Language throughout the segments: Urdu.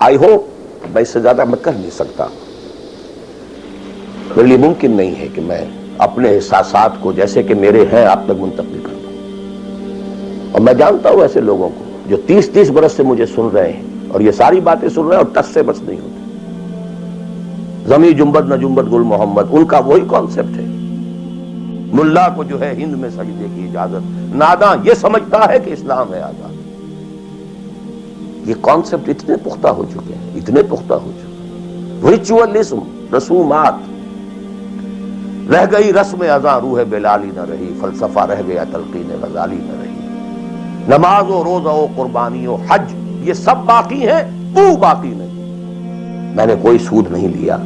آئی ہوپ میں اس سے زیادہ میں کر نہیں سکتا. میرے لیے ممکن نہیں ہے کہ میں اپنے احساسات کو جیسے کہ میرے ہیں آپ تک منتقل کر دوں. اور میں جانتا ہوں ایسے لوگوں کو جو 30 برس سے مجھے سن رہے ہیں اور یہ ساری باتیں سن رہے ہیں اور ٹس سے بس نہیں ہوتے. زمیں جنبد نہ جنبد گل محمد، ان کا وہی کانسیپٹ ہے. ملا کو جو ہے ہند میں سجدے کی اجازت، ناداں یہ سمجھتا ہے کہ اسلام ہے آزاد. یہ کانسیپٹ اتنے پختہ ہو چکے ہیں، اتنے پختہ ہو چکے ہیں. ریچولزم، رسومات، رہ گئی رسم ازاں روح بلالی نہ رہی، فلسفہ رہ گیا تلقین غزالی نہ رہی. نماز و روزہ و قربانی و حج یہ سب باقی ہیں، تو باقی نہیں. میں نے کوئی سود نہیں لیا،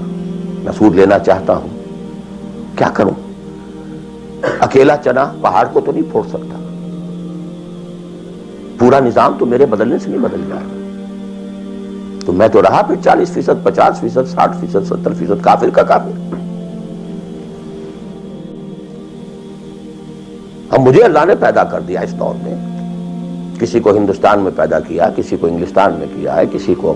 میں سود لینا چاہتا ہوں. کیا کروں؟ اکیلا چنا پہاڑ کو تو نہیں پھوڑ سکتا. پورا نظام تو میرے بدلنے سے نہیں بدل جائے. تو میں تو رہا پھر 40%، 50%، 60%، 70% کافر کا کافر. اب مجھے اللہ نے پیدا کر دیا اس دور میں. کسی کو ہندوستان میں پیدا کیا، کسی کو انگلستان میں کیا ہے، کسی کو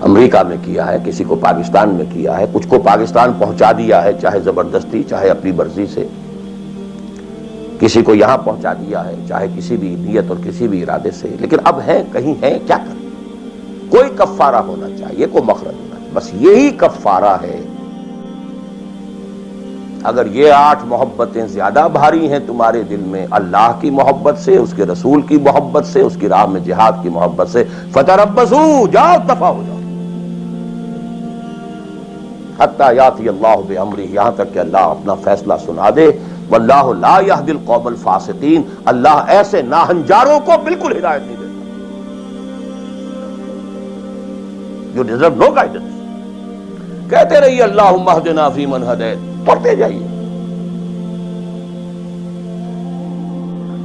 امریکہ میں کیا ہے، کسی کو پاکستان میں کیا ہے. کچھ کو پاکستان پہنچا دیا ہے، چاہے زبردستی چاہے اپنی مرضی سے. کسی کو یہاں پہنچا دیا ہے، چاہے کسی بھی نیت اور کسی بھی ارادے سے. لیکن اب ہیں، کہیں ہیں، کیا کریں؟ کوئی کفارہ ہونا چاہیے، کوئی مخرج ہونا چاہیے. بس یہی کفارہ ہے. اگر یہ 8 محبتیں زیادہ بھاری ہیں تمہارے دل میں، اللہ کی محبت سے، اس کے رسول کی محبت سے، اس کی راہ میں جہاد کی محبت سے، فتربصوا، جاؤ دفع ہو جاؤ حتی یاتی اللہ بامرہ، یہاں تک کہ اللہ اپنا فیصلہ سنا دے. واللہ لا یہدی القوم الفاسقین، اللہ ایسے ناہنجاروں کو بالکل ہدایت نہیں دیتا. You deserve no guidance. کہتے رہیے اللہم اہدنا فیمن ہدیت، پڑھتے جائیے.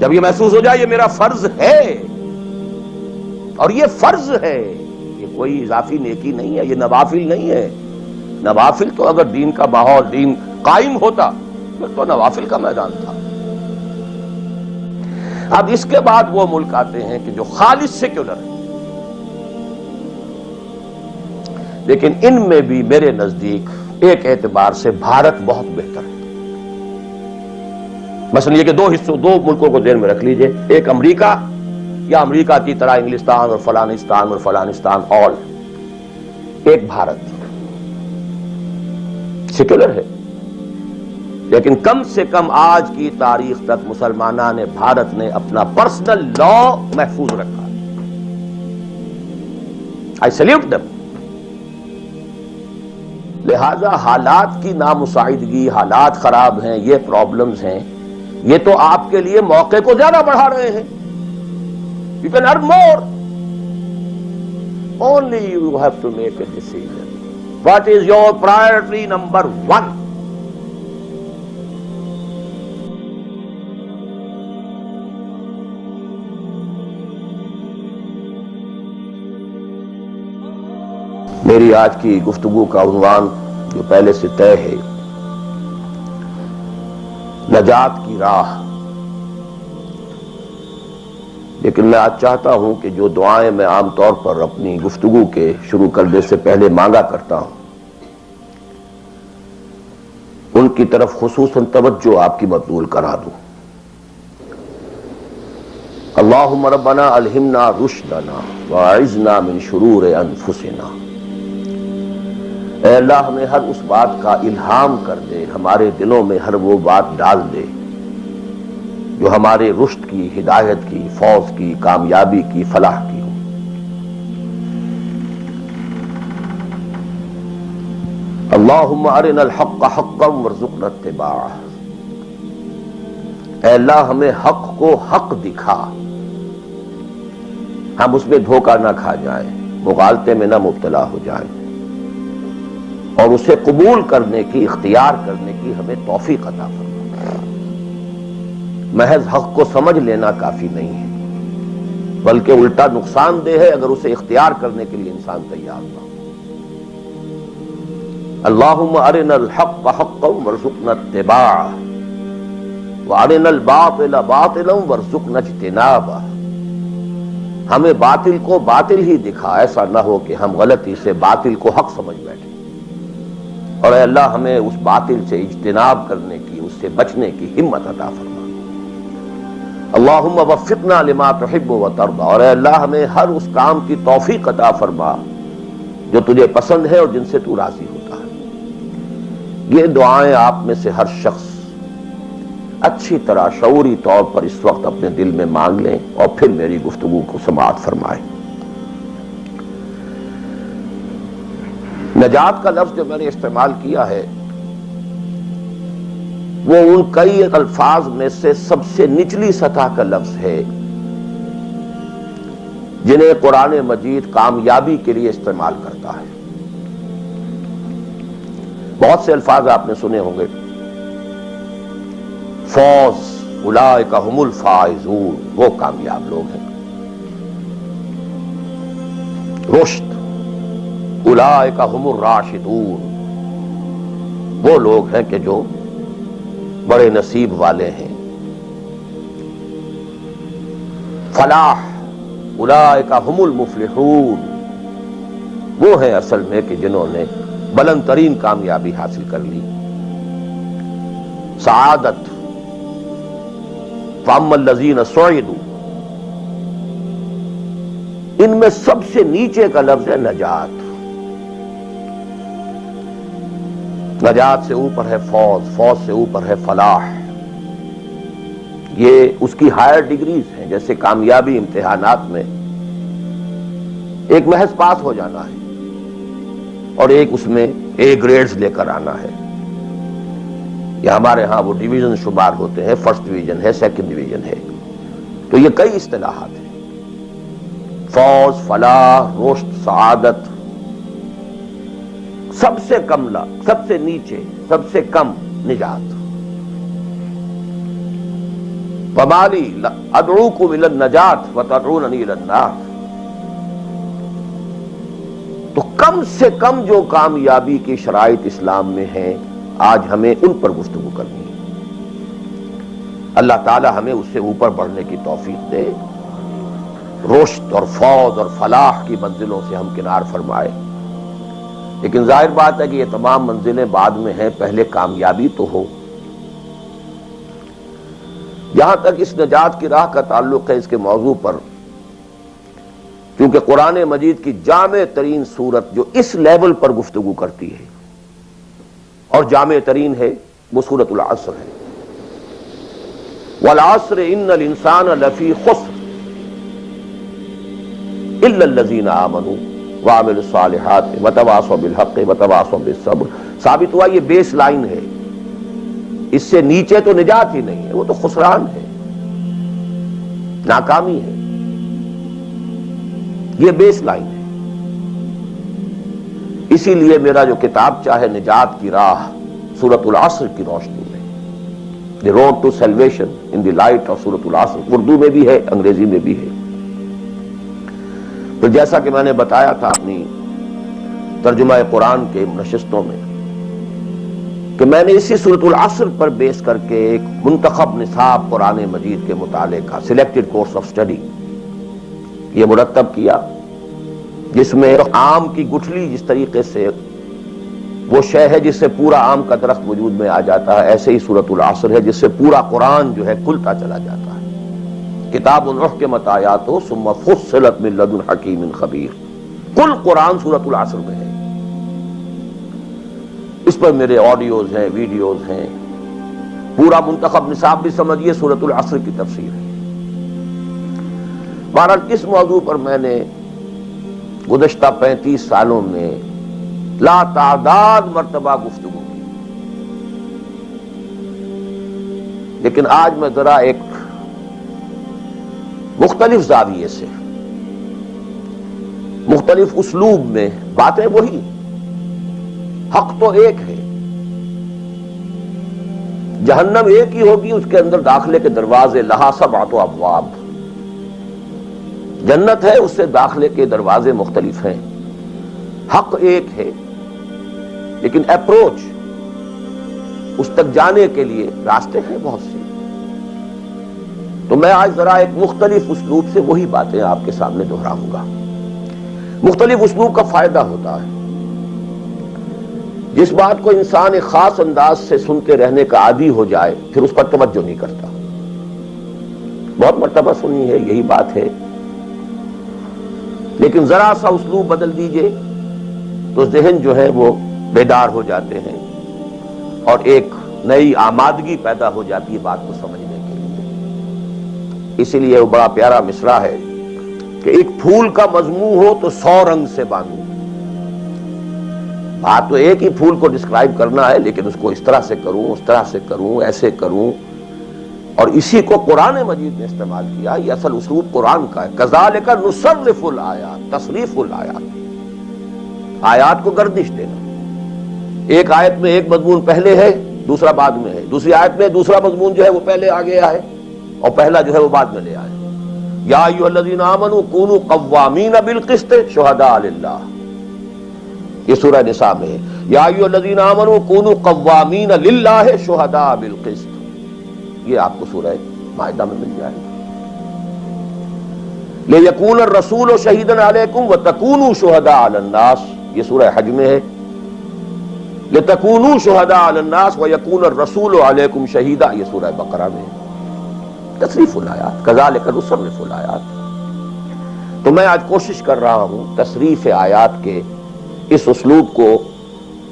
جب یہ محسوس ہو جائے یہ میرا فرض ہے، اور یہ فرض ہے، یہ کوئی اضافی نیکی نہیں ہے، یہ نوافل نہیں ہے. نوافل تو اگر دین کا ماحول، دین قائم ہوتا پھر تو نوافل کا میدان تھا. اب اس کے بعد وہ ملک آتے ہیں کہ جو خالص سیکولر ہیں، لیکن ان میں بھی میرے نزدیک ایک اعتبار سے بھارت بہت بہتر ہے. مثلا یہ کہ دو ملکوں کو ذہن میں رکھ لیجئے. ایک امریکہ، یا امریکہ کی طرح انگلستان اور فلانستان اور فلانستان، اور ایک بھارت. سیکولر ہے، لیکن کم سے کم آج کی تاریخ تک مسلمانان نے، بھارت نے اپنا پرسنل لا محفوظ رکھا. I salute them. لہذا حالات کی نامساعدگی، حالات خراب ہیں، یہ پرابلمز ہیں، یہ تو آپ کے لیے موقع کو زیادہ بڑھا رہے ہیں. You can earn more. Only you have to make a decision. What is your priority number 1? میری آج کی گفتگو کا عنوان جو پہلے سے طے ہے، نجات کی راہ. لیکن میں آج چاہتا ہوں کہ جو دعائیں میں عام طور پر اپنی گفتگو کے شروع کرنے سے پہلے مانگا کرتا ہوں، ان کی طرف خصوصاً توجہ آپ کی مبذول کرا دوں. اللہم ربنا الہمنا رشدنا واعذنا من شرور انفسنا. اے اللہ ہمیں ہر اس بات کا الہام کر دے، ہمارے دلوں میں ہر وہ بات ڈال دے جو ہمارے رشد کی، ہدایت کی، فوز کی، کامیابی کی، فلاح کی ہو. اللہم ارنا الحق حقا وارزقنا اتباعہ. اے اللہ ہمیں حق کو حق دکھا، ہم اس میں دھوکہ نہ کھا جائیں، مغالطے میں نہ مبتلا ہو جائیں، اور اسے قبول کرنے کی، اختیار کرنے کی ہمیں توفیق عطا فرما. محض حق کو سمجھ لینا کافی نہیں ہے، بلکہ الٹا نقصان دہ ہے اگر اسے اختیار کرنے کے لیے انسان تیار نہ ہو. اللہم ارنا الحق حقا وارزقنا اتباعہ وارنا الباطل باطلا وارزقنا اجتنابہ. ہمیں باطل کو باطل ہی دکھا، ایسا نہ ہو کہ ہم غلطی سے باطل کو حق سمجھ بیٹھیں، اور اے اللہ ہمیں اس باطل سے اجتناب کرنے کی، اس سے بچنے کی ہمت عطا فرما۔ اللہم وفقنا لما تحب و ترضى، اور اے اللہ ہمیں ہر اس کام کی توفیق عطا فرما جو تجھے پسند ہے اور جن سے تو راضی ہوتا ہے۔ یہ دعائیں آپ میں سے ہر شخص اچھی طرح شعوری طور پر اس وقت اپنے دل میں مانگ لیں اور پھر میری گفتگو کو سماعت فرمائیں۔ نجات کا لفظ جو میں نے استعمال کیا ہے وہ ان کئی الفاظ میں سے سب سے نچلی سطح کا لفظ ہے جنہیں قرآن مجید کامیابی کے لیے استعمال کرتا ہے۔ بہت سے الفاظ آپ نے سنے ہوں گے، فوز، اولئک هم الفائزون، وہ کامیاب لوگ ہیں۔ رشد، اولئک هم الراشدون، وہ لوگ ہیں کہ جو بڑے نصیب والے ہیں۔ فلاح، اولئک هم المفلحون، وہ ہیں اصل میں کہ جنہوں نے بلند ترین کامیابی حاصل کر لی۔ سعادت، فاما الذین سعدوا، ان میں سب سے نیچے کا لفظ ہے نجات۔ نجات سے اوپر ہے فوز، فوز سے اوپر ہے فلاح، یہ اس کی ہائر ڈگریز ہیں۔ جیسے کامیابی امتحانات میں ایک محض پاس ہو جانا ہے اور ایک اس میں اے گریڈز لے کر آنا ہے، یا ہمارے ہاں وہ ڈویژن شمار ہوتے ہیں، فرسٹ ڈویژن ہے، سیکنڈ ڈویژن ہے، تو یہ کئی اصطلاحات ہیں۔ فوز، فلاح، رشد، سعادت، سب سے کم سب سے نیچے، سب سے کم نجات۔ وَمَا لِي أَدْعُوكُمْ إِلَى النَّجَاةِ وَتَدْعُونَنِي إِلَى النَّارِ، تو کم سے کم جو کامیابی کی شرائط اسلام میں ہیں آج ہمیں ان پر گفتگو کرنی ہے۔ اللہ تعالی ہمیں اس سے اوپر بڑھنے کی توفیق دے، رشد اور فوز اور فلاح کی منزلوں سے ہم کنار فرمائے۔ لیکن ظاہر بات ہے کہ یہ تمام منزلیں بعد میں ہیں، پہلے کامیابی تو ہو۔ جہاں تک اس نجات کی راہ کا تعلق ہے، اس کے موضوع پر کیونکہ قرآن مجید کی جامع ترین سورت جو اس لیول پر گفتگو کرتی ہے اور جامع ترین ہے وہ سورۃ العصر ہے۔ والعصر ان الانسان لفی خسر الا الذین آمنوا وعملوا الصالحات وتواصوا بالحق وتواصوا بالصبر۔ ثابت ہوا یہ بیس لائن ہے، اس سے نیچے تو نجات ہی نہیں ہے، وہ تو خسران ہے، ناکامی ہے، یہ بیس لائن ہے۔ اسی لیے میرا جو کتاب چاہے نجات کی راہ سورۃ العصر کی روشنی میں، the road to salvation in the light of سورۃ العصر، اردو میں بھی ہے، انگریزی میں بھی ہے۔ تو جیسا کہ میں نے بتایا تھا اپنی ترجمہ قرآن کے نشستوں میں کہ میں نے اسی سورۃ العصر پر بیس کر کے ایک منتخب نصاب قرآن مجید کے مطالعے کا سلیکٹڈ کورس آف اسٹڈی یہ مرتب کیا، جس میں آم کی گٹھلی جس طریقے سے وہ شے ہے جس سے پورا آم کا درخت وجود میں آ جاتا ہے، ایسے ہی سورۃ العصر ہے جس سے پورا قرآن جو ہے کھلتا چلا جاتا ہے۔ کتاب احکمت آیاتہ ثم فصلت من لدن حکیم خبیر، کل قرآن سورۃ العصر میں ہے۔ اس پر میرے آڈیوز ہیں، ویڈیوز ہیں، پورا منتخب نصاب بھی سمجھیے سورۃ العصر کی تفسیر ہے۔ بہرحال اس موضوع پر میں نے گزشتہ 35 سالوں میں لا تعداد مرتبہ گفتگو کی، لیکن آج میں ذرا ایک مختلف زاویے سے، مختلف اسلوب میں، باتیں وہی، حق تو ایک ہے، جہنم ایک ہی ہوگی، اس کے اندر داخلے کے دروازے لہا سبعۃ ابواب، جنت ہے اس سے داخلے کے دروازے مختلف ہیں، حق ایک ہے، لیکن اپروچ اس تک جانے کے لیے راستے ہیں بہت سے۔ تو میں آج ذرا ایک مختلف اسلوب سے وہی باتیں آپ کے سامنے دہراؤں گا. مختلف اسلوب کا فائدہ ہوتا ہے. جس بات کو انسان ایک خاص انداز سے سنتے رہنے کا عادی ہو جائے پھر اس پر توجہ نہیں کرتا. بہت مرتبہ سنی ہے یہی بات ہے، لیکن ذرا سا اسلوب بدل دیجئے تو ذہن جو ہے وہ بیدار ہو جاتے ہیں اور ایک نئی آمادگی پیدا ہو جاتی ہے بات کو سمجھنے کے لیے. اسی لیے وہ بڑا پیارا مصرع ہے کہ ایک پھول کا مضمون ہو تو 100 رنگ سے باندھو. بات تو ایک ہی پھول کو ڈسکرائب کرنا ہے، لیکن اس کو اس طرح سے کروں، اس طرح سے کروں، ایسے کروں. اور اسی کو قرآن مجید نے استعمال کیا. یہ اصل اسلوب قرآن کا ہے. کذالک نصرف الآیات، تصریف الآیات، آیات کو گردش دینا. ایک آیت میں ایک مضمون پہلے ہے، دوسرا بعد میں ہے. دوسری آیت میں دوسرا مضمون جو ہے وہ پہلے آ گیا ہے اور پہلا جو ہے وہ بعد میں لے آئے. یا ایھا الذین آمنوا کونوا قوامین بالقسط شہداء للہ، یہ سورہ نساء میں ہے. یا ایھا الذین آمنوا کونوا قوامین للہ شہداء بالقسط، یہ آپ کو سورہ مائدہ میں مل جائے گا. لِیَکُونَ الرَّسُولُ شَہِیدًا عَلَیکُمْ وَتَکُونُوا شُہَدَاءَ عَلَى النَّاسِ، یہ سورہ حج میں ہے. لِتَکُونُوا شُہَدَاءَ عَلَى النَّاسِ وَیَکُونَ الرَّسُولُ عَلَیکُمْ شَہِیدًا، یہ سورہ بقرہ میں ہے. تصریف الآیات، کذالک نصرف الآیات. تو میں آج کوشش کر رہا ہوں تصریف آیات کے اس اسلوب کو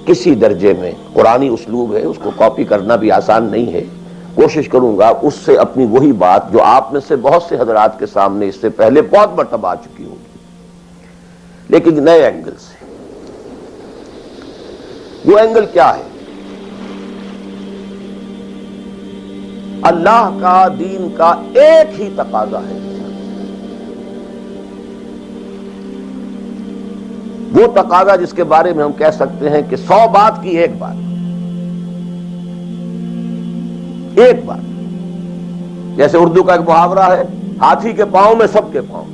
کسی درجے میں، قرآنی اسلوب ہے، اس کو کاپی کرنا بھی آسان نہیں ہے. کوشش کروں گا اس سے اپنی وہی بات جو آپ میں سے بہت سے حضرات کے سامنے اس سے پہلے بہت مرتبہ آ چکی ہوگی، لیکن نئے اینگل سے. وہ اینگل کیا ہے؟ اللہ کا، دین کا ایک ہی تقاضا ہے. وہ تقاضا جس کے بارے میں ہم کہہ سکتے ہیں کہ 100 بات کی ایک بات. ایک بات. جیسے اردو کا ایک محاورہ ہے، ہاتھی کے پاؤں میں سب کے پاؤں.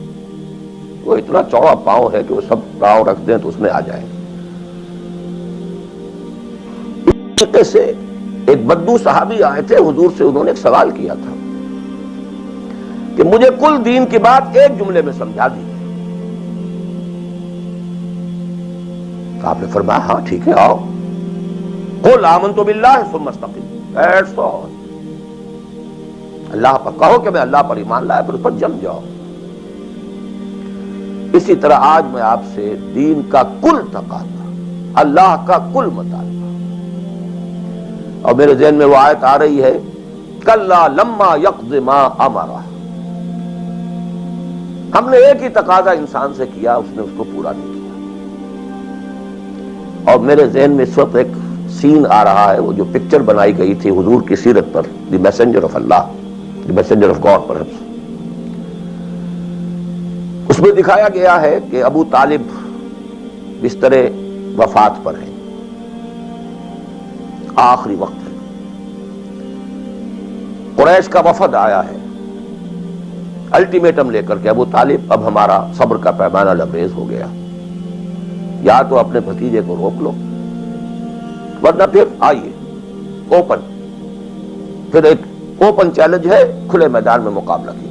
وہ اتنا چوڑا پاؤں ہے کہ وہ سب پاؤں رکھ دیں تو اس میں آ جائیں. اس طریقے سے ایک بدو صحابی آئے تھے حضور سے، انہوں نے ایک سوال کیا تھا کہ مجھے کل دین کی بات ایک جملے میں سمجھا دیجیے. تو آپ نے فرمایا ہاں ٹھیک ہے، آؤ. قل آمنت باللہ ثم استقم، دیٹس آل. اللہ پر کہو کہ میں اللہ پر ایمان لایا، پھر اس پر جم جاؤ. اسی طرح آج میں آپ سے دین کا کل تقاضا، اللہ کا کل مطالبہ، اور میرے ذہن میں وہ آیت آ رہی ہے کلا لما یقض ما امرہ. ہم نے ایک ہی تقاضا انسان سے کیا، اس نے اس کو پورا نہیں کیا. اور میرے ذہن میں اس وقت ایک سین آ رہا ہے، وہ جو پکچر بنائی گئی تھی حضور کی سیرت پر، the messenger of Allah, the messenger of God پر. اس میں دکھایا گیا ہے کہ ابو طالب بستر وفات پر ہیں، آخری وقت ہے. قریش کا وفد آیا ہے الٹیمیٹم لے کر کے، ابو طالب اب ہمارا صبر کا پیمانہ لبریز ہو گیا، یا تو اپنے بھتیجے کو روک لو ورنہ پھر آئیے اوپن. پھر ایک اوپن چیلنج ہے، کھلے میدان میں مقابلہ کیجیے.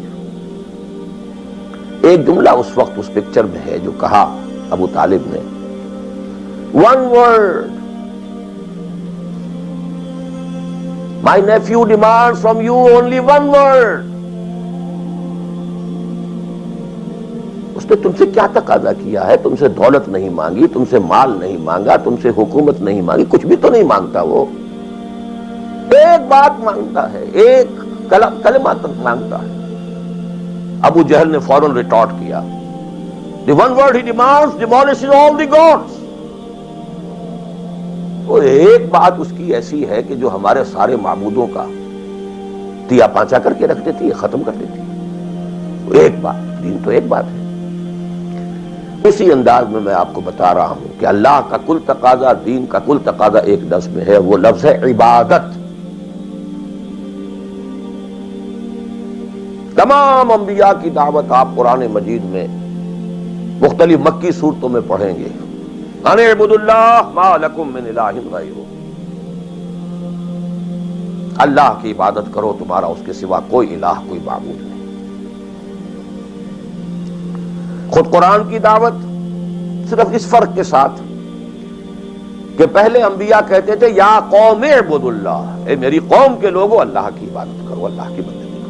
ایک جملہ اس وقت اس پکچر میں ہے جو کہا ابو طالب نے، one word, my nephew demand from you only one word. اس نے تم سے کیا تقاضا کیا ہے؟ تم سے دولت نہیں مانگی، تم سے مال نہیں مانگا، تم سے حکومت نہیں مانگی، کچھ بھی تو نہیں مانگتا. وہ ایک بات مانگتا ہے، ایک کلمہ تک مانگتا ہے. ابو جہل نے فوراً ریٹارٹ کیا، the one word he demands demolishes all the gods. وہ ایک بات اس کی ایسی ہے کہ جو ہمارے سارے معبودوں کا تیا پانچا کر کے رکھ دیتی ہے، ختم کر دیتی ہے. ایک بات، دین تو ایک بات ہے. اسی انداز میں آپ کو بتا رہا ہوں کہ اللہ کا کل تقاضا، دین کا کل تقاضا ایک لفظ میں ہے، وہ لفظ ہے عبادت. تمام انبیاء کی دعوت آپ قرآن مجید میں مختلف مکی صورتوں میں پڑھیں گے، ان اعبدوا اللہ ما لکم من الہ غیرہ. اللہ کی عبادت کرو، تمہارا اس کے سوا کوئی الہ، کوئی معبود نہیں۔ خود قرآن کی دعوت صرف اس فرق کے ساتھ کہ پہلے انبیاء کہتے تھے یا قوم اعبدوا اللہ، اے میری قوم کے لوگوں اللہ کی عبادت کرو، اللہ کی بندگی کرو۔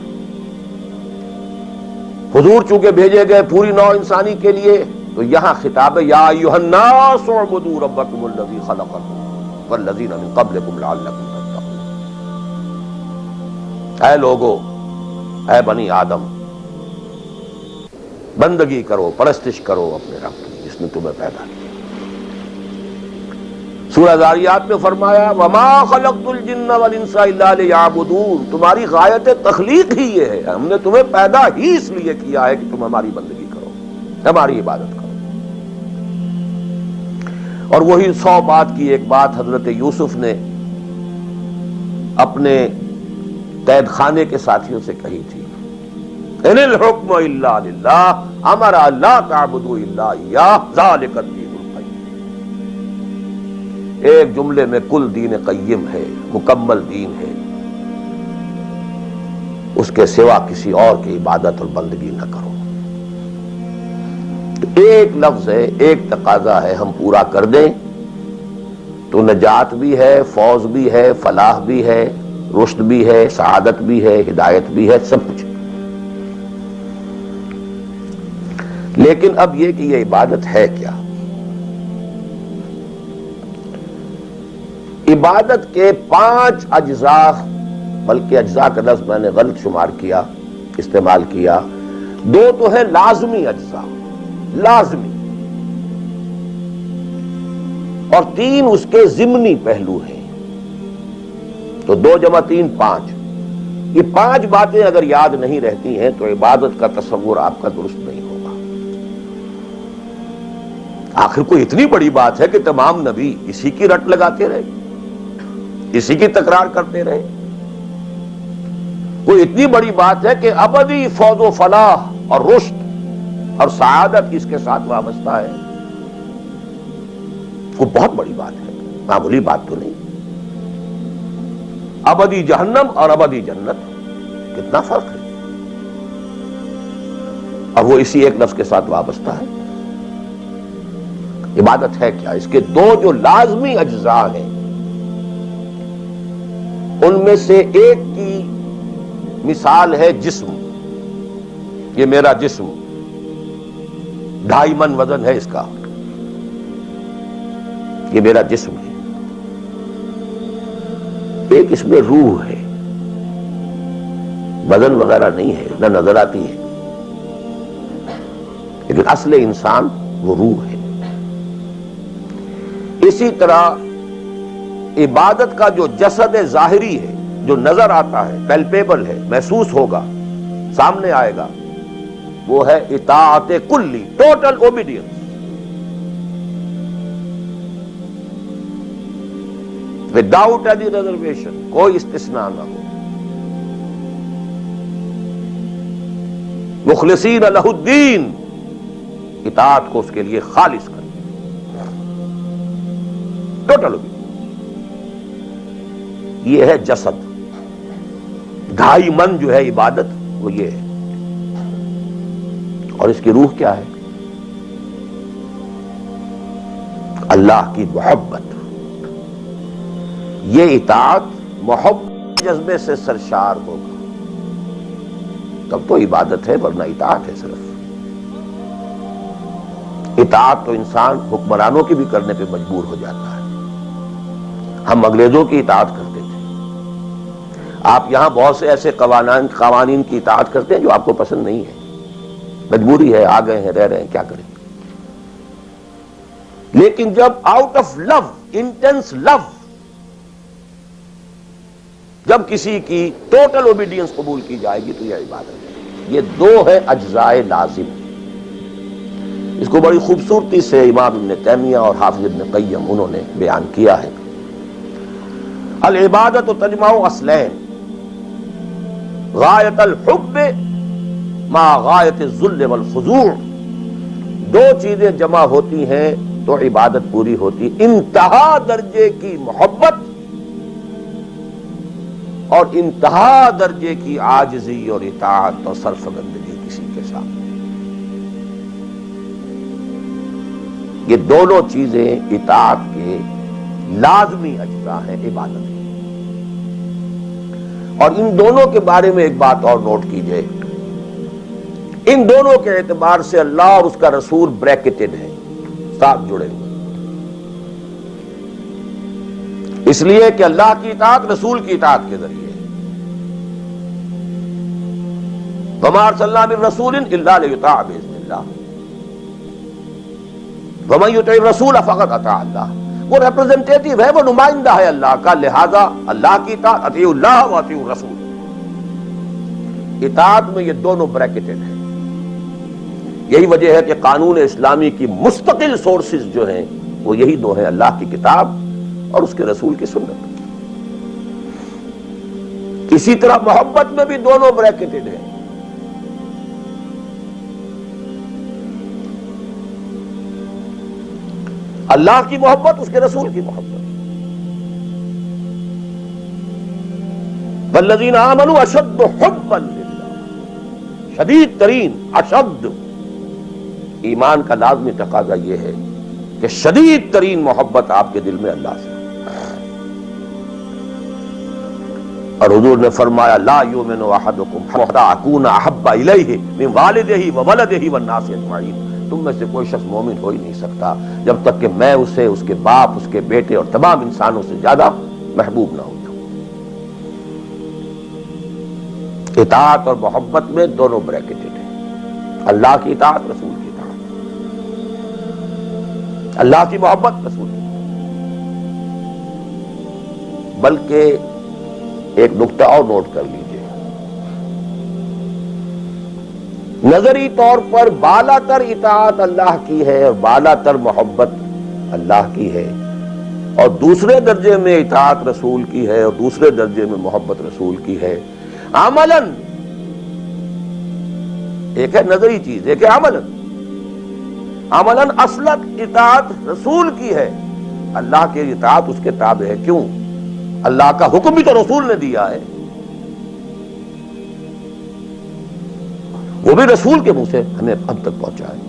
حضور چونکہ بھیجے گئے پوری نوع انسانی کے لیے، تو یہاں خطاب ہے یا ایھا الناس اعبدوا ربکم الذی خلقکم والذین من قبلکم لعلکم تتقون۔ اے لوگو، اے بنی آدم، بندگی کرو، پرستش کرو اپنے رب کی جس نے تمہیں پیدا کیا۔ سورہ ذاریات میں فرمایا وما خلقت الجن والانس الا لیعبدون، تمہاری غایت تخلیق ہی یہ ہے، ہم نے تمہیں پیدا ہی اس لیے کیا ہے کہ تم ہماری بندگی کرو، ہماری عبادت کرو۔ اور وہی 100 بات کی ایک بات حضرت یوسف نے اپنے قید خانے کے ساتھیوں سے کہی تھی، ان الحکم الا للہ امر لا تعبدوا الا ایاہ ذالک الدین القیم۔ ایک جملے میں کل دین قیم ہے، مکمل دین ہے، اس کے سوا کسی اور کی عبادت اور بندگی نہ کرو۔ تو ایک لفظ ہے، ایک تقاضا ہے، ہم پورا کر دیں تو نجات بھی ہے، فوز بھی ہے، فلاح بھی ہے، رشد بھی ہے، سعادت بھی ہے، ہدایت بھی ہے، سب کچھ۔ لیکن اب یہ کہ یہ عبادت ہے کیا؟ عبادت کے 5 اجزاء، بلکہ اجزاء کا لفظ میں نے غلط شمار کیا، استعمال کیا۔ 2 تو ہے لازمی اجزاء، لازمی، اور 3 اس کے ضمنی پہلو ہیں۔ تو 2 × 3 5۔ یہ 5 باتیں اگر یاد نہیں رہتی ہیں تو عبادت کا تصور آپ کا درست نہیں ہوگا۔ آخر کوئی اتنی بڑی بات ہے کہ تمام نبی اسی کی رٹ لگاتے رہے، اسی کی تکرار کرتے رہے؟ کوئی اتنی بڑی بات ہے کہ ابدی فوز و فلاح اور رشد اور سعادت اس کے ساتھ وابستہ ہے؟ وہ بہت بڑی بات ہے، معمولی بات تو نہیں۔ ابدی جہنم اور ابدی جنت، کتنا فرق ہے، اور وہ اسی ایک لفظ کے ساتھ وابستہ ہے۔ عبادت ہے کیا؟ اس کے 2 جو لازمی اجزاء ہیں، ان میں سے ایک کی مثال ہے جسم۔ یہ میرا جسم 2.5 من وزن ہے اس کا، یہ میرا جسم ہے۔ ایک اس میں روح ہے، بدن وغیرہ نہیں ہے، نہ نظر آتی ہے، لیکن اصل انسان وہ روح ہے۔ اسی طرح عبادت کا جو جسد ظاہری ہے، جو نظر آتا ہے، پیلپیبل ہے، محسوس ہوگا، سامنے آئے گا، وہ ہے اطاعت کلی، total obedience, without any reservation, کوئی استثناء نہ ہو۔ مخلصین لہ الدین، اطاعت کو اس کے لیے خالص کر، ٹوٹل اوبیڈینس۔ یہ ہے جسد۔ 2.5 من جو ہے عبادت، وہ یہ ہے۔ اور اس کی روح کیا ہے؟ اللہ کی محبت۔ یہ اطاعت محبت جذبے سے سرشار ہوگا تب تو عبادت ہے، ورنہ اطاعت ہے صرف۔ اطاعت تو انسان حکمرانوں کی بھی کرنے پہ مجبور ہو جاتا ہے۔ ہم انگریزوں کی اطاعت کرتے تھے، آپ یہاں بہت سے ایسے قوانین کی اطاعت کرتے ہیں جو آپ کو پسند نہیں ہے، مجبوری ہے، آ گئے ہیں، رہ رہے ہیں، کیا کریں۔ لیکن جب آؤٹ آف لو، انٹینس لو، جب کسی کی ٹوٹل اوبیڈینس قبول کی جائے گی تو یہ عبادت ہے۔ یہ 2 ہے اجزاء لازم۔ اس کو بڑی خوبصورتی سے امام ابن تیمیہ اور حافظ ابن قیم انہوں نے بیان کیا ہے۔ العبادت تجمع اصلین، غایت الحب مع غایت الذل والخضوع۔ 2 چیزیں جمع ہوتی ہیں تو عبادت پوری ہوتی، انتہا درجے کی محبت اور انتہا درجے کی عاجزی اور اطاعت اور سرفگندگی کسی کے سامنے. یہ دونوں چیزیں اطاعت کے لازمی اجزاء ہیں عبادت کے. اور ان دونوں کے بارے میں ایک بات اور نوٹ کیجئے، ان دونوں کے اعتبار سے اللہ اور اس کا رسول بریکٹڈ ہیں، ساتھ جڑے ہوئے، اس لیے کہ اللہ کی اطاعت رسول کی اطاعت کے ذریعے. وَمَا أَرْسَلْنَا مِن رَّسُولٍ إِلَّا لِيُطَاعَ بِإِذْنِ اللَّهِ وَمَن يُطِعِ الرَّسُولَ فَقَدْ أَطَاعَ اللَّهَ. وہ ریپرزنٹیٹو ہے، وہ نمائندہ ہے اللہ کا، لہذا اللہ کی اطاعت اطیعوا اللہ واطیعوا الرسول. اطاعت میں یہ دونوں بریکٹڈ ہیں. یہی وجہ ہے کہ قانون اسلامی کی مستقل سورسز جو ہیں وہ یہی دو ہیں، اللہ کی کتاب اور اس کے رسول کی سنت. اسی طرح محبت میں بھی دونوں بریکٹڈ ہیں. اللہ کی محبت، اس کے رسول کی محبت. والذین آمنوا اشد حبا للہ، شدید ترین، اشد. ایمان کا لازمی تقاضا یہ ہے کہ شدید ترین محبت آپ کے دل میں اللہ سے. اور حضور نے فرمایا لا یؤمن احدکم حتی اکون احب الیہ من والدہ وولدہ والناس اجمعین. تم میں سے کوئی شخص مومن ہو ہی نہیں سکتا جب تک کہ میں اسے، اس کے باپ، اس کے بیٹے اور تمام انسانوں سے زیادہ محبوب نہ ہو جاؤں. اطاعت اور محبت میں دونوں بریکٹڈ ہیں. اللہ کی اطاعت، رسول کی اطاعت. اللہ کی محبت، رسول کی محبت. بلکہ ایک نقطہ اور نوٹ کر لیجئے، نظری طور پر بالا تر اطاعت اللہ کی ہے اور بالا تر محبت اللہ کی ہے، اور دوسرے درجے میں اطاعت رسول کی ہے اور دوسرے درجے میں محبت رسول کی ہے. عملاً ایک ہے نظری چیز، ایک ہے عملاً. عملاً اصلت اطاعت رسول کی ہے، اللہ کے اطاعت اس کے تابع ہے. کیوں؟ اللہ کا حکم بھی تو رسول نے دیا ہے، وہ بھی رسول کے منہ سے ہمیں اب تک پہنچا ہے.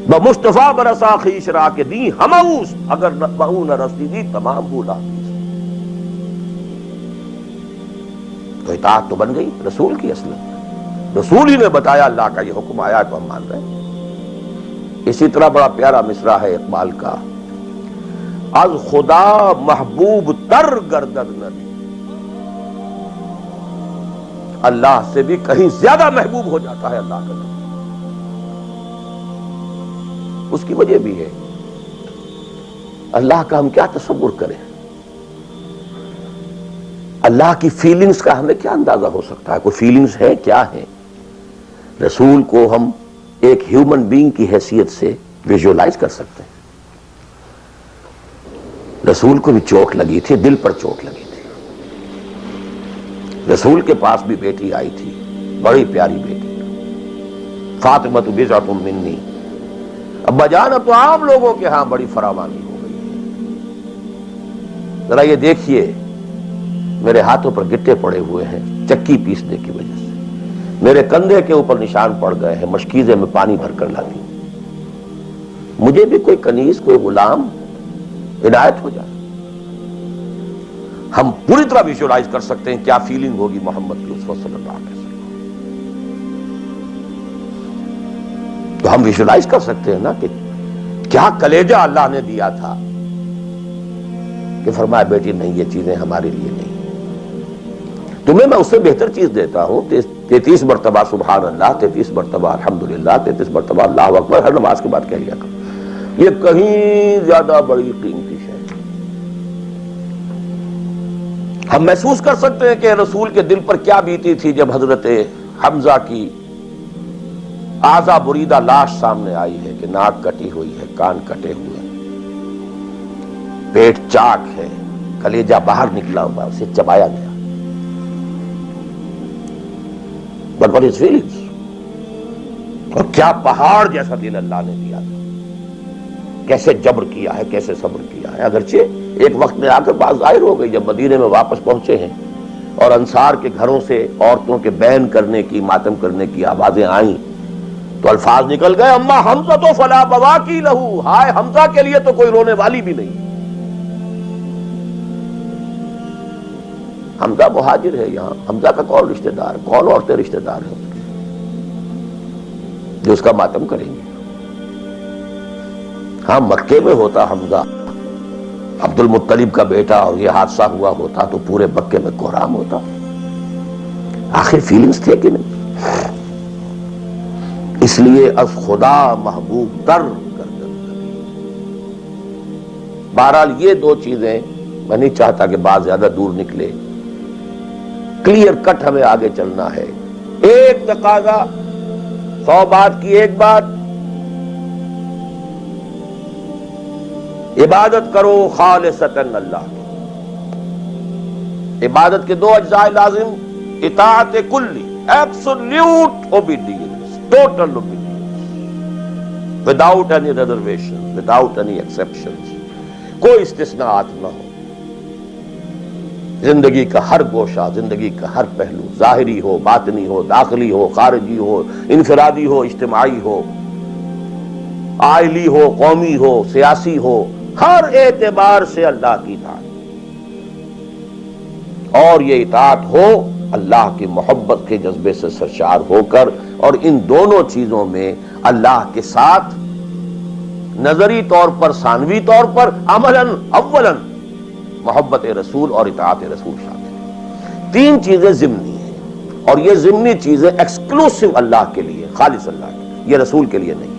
بمصطفیٰ برسا خیش را کے دی ہماؤس، اگر بہو نہ رسیدی تمام بولا. تو اطاعت تو بن گئی رسول کی. اصل رسول ہی نے بتایا، اللہ کا یہ حکم آیا تو ہم مان رہے ہیں. اسی طرح بڑا پیارا مصرع ہے اقبال کا، از خدا محبوب تر گردد نہ دی. اللہ سے بھی کہیں زیادہ محبوب ہو جاتا ہے اللہ کا. اس کی وجہ بھی ہے، اللہ کا ہم کیا تصور کریں، اللہ کی فیلنگز کا ہمیں کیا اندازہ ہو سکتا ہے؟ کوئی فیلنگز ہے کیا ہے؟ رسول کو ہم ایک ہیومن بینگ کی حیثیت سے ویژولائز کر سکتے ہیں. رسول کو بھی چوٹ لگی تھی، دل پر چوٹ لگی تھی. رسول کے پاس بھی بیٹی آئی تھی، بڑی پیاری بیٹی، فاطمہ بضعۃ منی. ابا جان اب تو عام لوگوں کے ہاں بڑی فراوانی ہو گئی ہے، ذرا یہ دیکھیے میرے ہاتھوں پر گٹے پڑے ہوئے ہیں چکی پیسنے کی وجہ سے، میرے کندھے کے اوپر نشان پڑ گئے ہیں، مشکیزے میں پانی بھر کر لاتی ہوں. مجھے بھی کوئی کنیز، کوئی غلام عنایت ہو جائے. ہم پوری طرح ویژولائز کر سکتے ہیں کیا فیلنگ ہوگی محمد کی اسوہ صلی اللہ علیہ وسلم. تو ہم ویژولائز کر سکتے ہیں نا کہ کیا کلیجہ اللہ نے دیا تھا کہ فرمایا بیٹی نہیں، یہ چیزیں ہمارے لیے نہیں. تمہیں میں اس سے بہتر چیز دیتا ہوں. 33 مرتبہ سبحان اللہ، 33 مرتبہ الحمدللہ، 33 مرتبہ اللہ اکبر ہر نماز کے بعد کہہ لیا کرو. یہ کہیں زیادہ بڑی قیمتی ہے. ہم محسوس کر سکتے ہیں کہ رسول کے دل پر کیا بیتی تھی جب حضرت حمزہ کی اعضا بریدہ لاش سامنے آئی ہے کہ ناک کٹی ہوئی ہے، کان کٹے ہوئے، پیٹ چاک ہے، کلیجہ باہر نکلا ہوا، اسے چبایا گیا. But what is feelings؟ اور کیا پہاڑ جیسا دل اللہ نے دیا تھا، کیسے جبر کیا ہے، کیسے صبر کیا ہے. اگرچہ ایک وقت میں آ کر بات ظاہر ہو گئی جب مدینے میں واپس پہنچے ہیں اور انصار کے گھروں سے عورتوں کے بین کرنے کی، ماتم کرنے کی آوازیں آئیں تو الفاظ نکل گئے اما حمزہ تو فلا بواکی لہو، ہائے حمزہ کے لیے تو کوئی رونے والی بھی نہیں. حمزہ مہاجر ہے، یہاں حمزہ کا کون رشتہ دار، کون عورتیں رشتہ دار ہیں اس کے جو اس کا ماتم کریں گے؟ ہاں مکے میں ہوتا حمزہ عبد المطلب کا بیٹا اور یہ حادثہ ہوا ہوتا تو پورے مکے میں کوہرام ہوتا. آخر فیلنگز تھے کہ نہیں؟ اس لیے از خدا محبوب تر گردن کبھی. بہرحال یہ دو چیزیں میں نہیں چاہتا کہ بات زیادہ دور نکلے، کلیئر کٹ ہمیں آگے چلنا ہے. ایک تقاضا 100 بات کی ایک بات، عبادت کرو خالصتاً اللہ کی. عبادت کے دو اجزاء لازم، اطاعت کلی، absolute obedience, total obedience, without any reservation, without any exceptions, کوئی استثناءات نہ ہو. زندگی کا ہر گوشہ، زندگی کا ہر پہلو، ظاہری ہو، باطنی ہو، داخلی ہو، خارجی ہو، انفرادی ہو، اجتماعی ہو، عائلی ہو، قومی ہو، سیاسی ہو، ہر اعتبار سے اللہ کی اطاعت. اور یہ اطاعت ہو اللہ کی محبت کے جذبے سے سرشار ہو کر، اور ان دونوں چیزوں میں اللہ کے ساتھ نظری طور پر، ثانوی طور پر، عملاً اولاً محبت رسول اور اطاعت رسول شامل ہے. تین چیزیں ضمنی ہیں، اور یہ ضمنی چیزیں ایکسکلوسیو اللہ کے لیے، خالص اللہ کے لیے، یہ رسول کے لیے نہیں.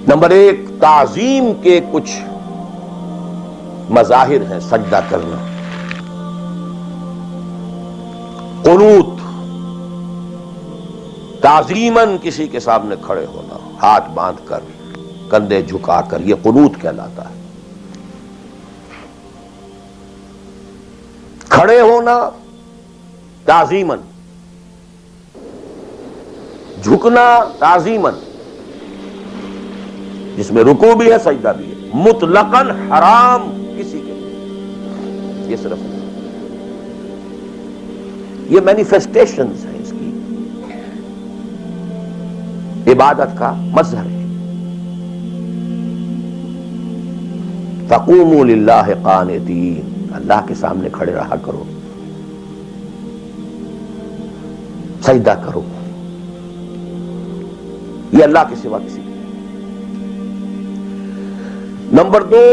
نمبر ایک، تعظیم کے کچھ مظاہر ہیں. سجدہ کرنا، قنوت، تعظیماً کسی کے سامنے کھڑے ہونا، ہاتھ باندھ کر، کندھے جھکا کر، یہ قنوت کہلاتا ہے. کھڑے ہونا تعظیماً، جھکنا تعظیماً، جس میں رکوع بھی ہے سجدہ بھی ہے، مطلقاً حرام کسی کے لیے. یہ صرف یہ مینیفیسٹیشنز ہیں اس کی، عبادت کا مظہر ہے. فقوموا للہ قانتین، اللہ کے سامنے کھڑے رہا کرو، سجدہ کرو. یہ اللہ کے سوا کسی. نمبر دو،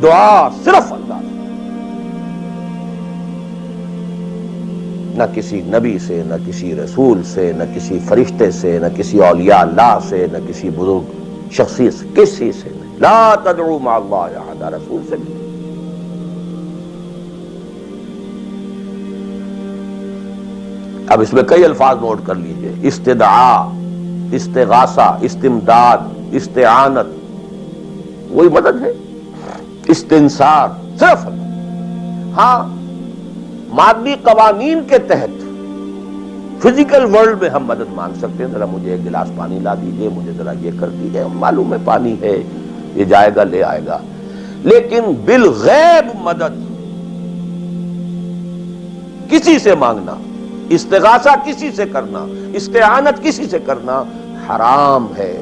دعا صرف اللہ سے، نہ کسی نبی سے، نہ کسی رسول سے، نہ کسی فرشتے سے، نہ کسی اولیاء اللہ سے، نہ کسی بزرگ شخصیت سے، کسی سے نہیں. لا تدعو مع اللہ احدا، رسول سے نہیں. اب اس میں کئی الفاظ نوٹ کر لیجئے: استدعاء، استغاثہ، استمداد، استعانت، وہی مدد ہے. استنصار صرف اللہ. ہاں مادی قوانین کے تحت فزیکل ورلڈ میں ہم مدد مانگ سکتے ہیں، ذرا مجھے ایک گلاس پانی لا دیجئے، مجھے ذرا یہ کر دیجئے، معلوم ہے پانی ہے، یہ جائے گا لے آئے گا. لیکن بالغیب مدد کسی سے مانگنا، استغاثہ کسی سے کرنا، استعانت کسی سے کرنا حرام ہے.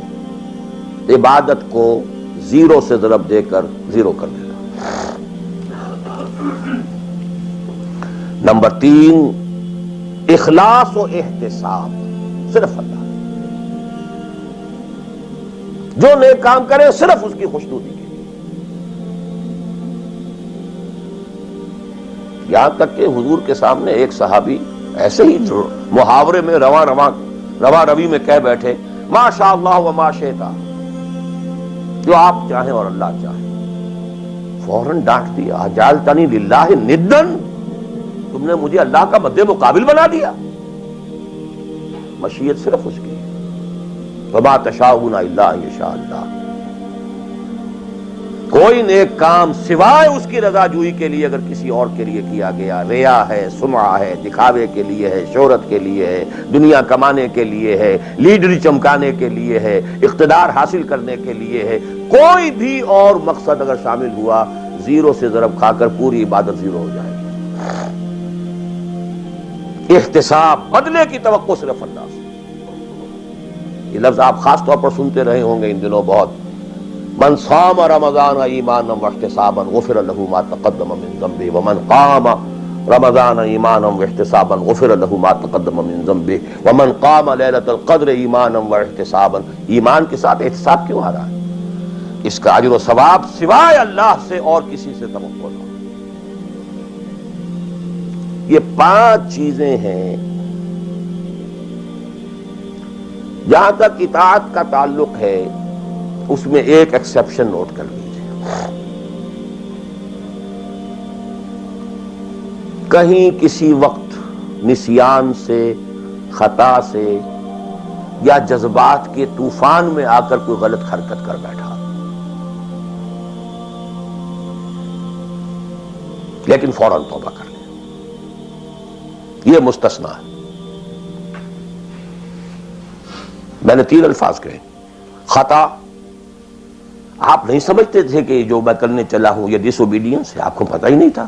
عبادت کو زیرو سے ضرب دے کر زیرو کر دینا. نمبر تین، اخلاص و احتساب، صرف اللہ. جو نیک کام کرے صرف اس کی خوشنودی کے لیے. یہاں تک کہ حضور کے سامنے ایک صحابی ایسے ہی محاورے میں رواں روی میں کہہ بیٹھے ما شاء اللہ و ما شئت، جو آپ چاہیں اور اللہ چاہے. فوراً ڈانٹ دیا، اجعلتنی للہ ندن، تم نے مجھے اللہ کا مد مقابل بنا دیا. مشیت صرف اس کی. وما تشاءون الا ان یشاء اللہ. کوئی نیک کام سوائے اس کی رضا جوئی کے لیے اگر کسی اور کے لیے کیا گیا، ریا ہے، سمعہ ہے، دکھاوے کے لیے ہے، شہرت کے لیے ہے، دنیا کمانے کے لیے ہے، لیڈری چمکانے کے لیے ہے، اقتدار حاصل کرنے کے لیے ہے، کوئی بھی اور مقصد اگر شامل ہوا، زیرو سے ضرب کھا کر پوری عبادت زیرو ہو جائے گی۔ احتساب، بدلے کی توقع صرف اللہ سے۔ یہ لفظ آپ خاص طور پر سنتے رہے ہوں گے ان دنوں بہت، من صام رمضان ایمانا واحتسابا غفر له ما تقدم من ذنبه ومن قام رمضان ایمانا واحتسابا غفر له ما تقدم من ذنبه ومن قام لیلۃ القدر ایمانا واحتسابا۔ ایمان کے ساتھ احتساب کیوں آ رہا ہے؟ اس کا اجر و ثواب سوائے اللہ سے اور کسی سے توقع نہ۔ یہ 5 چیزیں ہیں۔ جہاں تک اطاعت کا تعلق ہے اس میں ایک ایکسیپشن نوٹ کر لیجیے، کہیں کسی وقت نسیان سے، خطا سے یا جذبات کے طوفان میں آ کر کوئی غلط حرکت کر بیٹھا، لیکن فوراً توبہ کر لیں، یہ مستثنیٰ ہے۔ میں نے 3 الفاظ کہے، خطا، آپ نہیں سمجھتے تھے کہ جو میں کرنے چلا ہوں یہ ڈس اوبیڈینس ہے، آپ کو پتہ ہی نہیں تھا،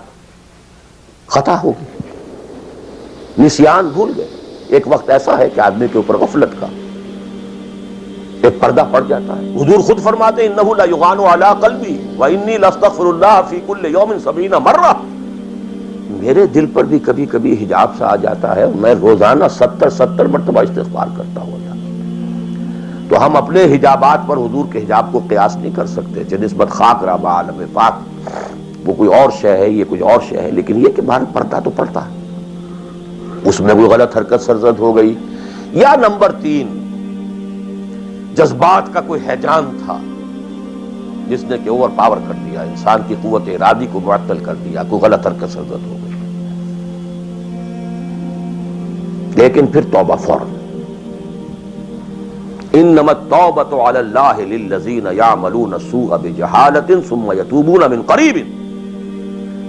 خطا ہو گئی۔ نسیان، بھول گئے۔ ایک وقت ایسا ہے کہ آدمی کے اوپر غفلت کا ایک پردہ پڑ جاتا ہے۔ حضور خود فرماتے ہیں انہ لیغان علی قلبی وانی لاستغفر اللہ فی کل یوم 70 مرہ، میرے دل پر بھی کبھی کبھی حجاب سا آ جاتا ہے، میں روزانہ 70 مرتبہ استغفار کرتا ہوں۔ تو ہم اپنے حجابات پر حضور کے حجاب کو قیاس نہیں کر سکتے، چہ نسبت خاک رہا عالم پاک، وہ کوئی اور شے ہے، یہ کوئی اور شے ہے، لیکن یہ کہ باہر پڑتا تو پڑتا ہے، اس میں کوئی غلط حرکت سرزد ہو گئی۔ یا نمبر 3، جذبات کا کوئی ہیجان تھا جس نے کہ اوور پاور کر دیا، انسان کی قوت ارادی کو معطل کر دیا، کوئی غلط حرکت سرزد ہو گئی، لیکن پھر توبہ فوراً۔ انما التوبۃ علی اللہ للذین یعملون السوء بجہالۃ ثم یتوبون من قریب،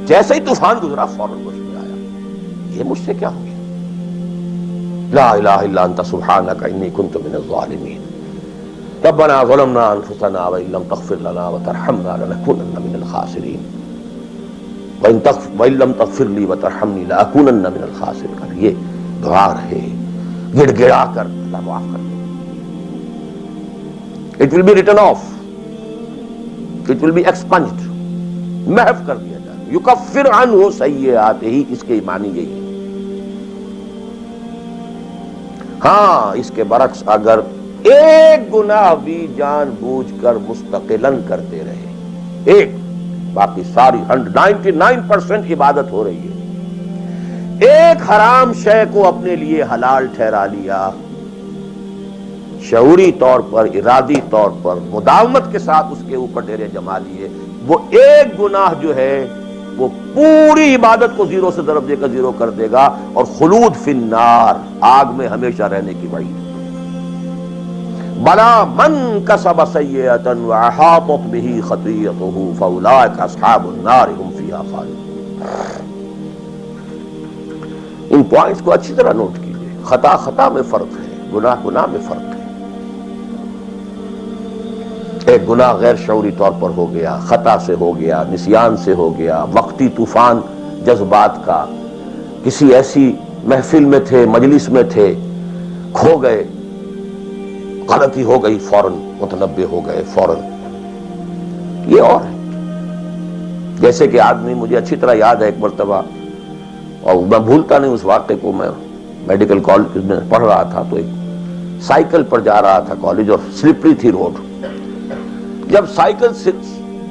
جیسے ہی طوفان گزرا فوراً مجھ میں آیا، یہ مجھ سے کیا ہو گیا، لا الہ الا انت سبحانک انی کنت من الظالمین، ربنا ظلمنا انفسنا وان لم تغفر لنا وترحمنا لنکونن من الخاسرین، وان لم تغفر لی وترحمنی لاکونن من الخاسرین۔ یہ دعا رہے، گڑ گڑا کر اللہ معاف کر۔ It will be written off. It will be expunged. محو کر دیا جائے، یکفر عنہ سیئاتہ، اس کے معنی یہی ہے۔ ہاں، اس کے برعکس اگر ایک گناہ بھی جان بوجھ کر مستقلاً کرتے رہے، ایک، باقی ساری 99% عبادت ہو رہی ہے، ایک حرام شے کو اپنے لیے حلال ٹھہرا لیا، شعوری طور پر، ارادی طور پر، مداومت کے ساتھ اس کے اوپر ڈیرے جما لیے، وہ ایک گناہ جو ہے وہ پوری عبادت کو زیرو سے ضرب دے کر زیرو کر دے گا، اور خلود فی النار، آگ میں ہمیشہ رہنے کی وعید۔ بلا من کسب سیئۃ واحاطت بہ خطیئتہ فاولئک اصحاب النار هم فیہا خالدون۔ ان پوائنٹس کو اچھی طرح نوٹ کیجیے، خطا میں فرق ہے، گناہ میں فرق ہے۔ ایک گناہ غیر شعوری طور پر ہو گیا، خطا سے ہو گیا، نسیان سے ہو گیا، وقتی طوفان جذبات کا، کسی ایسی محفل میں تھے، مجلس میں تھے، کھو گئے، غلطی ہو گئی، فوراً متنبہ ہو گئے، فوراً۔ یہ اور ہے، جیسے کہ آدمی، مجھے اچھی طرح یاد ہے ایک مرتبہ، اور میں بھولتا نہیں اس واقعے کو، میں میڈیکل کالج میں پڑھ رہا تھا، تو ایک سائیکل پر جا رہا تھا کالج، اور سلپری تھی روڈ۔ جب سائیکل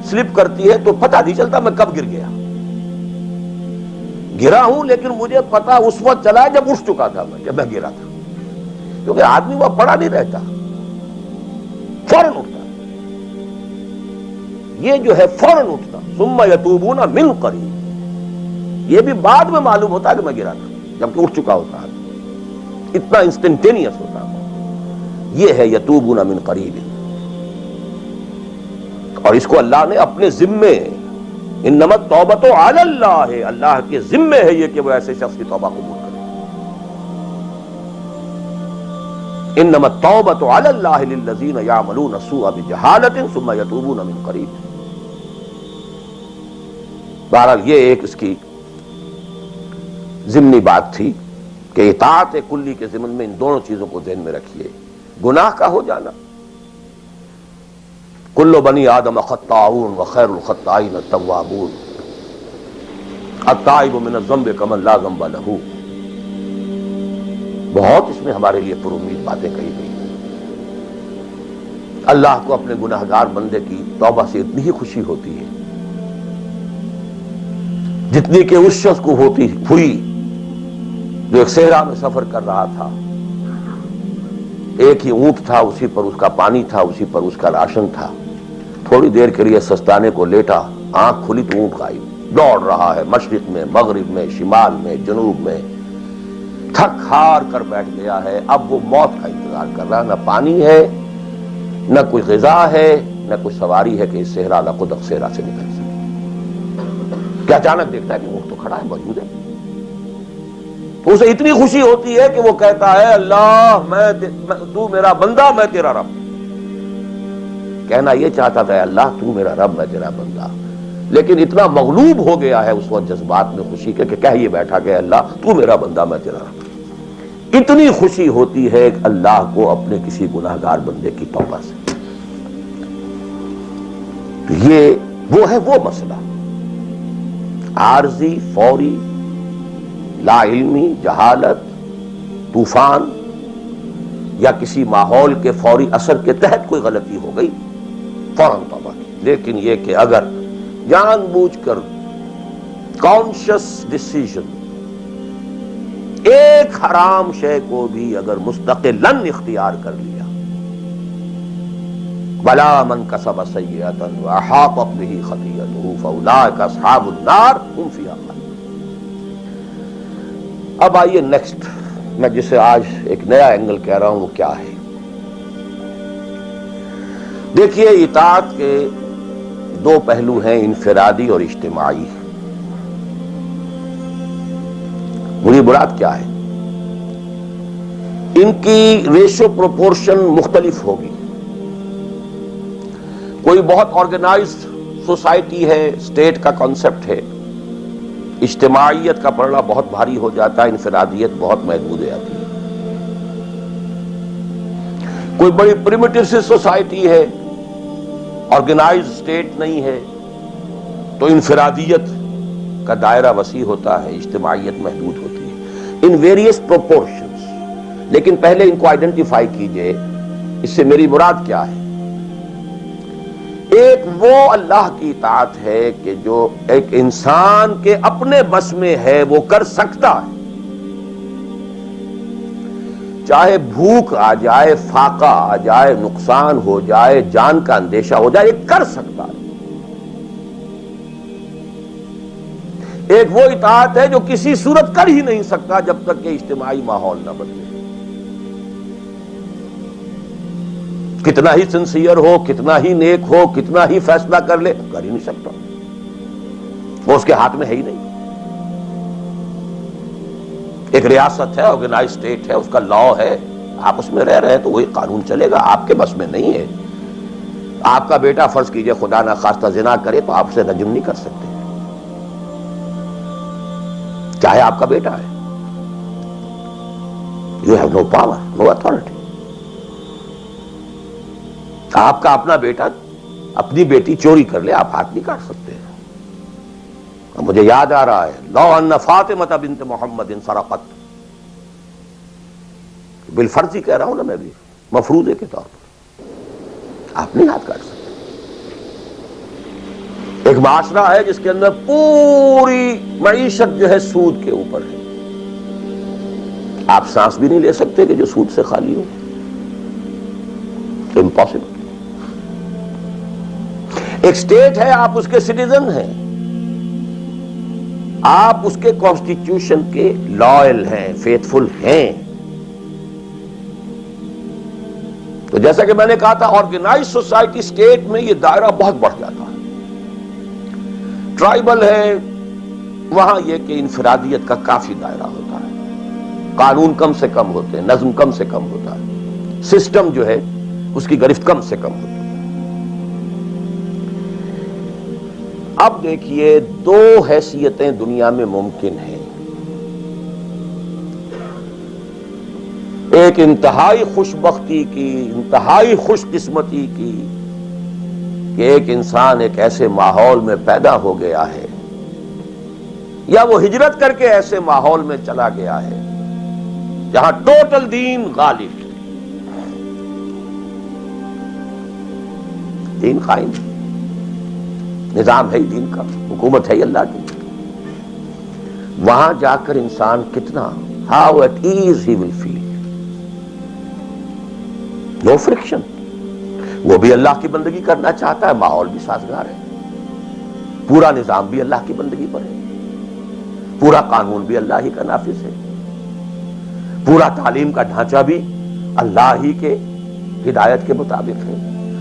سلپ کرتی ہے تو پتہ نہیں چلتا میں کب گر گیا، گرا ہوں لیکن مجھے پتا اس وقت چلا جب اٹھ چکا تھا میں، جب میں گرا تھا، کیونکہ آدمی وہ پڑا نہیں رہتا، فوراً اٹھتا۔ یہ جو ہے فوراً اٹھتا، ثم یتوبون من قریب، یہ بھی بعد میں معلوم ہوتا ہے کہ میں گرا تھا، جبکہ اٹھ چکا ہوتا ہے، اتنا انسٹنٹینیس ہوتا ہے۔ یہ ہے یتوبون من قریب۔ اور اس کو اللہ نے اپنے ذمے، انما التوبۃ علی اللہ، اللہ کے ذمے ہے یہ کہ وہ ایسے شخص کی توبہ قبول کرے. انما التوبۃ علی اللہ للذین یعملون السوء بجہالۃ ثم یتوبون من قریب. بہرحال یہ ایک اس کی ضمنی بات تھی کہ اطاعت کلی کے ضمن میں ان دونوں چیزوں کو ذہن میں رکھیے. گناہ کا ہو جانا، کل بنی آدم خطاؤون وخیر الخطائین التوابون، التائب من الذنب کمن لا ذنب لہ. بہت اس میں ہمارے لیے پر امید باتیں کہی گئی ہیں. اللہ کو اپنے گناہگار بندے کی توبہ سے اتنی ہی خوشی ہوتی ہے جتنی کہ اس شخص کو ہوئی جو ایک صحرا میں سفر کر رہا تھا. ایک ہی اونٹ تھا، اسی پر اس کا پانی تھا، اسی پر اس کا راشن تھا. تھوڑی دیر کے لیے سستانے کو لیٹا، آنکھ کھلی تو اونٹ غائب. دوڑ رہا ہے مشرق میں، مغرب میں، شمال میں، جنوب میں، تھک ہار کر بیٹھ گیا ہے. اب وہ موت کا انتظار کر رہا ہے. نہ پانی ہے، نہ کوئی غذا ہے، نہ کوئی سواری ہے کہ اس صحرا لقدق صحرا سے نکل سکے. کہ اچانک دیکھتا ہے کہ اونٹ تو کھڑا ہے، موجود ہے. اسے اتنی خوشی ہوتی ہے کہ وہ کہتا ہے اللہ تو میرا بندہ، میں تیرا رب. کہنا یہ چاہتا تھا اللہ تو میرا رب، میں تیرا بندہ، لیکن اتنا مغلوب ہو گیا ہے اس وقت جذبات میں خوشی کے کہ کہہ یہ بیٹھا کہ اللہ تو میرا بندہ، میں تیرا رب. اتنی خوشی ہوتی ہے اللہ کو اپنے کسی گناہگار بندے کی توبہ سے. تو یہ وہ ہے وہ مسئلہ عارضی، فوری، لا علمی، جہالت، طوفان یا کسی ماحول کے فوری اثر کے تحت کوئی غلطی ہو گئی فوراً توبہ کی. لیکن یہ کہ اگر جان بوجھ کر کانشس ڈیسیژن ایک حرام شے کو بھی اگر مستقلاً اختیار کر لیا، بلا من کسب سیئۃ واحاطت بہ خطیئتہ فاولئک اصحاب النار هم فیہا خالدون. اب آئیے نیکسٹ، میں جسے آج ایک نیا اینگل کہہ رہا ہوں وہ کیا ہے. دیکھیے اطاعت کے دو پہلو ہیں، انفرادی اور اجتماعی. بری مراد کیا ہے؟ ان کی ریشو پروپورشن مختلف ہوگی. کوئی بہت آرگنائزڈ سوسائٹی ہے، اسٹیٹ کا کانسیپٹ ہے، اجتماعیت کا پڑھنا بہت بھاری ہو جاتا ہے، انفرادیت بہت محدود ہو جاتی ہے. کوئی بڑی پریمیٹیو سی سوسائٹی ہے، آرگنائزڈ اسٹیٹ نہیں ہے، تو انفرادیت کا دائرہ وسیع ہوتا ہے، اجتماعیت محدود ہوتی ہے. In various proportions. لیکن پہلے ان کو آئیڈینٹیفائی کیجئے، اس سے میری مراد کیا ہے. ایک وہ اللہ کی اطاعت ہے کہ جو ایک انسان کے اپنے بس میں ہے، وہ کر سکتا ہے. چاہے بھوک آ جائے، فاقہ آ جائے، نقصان ہو جائے، جان کا اندیشہ ہو جائے، یہ کر سکتا ہے. ایک وہ اطاعت ہے جو کسی صورت کر ہی نہیں سکتا جب تک کہ اجتماعی ماحول نہ بدلے. کتنا ہی سنسیئر ہو، کتنا ہی نیک ہو، کتنا ہی فیصلہ کر لے، کر ہی نہیں سکتا. وہ اس کے ہاتھ میں ہے ہی نہیں. ایک ریاست ہے، آرگنائز اسٹیٹ ہے، اس کا لا ہے، آپ اس میں رہ رہے ہیں تو وہی قانون چلے گا. آپ کے بس میں نہیں ہے. آپ کا بیٹا فرض کیجئے خدا نہ خواستہ زنا کرے تو آپ سے رجم نہیں کر سکتے، چاہے آپ کا بیٹا ہے. You have no power, no authority. آپ کا اپنا بیٹا اپنی بیٹی چوری کر لے، آپ ہاتھ نہیں کاٹ سکتے. مجھے یاد آ رہا ہے لو ان فاطمہ بنت محمد سرقت، بالفرض ہی کہہ رہا ہوں نا، میں بھی مفروضے کے طور پر آپ نہیں ہاتھ کاٹ سکتے. ایک معاشرہ ہے جس کے اندر پوری معیشت جو ہے سود کے اوپر ہے. آپ سانس بھی نہیں لے سکتے کہ جو سود سے خالی ہو. امپاسبل. ایک اسٹیٹ ہے، آپ اس کے سٹیزن ہیں، آپ اس کے کانسٹیٹیوشن کے لائل ہیں، فیتھفل ہیں. تو تو جیسا کہ میں نے کہا تھا آرگنائز سوسائٹی اسٹیٹ میں یہ دائرہ بہت بڑھ جاتا ہے. ٹرائبل ہے وہاں یہ کہ انفرادیت کا کافی دائرہ ہوتا ہے، قانون کم سے کم ہوتے ہیں، نظم کم سے کم ہوتا ہے، سسٹم جو ہے اس کی گرفت کم سے کم ہوتی ہے. اب دیکھیے دو حیثیتیں دنیا میں ممکن ہیں. ایک انتہائی خوش بختی کی، انتہائی خوش قسمتی کی کہ ایک انسان ایک ایسے ماحول میں پیدا ہو گیا ہے یا وہ ہجرت کر کے ایسے ماحول میں چلا گیا ہے جہاں ٹوٹل دین غالب، دین قائم، نظام ہے دین کا، حکومت ہے اللہ کی. وہاں جا کر انسان کتنا how at ease he will feel. No friction. وہ بھی اللہ کی بندگی کرنا چاہتا ہے، ماحول بھی سازگار ہے، پورا نظام بھی اللہ کی بندگی پر ہے، پورا قانون بھی اللہ ہی کا نافذ ہے، پورا تعلیم کا ڈھانچہ بھی اللہ ہی کے ہدایت کے مطابق ہے،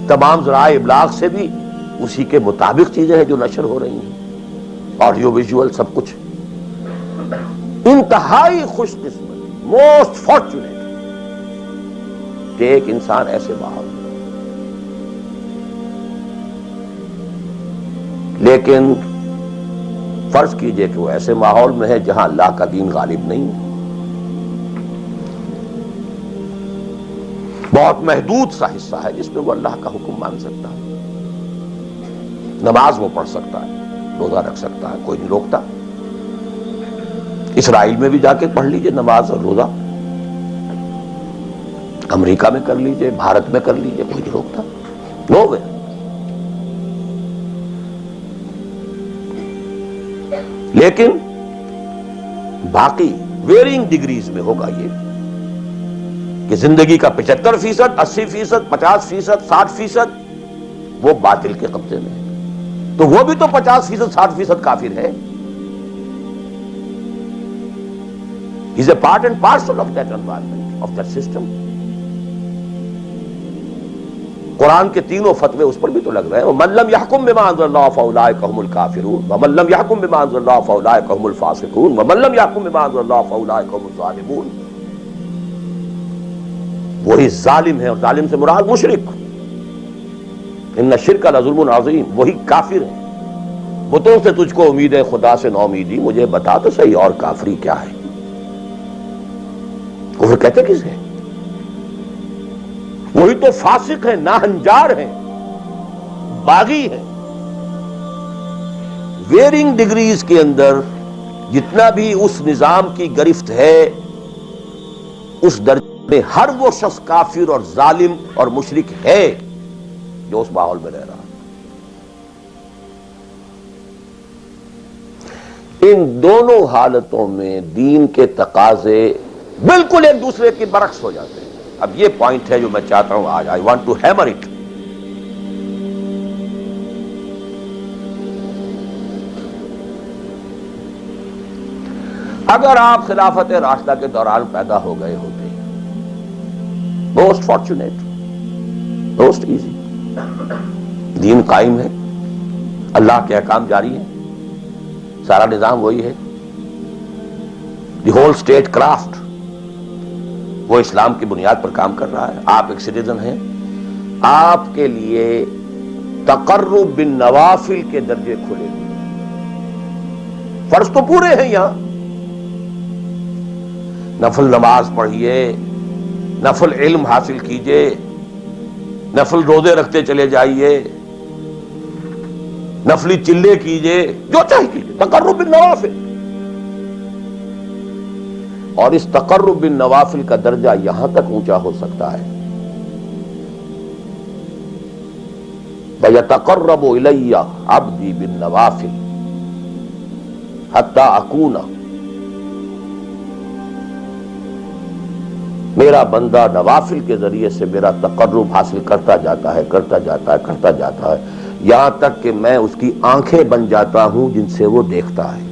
تمام ذرائع ابلاغ سے بھی اسی کے مطابق چیزیں ہیں جو نشر ہو رہی ہیں، آڈیو ویژول سب کچھ. انتہائی خوش قسمت، موسٹ فارچونیٹ کہ ایک انسان ایسے ماحول میں. لیکن فرض کیجئے کہ وہ ایسے ماحول میں ہے جہاں اللہ کا دین غالب نہیں ہے، بہت محدود سا حصہ ہے جس میں وہ اللہ کا حکم مان سکتا ہے، نماز وہ پڑھ سکتا ہے، روزہ رکھ سکتا ہے، کوئی نہیں روکتا. اسرائیل میں بھی جا کے پڑھ لیجئے نماز اور روزہ، امریکہ میں کر لیجئے، بھارت میں کر لیجئے، کوئی نہیں روکتا. نو وے. لیکن باقی ویرینگ ڈگریز میں ہوگا یہ کہ زندگی کا 75%، 80%، 50%، 60% وہ باطل کے قبضے میں ہے، تو وہ بھی تو 50%، 60% کافر ہے. He's a part and parcel of that environment, of that system. قرآن کے تینوں فتوے اس پر بھی تو لگ رہے ہیں. وَمَن لَّمْ يَحْكُم بِمَا أَنزَلَ اللَّهُ فَأُولَٰئِكَ هُمُ الْكَافِرُونَ وَمَن لَّمْ يَحْكُم بِمَا أَنزَلَ اللَّهُ فَأُولَٰئِكَ هُمُ الْفَاسِقُونَ وَمَن لَّمْ يَحْكُم بِمَا أَنزَلَ اللَّهُ فَأُولَٰئِكَ هُمُ الظَّالِمُونَ. وہی ظالم ہے، اور ظالم سے مراد مشرک. ان الشرک لظلم عظیم. وہی کافر ہے. بتوں سے تجھ کو امید ہے، خدا سے نا امیدی. مجھے بتا تو صحیح اور کافری کیا ہے؟ کفر کہتے کس ہے؟ وہی تو فاسق ہے، ناہنجار ہے، باغی ہے. ویرنگ ڈگریز کے اندر جتنا بھی اس نظام کی گرفت ہے، اس درجے میں ہر وہ شخص کافر اور ظالم اور مشرک ہے جو اس ماحول میں رہ رہا. ان دونوں حالتوں میں دین کے تقاضے بالکل ایک دوسرے کے برعکس ہو جاتے ہیں. اب یہ پوائنٹ ہے جو میں چاہتا ہوں آج I want to hammer it. اگر آپ خلافت راشدہ کے دوران پیدا ہو گئے ہوتے، موسٹ فارچونیٹ، موسٹ ایزی. دین قائم ہے، اللہ کے احکام جاری ہیں، سارا نظام وہی ہے، دی ہول اسٹیٹ کرافٹ وہ اسلام کی بنیاد پر کام کر رہا ہے. آپ ایک سٹیزن ہیں، آپ کے لیے تقرب بالنوافل کے درجے کھلے ہوئے. فرض تو پورے ہیں یہاں، نفل نماز پڑھیے، نفل علم حاصل کیجئے، نفل روزے رکھتے چلے جائیے، نفلی چلے کیجئے، جو چاہیے کیجئے. تقرب بالنوافل. اور اس تقرب بالنوافل کا درجہ یہاں تک اونچا ہو سکتا ہے وَيَتَقَرَّبُ إِلَيَّ عَبْدِي بِالنَّوَافِلِ حَتَّى أَكُونَ. میرا بندہ نوافل کے ذریعے سے میرا تقرب حاصل کرتا جاتا ہے، کرتا جاتا ہے، کرتا جاتا ہے، یہاں تک کہ میں اس کی آنکھیں بن جاتا ہوں جن سے وہ دیکھتا ہے،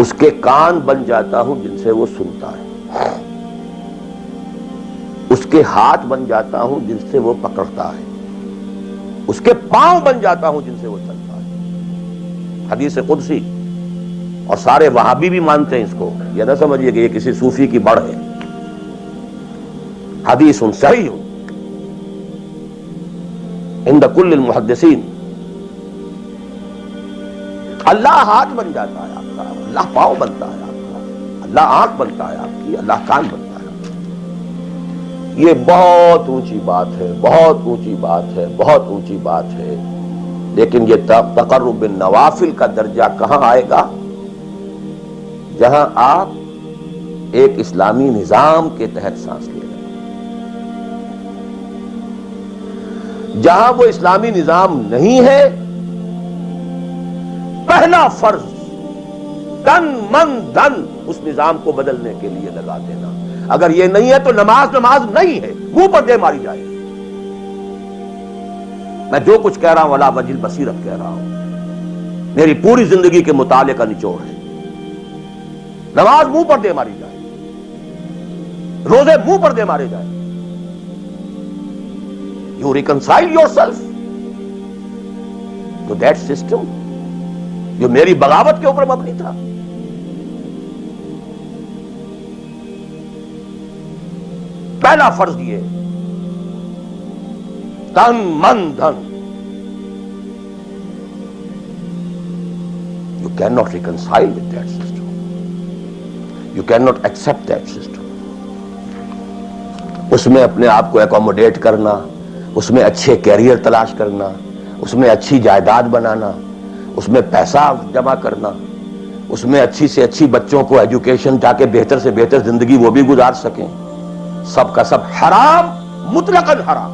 اس کے کان بن جاتا ہوں جن سے وہ سنتا ہے، اس کے ہاتھ بن جاتا ہوں جن سے وہ پکڑتا ہے، اس کے پاؤں بن جاتا ہوں جن سے وہ چلتا ہے. حدیث قدسی. اور سارے وہابی بھی مانتے ہیں اس کو، یہ نہ سمجھیے کہ یہ کسی صوفی کی بڑھ ہے. حدیث صحیح عند کل المحدثین. اللہ ہاتھ بن جاتا ہے آپ کا، اللہ پاؤں بنتا ہے آپ کا، اللہ آنکھ بنتا ہے آپ کی، اللہ کان بنتا ہے. یہ بہت اونچی بات ہے، بہت اونچی بات ہے، بہت اونچی بات ہے. لیکن یہ تقرب بالنوافل کا درجہ کہاں آئے گا؟ جہاں آپ ایک اسلامی نظام کے تحت سانس لے رہے ہیں. جہاں وہ اسلامی نظام نہیں ہے، پہلا فرض تن من دھن اس نظام کو بدلنے کے لیے لگا دینا. اگر یہ نہیں ہے تو نماز نہیں ہے، منہ پر دے ماری جائے. میں جو کچھ کہہ رہا ہوں علی وجہ البصیرت کہہ رہا ہوں، میری پوری زندگی کے مطالعے کا نچوڑ ہے. نماز منہ پر دے ماری جائے، روزے منہ پر دے مارے جائے. You reconcile yourself to that system جو میری بغاوت کے اوپر مبنی تھا. پہلا فرض یہ تن من دھن. You cannot reconcile with that system. You cannot accept that system. اس میں اپنے آپ کو اکوموڈیٹ کرنا، اس میں اچھے کیریئر تلاش کرنا، اس میں اچھی جائیداد بنانا، اس میں پیسہ جمع کرنا، اس میں اچھی سے اچھی بچوں کو ایجوکیشن تاکہ بہتر سے بہتر زندگی وہ بھی گزار سکیں، سب کا سب حرام، مطلقاً حرام.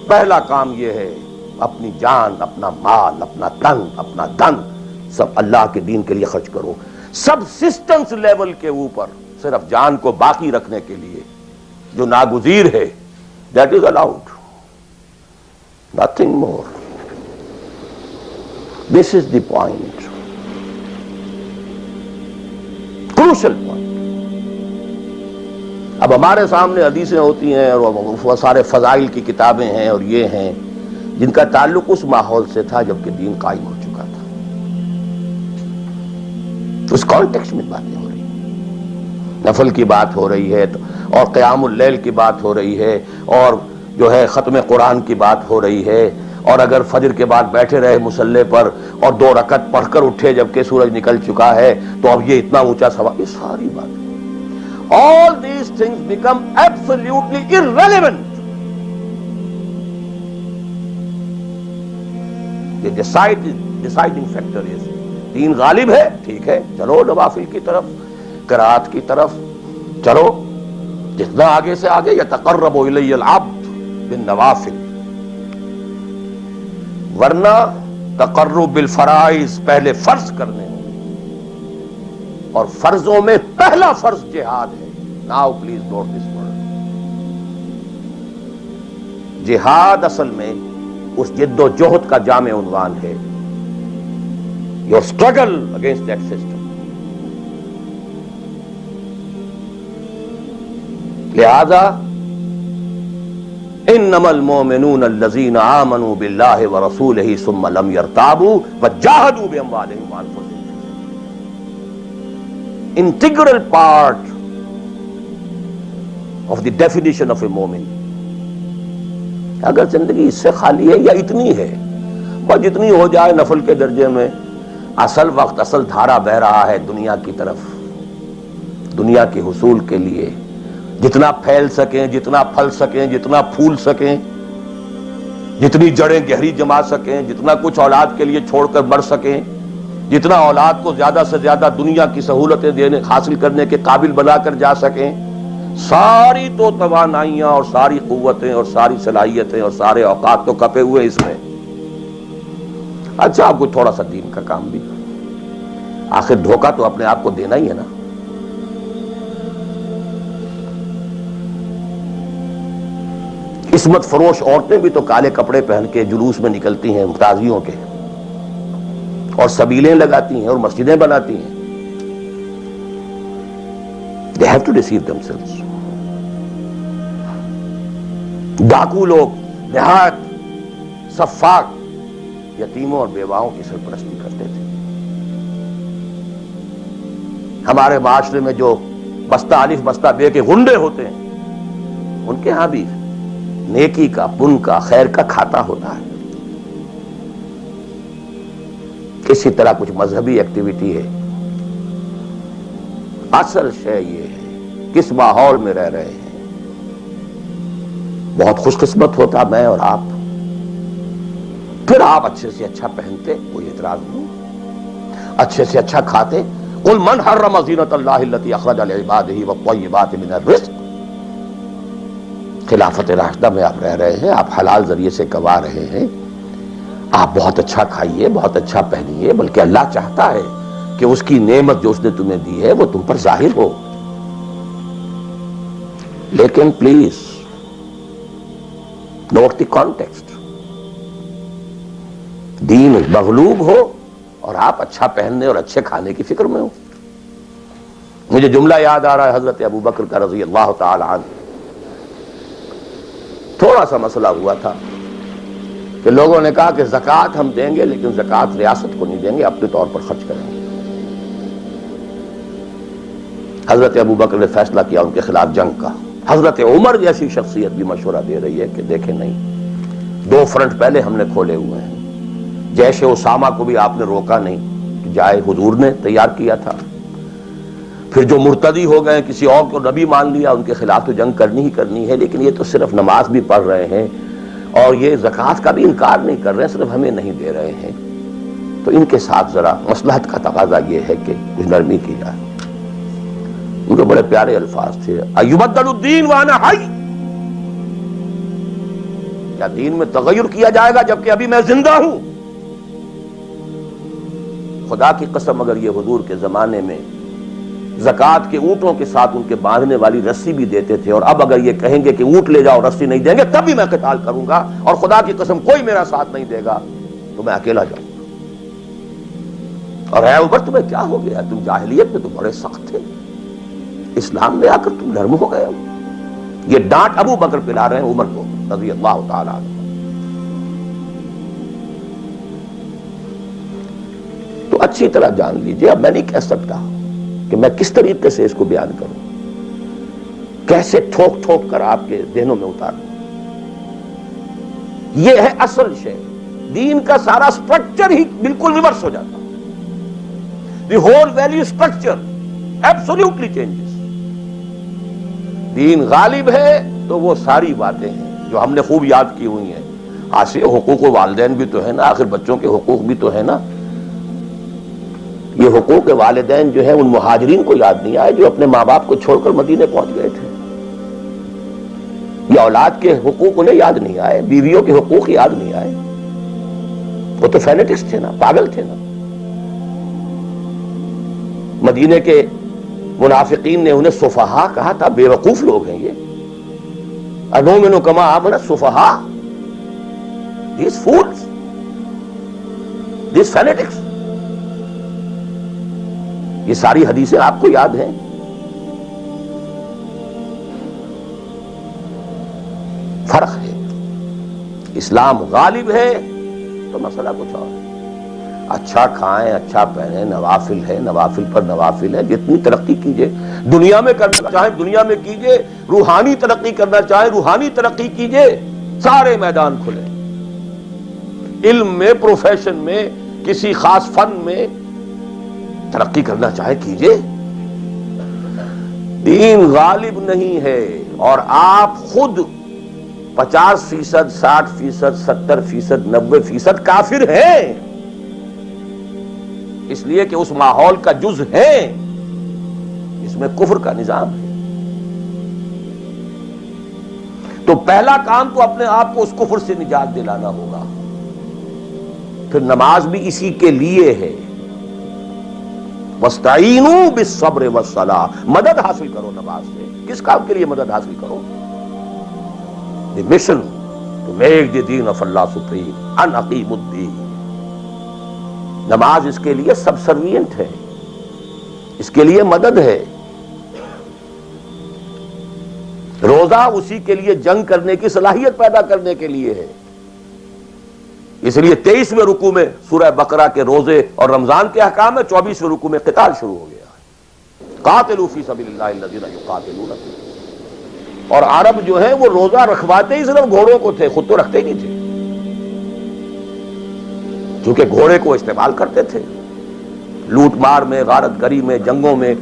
پہلا کام یہ ہے اپنی جان، اپنا مال، اپنا تن، اپنا دھن سب اللہ کے دین کے لیے خرچ کرو. سب سسٹمز لیول کے اوپر صرف جان کو باقی رکھنے کے لیے جو ناگزیر ہے، that is allowed, nothing more. This is the point, crucial point. اب ہمارے سامنے حدیثیں ہوتی ہیں اور وہ سارے فضائل کی کتابیں ہیں اور یہ ہیں جن کا تعلق اس ماحول سے تھا جب کہ دین قائم ہو چکا تھا. اس کانٹیکسٹ میں باتیں ہو رہی ہیں، نفل کی بات ہو رہی ہے اور قیام اللیل کی بات ہو رہی ہے اور جو ہے ختم قرآن کی بات ہو رہی ہے. اور اگر فجر کے بعد بیٹھے رہے مصلی پر اور 2 رکعت پڑھ کر اٹھے جبکہ سورج نکل چکا ہے تو اب یہ اتنا اونچا سوال، یہ ساری بات. All these things become absolutely irrelevant. The deciding factor is دین غالب ہے، ٹھیک ہے، چلو نوافل کی طرف، قرات کی طرف چلو، جتنا آگے سے آگے. یتقرب الی العبد بالنوافل. ورنہ تقرب بالفرائض پہلے فرض کرنے ہوں، اور فرضوں میں پہلا فرض جہاد ہے. Now please note this word. جہاد اصل میں اس جد و جہد کا جامع عنوان ہے. Your struggle against that system. لہذا انما المؤمنون الذين آمنوا بالله ورسوله ثم لم يرتابوا وجاهدوا باموالهم وانفسهم. Integral part of the definition of a مومن. اگر زندگی اس سے خالی ہے یا اتنی ہے اور جتنی ہو جائے نفل کے درجے میں، اصل وقت اصل دھارا بہ رہا ہے دنیا کی طرف، دنیا کے حصول کے لیے. جتنا پھیل سکیں، جتنا پھل سکیں، جتنا پھول سکیں، جتنی جڑیں گہری جما سکیں، جتنا کچھ اولاد کے لیے چھوڑ کر مر سکیں، جتنا اولاد کو زیادہ سے زیادہ دنیا کی سہولتیں دینے حاصل کرنے کے قابل بنا کر جا سکیں، ساری تو توانائیاں اور ساری قوتیں اور ساری صلاحیتیں اور سارے اوقات تو کپے ہوئے اس میں. اچھا آپ کو تھوڑا سا دین کا کام بھی، آخر دھوکہ تو اپنے آپ کو دینا ہی ہے نا. قسمت فروش عورتیں بھی تو کالے کپڑے پہن کے جلوس میں نکلتی ہیں تازیوں کے، اور سبیلیں لگاتی ہیں اور مسجدیں بناتی ہیں. They have to deceive themselves. ڈاکو لوگ نہایت سفاک یتیموں اور بیواؤں کی سرپرستی کرتے تھے. ہمارے معاشرے میں جو بستہ الف بستہ بے کے غنڈے ہوتے ہیں ان کے ہاں بھی نیکی کا، پن کا، خیر کا کھاتا ہوتا ہے. کسی طرح کچھ مذہبی ایکٹیویٹی ہے. اصل شے یہ ہے کس ماحول میں رہ رہے ہیں. بہت خوش قسمت ہوتا میں اور آپ، پھر آپ اچھے سے اچھا پہنتے، کوئی اعتراض نہیں، اچھے سے اچھا کھاتے. قل من حرم زینۃ اللہ التی اخرج لعبادہ والطیبات من الرزق. خلافت راشدہ میں آپ رہ رہے ہیں، آپ حلال ذریعے سے کما رہے ہیں، آپ بہت اچھا کھائیے، بہت اچھا پہنیے، بلکہ اللہ چاہتا ہے کہ اس کی نعمت جو اس نے تمہیں دی ہے وہ تم پر ظاہر ہو. لیکن پلیز نوٹ دی کانٹیکسٹ. دین مغلوب ہو اور آپ اچھا پہننے اور اچھے کھانے کی فکر میں ہو. مجھے جملہ یاد آ رہا ہے حضرت ابو بکر کا رضی اللہ تعالی عنہ. تھوڑا سا مسئلہ ہوا تھا کہ لوگوں نے کہا کہ زکوٰۃ ہم دیں گے لیکن زکوٰۃ ریاست کو نہیں دیں گے، اپنے طور پر خرچ کریں گے. حضرت ابو بکر نے فیصلہ کیا ان کے خلاف جنگ کا. حضرت عمر جیسی شخصیت بھی مشورہ دے رہی ہے کہ دیکھیں نہیں، 2 فرنٹ پہلے ہم نے کھولے ہوئے ہیں. جیش اسامہ کو بھی آپ نے روکا نہیں، جائے حضور نے تیار کیا تھا. پھر جو مرتدی ہو گئے، کسی اور کو نبی مان لیا، ان کے خلاف تو جنگ کرنی ہی کرنی ہے. لیکن یہ تو صرف نماز بھی پڑھ رہے ہیں اور یہ زکوٰۃ کا بھی انکار نہیں کر رہے ہیں، صرف ہمیں نہیں دے رہے ہیں. تو ان کے ساتھ ذرا مصلحت کا تقاضا یہ ہے کہ کچھ نرمی کی جائے. ان کے بڑے پیارے الفاظ تھے، ایبدل الدین وانا حی. کیا دین میں تغیر کیا جائے گا جبکہ ابھی میں زندہ ہوں؟ خدا کی قسم اگر یہ حضور کے زمانے میں زکوٰۃ کے اونٹوں کے ساتھ ان کے باندھنے والی رسی بھی دیتے تھے، اور اب اگر یہ کہیں گے کہ اونٹ لے جاؤ رسی نہیں دیں گے، تب بھی میں قتال کروں گا، اور خدا کی قسم کوئی میرا ساتھ نہیں دے گا تو میں اکیلا جاؤں گا. اور اے عمر تمہیں کیا ہو گیا؟ تم جاہلیت میں تو بڑے سخت تھے، اسلام میں آ کر تم نرم ہو گئے ہو. یہ ڈانٹ ابو بکر پلا رہے ہیں عمر کو رضی اللہ تعالی عنہ. تو اچھی طرح جان لیجئے، اب میں نہیں کہہ سکتا کہ میں کس طریقے سے اس کو بیان کروں، کیسے ٹھوک ٹھوک کر آپ کے ذہنوں میں اتاروں. یہ ہے اصل شے. دین کا سارا سٹرکچر ہی بالکل ریورس ہو جاتا. The whole value structure absolutely changes. دین غالب ہے تو وہ ساری باتیں ہیں جو ہم نے خوب یاد کی ہوئی ہیں. آج حقوق والدین بھی تو ہے نا، آخر بچوں کے حقوق بھی تو ہے نا. یہ حقوق والدین جو ہے ان مہاجرین کو یاد نہیں آئے جو اپنے ماں باپ کو چھوڑ کر مدینے پہنچ گئے تھے. یہ اولاد کے حقوق انہیں یاد نہیں آئے، بیویوں کے حقوق یاد نہیں آئے. وہ تو فینیٹکس تھے نا، پاگل تھے نا. مدینے کے منافقین نے انہیں سفہاء کہا تھا، بے وقوف لوگ ہیں یہ. انؤمن کما آمن السفہاء. These fools, these fanatics. یہ ساری حدیثیں آپ کو یاد ہیں. فرق ہے. اسلام غالب ہے تو مسئلہ کچھ اور ہے. اچھا کھائیں، اچھا پہنیں، نوافل ہے، نوافل پر نوافل ہے. جتنی ترقی کیجئے، دنیا میں کرنا چاہیں دنیا میں کیجئے، روحانی ترقی کرنا چاہیں روحانی ترقی کیجئے. سارے میدان کھلے. علم میں، پروفیشن میں، کسی خاص فن میں ترقی کرنا چاہے کیجئے. دین غالب نہیں ہے اور آپ خود 50%، 60%، 70%، 90% کافر ہیں، اس لیے کہ اس ماحول کا جز ہے. اس میں کفر کا نظام ہے. تو پہلا کام تو اپنے آپ کو اس کفر سے نجات دلانا ہوگا. پھر نماز بھی اسی کے لیے ہے. وَاسْتَعِینُوا بِالصَّبْرِ وَالصَّلَاةِ. مدد حاصل کرو نماز سے. کس کام کے لیے مدد حاصل کرو؟ The mission to make the deen of Allah supreme. ان اقیموا الدین. نماز اس کے لیے سبسروینٹ ہے، اس کے لیے مدد ہے. روزہ اسی کے لیے جنگ کرنے کی صلاحیت پیدا کرنے کے لیے ہے. اس لیے 23ویں رکوع میں سورہ بقرہ کے روزے اور رمضان کے احکام ہے، 24ویں رکوع میں قتال شروع ہو گیا ہے. قاتلوا فی سبیل اللہ الذین یقاتلونکم. اور عرب جو ہیں وہ روزہ رکھواتے ہی صرف گھوڑوں کو تھے، خود تو رکھتے ہی نہیں تھے، کیونکہ گھوڑے کو استعمال کرتے تھے لوٹ مار میں، غارت گری میں، جنگوں میں.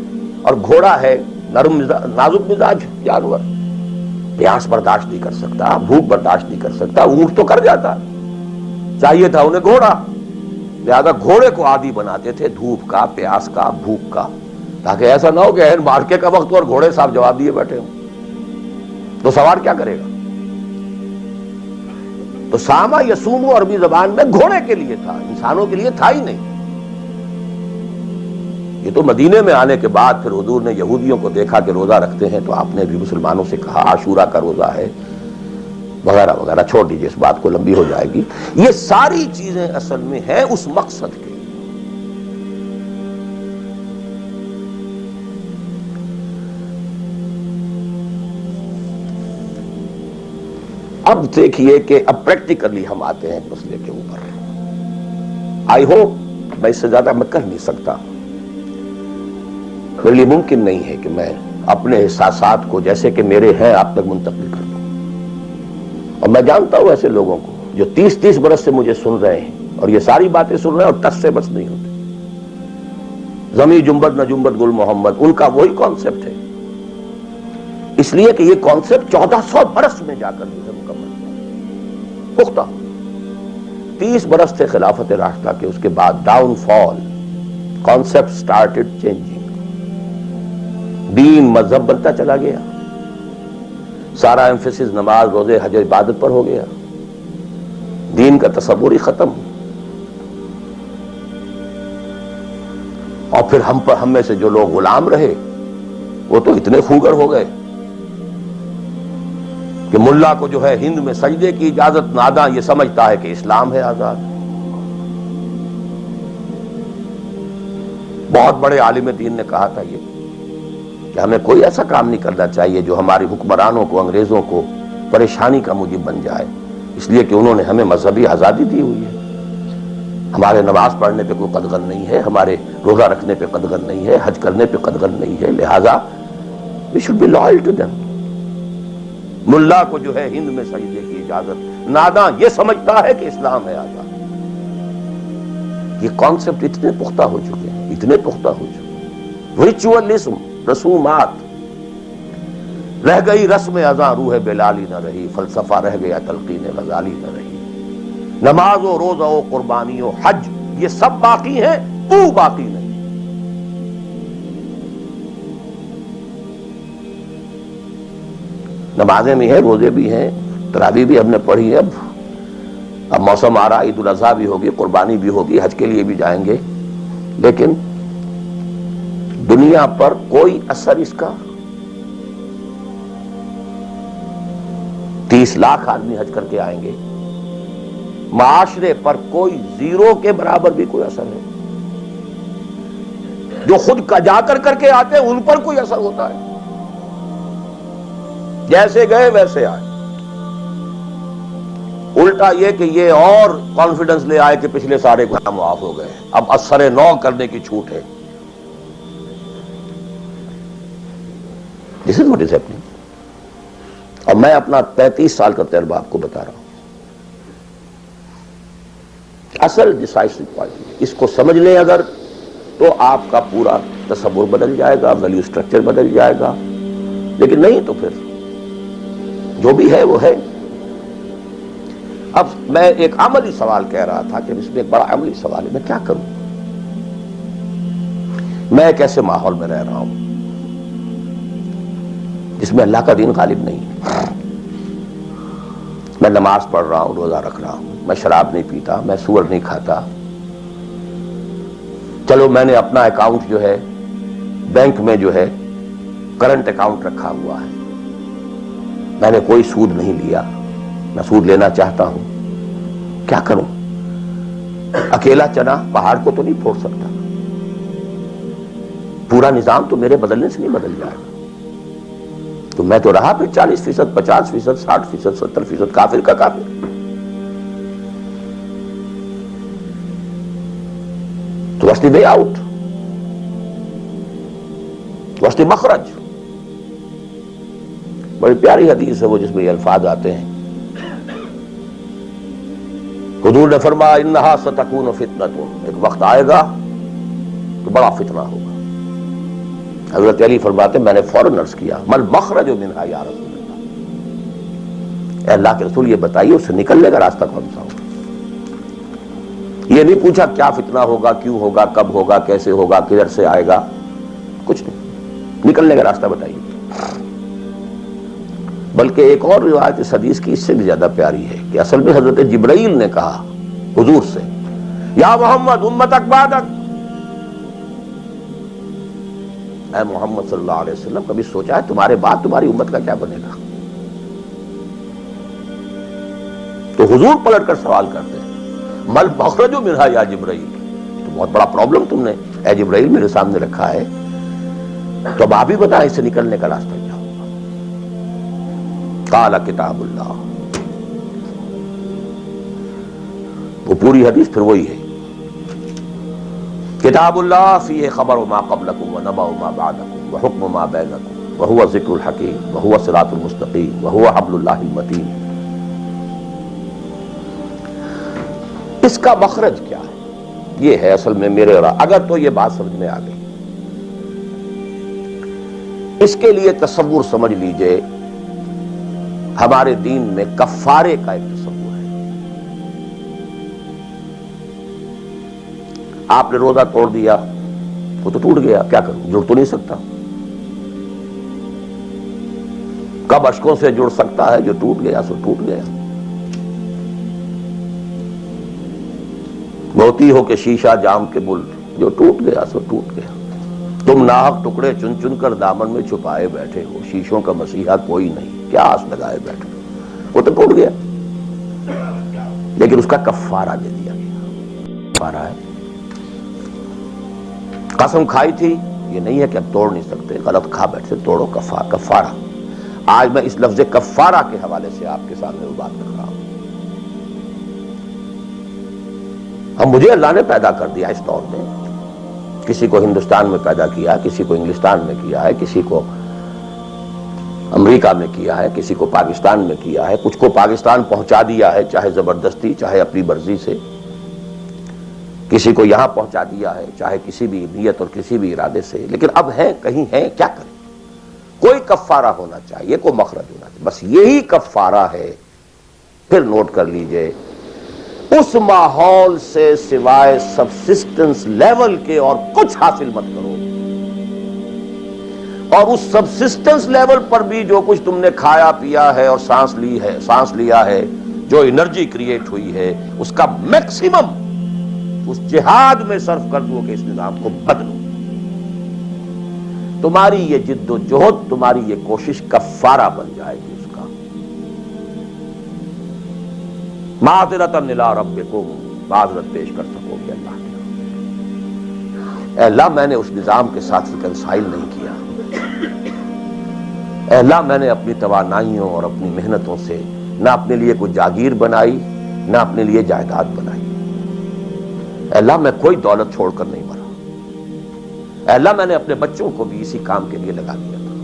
اور گھوڑا ہے نرم نازک مزاج جانور، پیاس برداشت نہیں کر سکتا، بھوک برداشت نہیں کر سکتا. اونٹ تو کر جاتا، چاہیے تھا انہیں گھوڑا، لہذا گھوڑے کو عادی بناتے تھے دھوپ کا، پیاس کا، بھوک کا، تاکہ ایسا نہ ہو کہ مارکے کا وقت اور گھوڑے صاحب جواب دیے بیٹھے ہوں تو سوار کیا کرے گا. تو ساما یسومو عربی زبان میں گھوڑے کے لیے تھا، انسانوں کے لیے تھا ہی نہیں. یہ تو مدینے میں آنے کے بعد پھر حضور نے یہودیوں کو دیکھا کہ روزہ رکھتے ہیں تو آپ نے بھی مسلمانوں سے کہا عاشورہ کا روزہ ہے وغیرہ وغیرہ. چھوڑ دیجیے، اس بات کو لمبی ہو جائے گی. یہ ساری چیزیں اصل میں ہیں اس مقصد کے. اب دیکھیے کہ اب پریکٹیکلی ہم آتے ہیں مسئلے کے اوپر. آئی ہوپ میں اس سے زیادہ میں کر نہیں سکتا. میرے لیے ممکن نہیں ہے کہ میں اپنے احساسات کو جیسے کہ میرے ہیں آپ تک منتقل کر دوں. اور میں جانتا ہوں ایسے لوگوں کو جو 30 برس سے مجھے سن رہے ہیں اور یہ ساری باتیں سن رہے ہیں اور ٹس سے بس نہیں ہوتے. زمیں جنبد نہ جنبد گل محمد، ان کا وہی کانسیپٹ ہے. اس لیے کہ یہ کانسیپٹ 1400 برس میں جا کر جو ہے مکمل پختہ. 30 برس تھے خلافت راشدہ کے، اس کے بعد ڈاؤن فال، کانسیپٹ سٹارٹڈ چینجنگ. دین مذہب بنتا چلا گیا، سارا ایمفیسس نماز روزے حج عبادت پر ہو گیا، دین کا تصور ہی ختم. اور پھر ہم میں سے جو لوگ غلام رہے وہ تو اتنے خوگر ہو گئے کہ ملا کو جو ہے ہند میں سجدے کی اجازت ناداں یہ سمجھتا ہے کہ اسلام ہے آزاد. بہت بڑے عالم دین نے کہا تھا یہ کہ ہمیں کوئی ایسا کام نہیں کرنا چاہیے جو ہماری حکمرانوں کو، انگریزوں کو پریشانی کا موجب بن جائے، اس لیے کہ انہوں نے ہمیں مذہبی آزادی دی ہوئی ہے. ہمارے نماز پڑھنے پہ کوئی قدغن نہیں ہے، ہمارے روزہ رکھنے پہ قدغن نہیں ہے، حج کرنے پہ قدغن نہیں ہے، لہذا we should be loyal to them. ملا کو جو ہے ہند میں سجدے کی اجازت ناداں یہ سمجھتا ہے کہ اسلام ہے آزاد. یہ کانسیپٹ اتنے پختہ ہو چکے ہیں، اتنے پختہ ہو چکے ہیں. ریچولزم، رسومات، رہ گئی رسم ازاں روح بلالی نہ رہی، فلسفہ رہ گیا تلقین غزالی نہ رہی. نماز و روزہ و قربانی و حج یہ سب باقی ہیں، تو باقی نہیں. نمازیں بھی ہیں، روزے بھی ہیں، تراویح بھی ہم نے پڑھی ہے. اب موسم آ رہا، عید الاضحیٰ بھی ہوگی، قربانی بھی ہوگی، حج کے لیے بھی جائیں گے، لیکن دنیا پر کوئی اثر اس کا. 30 لاکھ آدمی حج کر کے آئیں گے، معاشرے پر کوئی زیرو کے برابر بھی کوئی اثر نہیں. جو خود کا جا کر کے آتے ہیں ان پر کوئی اثر ہوتا ہے؟ جیسے گئے ویسے آئے. الٹا یہ کہ یہ اور کانفیڈنس لے آئے کہ پچھلے سارے گناہ معاف ہو گئے، اب اثر نو کرنے کی چھوٹ ہے. This is what is happening. اور میں اپنا 35 سال کا تجربہ آپ کو بتا رہا ہوں. اصل ڈیسائیسو پوائنٹ اس کو سمجھ لیں اگر تو آپ کا پورا تصور بدل جائے گا، ویلیو سٹرکچر بدل جائے گا. لیکن نہیں تو پھر جو بھی ہے وہ ہے. اب میں ایک عملی سوال کہہ رہا تھا کہ اس میں ایک بڑا عملی سوال ہے، میں کیا کروں؟ میں ایک ایسے ماحول میں رہ رہا ہوں جس میں اللہ کا دین غالب نہیں ہے. میں نماز پڑھ رہا ہوں، روزہ رکھ رہا ہوں، میں شراب نہیں پیتا، میں سور نہیں کھاتا. چلو میں نے اپنا اکاؤنٹ جو ہے بینک میں جو ہے کرنٹ اکاؤنٹ رکھا ہوا ہے، میں نے کوئی سود نہیں لیا، میں سود لینا چاہتا ہوں. کیا کروں؟ اکیلا چنا پہاڑ کو تو نہیں پھوڑ سکتا، پورا نظام تو میرے بدلنے سے نہیں بدل جائے گا. تو میں تو رہا پھر 40%, 50%, 60%, 70% کافر کا کافر. تو what's the way out, what's the مخرج؟ بڑی پیاری حدیث ہے وہ جس میں یہ الفاظ آتے ہیں. حضور نے فرمایا انہا ستکون فتنۃ, ایک وقت آئے گا تو بڑا فتنہ ہوگا. حضرت علی فرماتے میں نے فوراً عرض کیا مل مخرج منہا یا رسول اللہ, اے اللہ کے رسول یہ بتائیے اس سے نکلنے کا راستہ کون سا ہوگا. یہ نہیں پوچھا کیا فتنہ ہوگا, کیوں ہوگا, کب ہوگا, کیسے ہوگا, کدھر سے آئے گا, کچھ نہیں, نکلنے کا راستہ بتائیے. بلکہ ایک اور روایت اس حدیث کی اس سے بھی زیادہ پیاری ہے کہ اصل میں حضرت جبرائیل نے کہا حضور سے یا محمد امتک بعدک, اے محمد صلی اللہ علیہ وسلم کبھی سوچا ہے تمہارے بعد تمہاری امت کا کیا بنے گا؟ تو حضور پلٹ کر سوال کرتے ہیں مل مخرج منہا یا جبرائیل, تو بہت بڑا پرابلم تم نے اے جبرائیل میرے سامنے رکھا ہے, تو اب آپ ہی بتائیں اس سے نکلنے کا راستہ کیا ہوگا. قال کتاب اللہ, وہ پوری حدیث پھر وہی ہے, کتاب اللہ فیہ خبر ما قبلکم ونبأ ما بعدکم وحکم ما بینکم وہو ذکر الحکیم وہو صراط المستقیم وہو حبل اللہ المتین. اس کا مخرج کیا ہے؟ یہ ہے اصل میں میرے اور اگر تو یہ بات سمجھ میں آ گئی, اس کے لیے تصور سمجھ لیجئے ہمارے دین میں کفارے کا ایک تصور ہے. آپ نے روزہ توڑ دیا وہ تو ٹوٹ گیا, کیا کروں, جڑ تو نہیں سکتا. کب اشکوں سے جڑ سکتا ہے, جو ٹوٹ گیا سو ٹوٹ گیا. موتی ہو کہ شیشہ جام کے بل, جو ٹوٹ گیا سو ٹوٹ گیا. تم ناحق ٹکڑے چن چن کر دامن میں چھپائے بیٹھے ہو, شیشوں کا مسیحا کوئی نہیں, کیا آس لگائے بیٹھے ہو, وہ تو ٹوٹ گیا. لیکن اس کا کفارہ دے دیا گیا. کفارہ ہے, قسم کھائی تھی, یہ نہیں ہے کہ اب توڑ نہیں سکتے, غلط کھا بیٹھے توڑو, کفارہ. آج میں اس لفظ کفارہ کے حوالے سے آپ کے سامنے وہ بات کر رہا ہوں. اب مجھے اللہ نے پیدا کر دیا اس دور میں, کسی کو ہندوستان میں پیدا کیا, کسی کو انگلستان میں کیا ہے, کسی کو امریکہ میں کیا ہے, کسی کو پاکستان میں کیا ہے, کچھ کو پاکستان پہنچا دیا ہے چاہے زبردستی چاہے اپنی مرضی سے, کسی کو یہاں پہنچا دیا ہے چاہے کسی بھی نیت اور کسی بھی ارادے سے. لیکن اب ہیں کہیں ہیں, کیا کریں, کوئی کفارہ ہونا چاہیے, کوئی مخرج ہونا چاہیے, بس یہی کفارہ ہے. پھر نوٹ کر لیجئے اس ماحول سے سوائے سبسسٹنس لیول کے اور کچھ حاصل مت کرو, اور اس سبسسٹنس لیول پر بھی جو کچھ تم نے کھایا پیا ہے اور سانس لیا ہے, جو انرجی کریٹ ہوئی ہے, اس کا میکسیمم اس جہاد میں صرف کر دو کہ اس نظام کو بدلو. تمہاری یہ جد و جہد, تمہاری یہ کوشش کفارہ بن جائے گی اس کا. معذرتاً الی ربکم, معذرت پیش کر سکو گے اللہ کے. اے اللہ میں نے اس نظام کے ساتھ ریکنسائل نہیں کیا. اے اللہ میں نے اپنی توانائیوں اور اپنی محنتوں سے نہ اپنے لیے کوئی جاگیر بنائی نہ اپنے لیے جائیداد بنائی. اے اللہ میں کوئی دولت چھوڑ کر نہیں مرا. اے اللہ میں نے اپنے بچوں کو بھی اسی کام کے لیے لگا دیا تھا.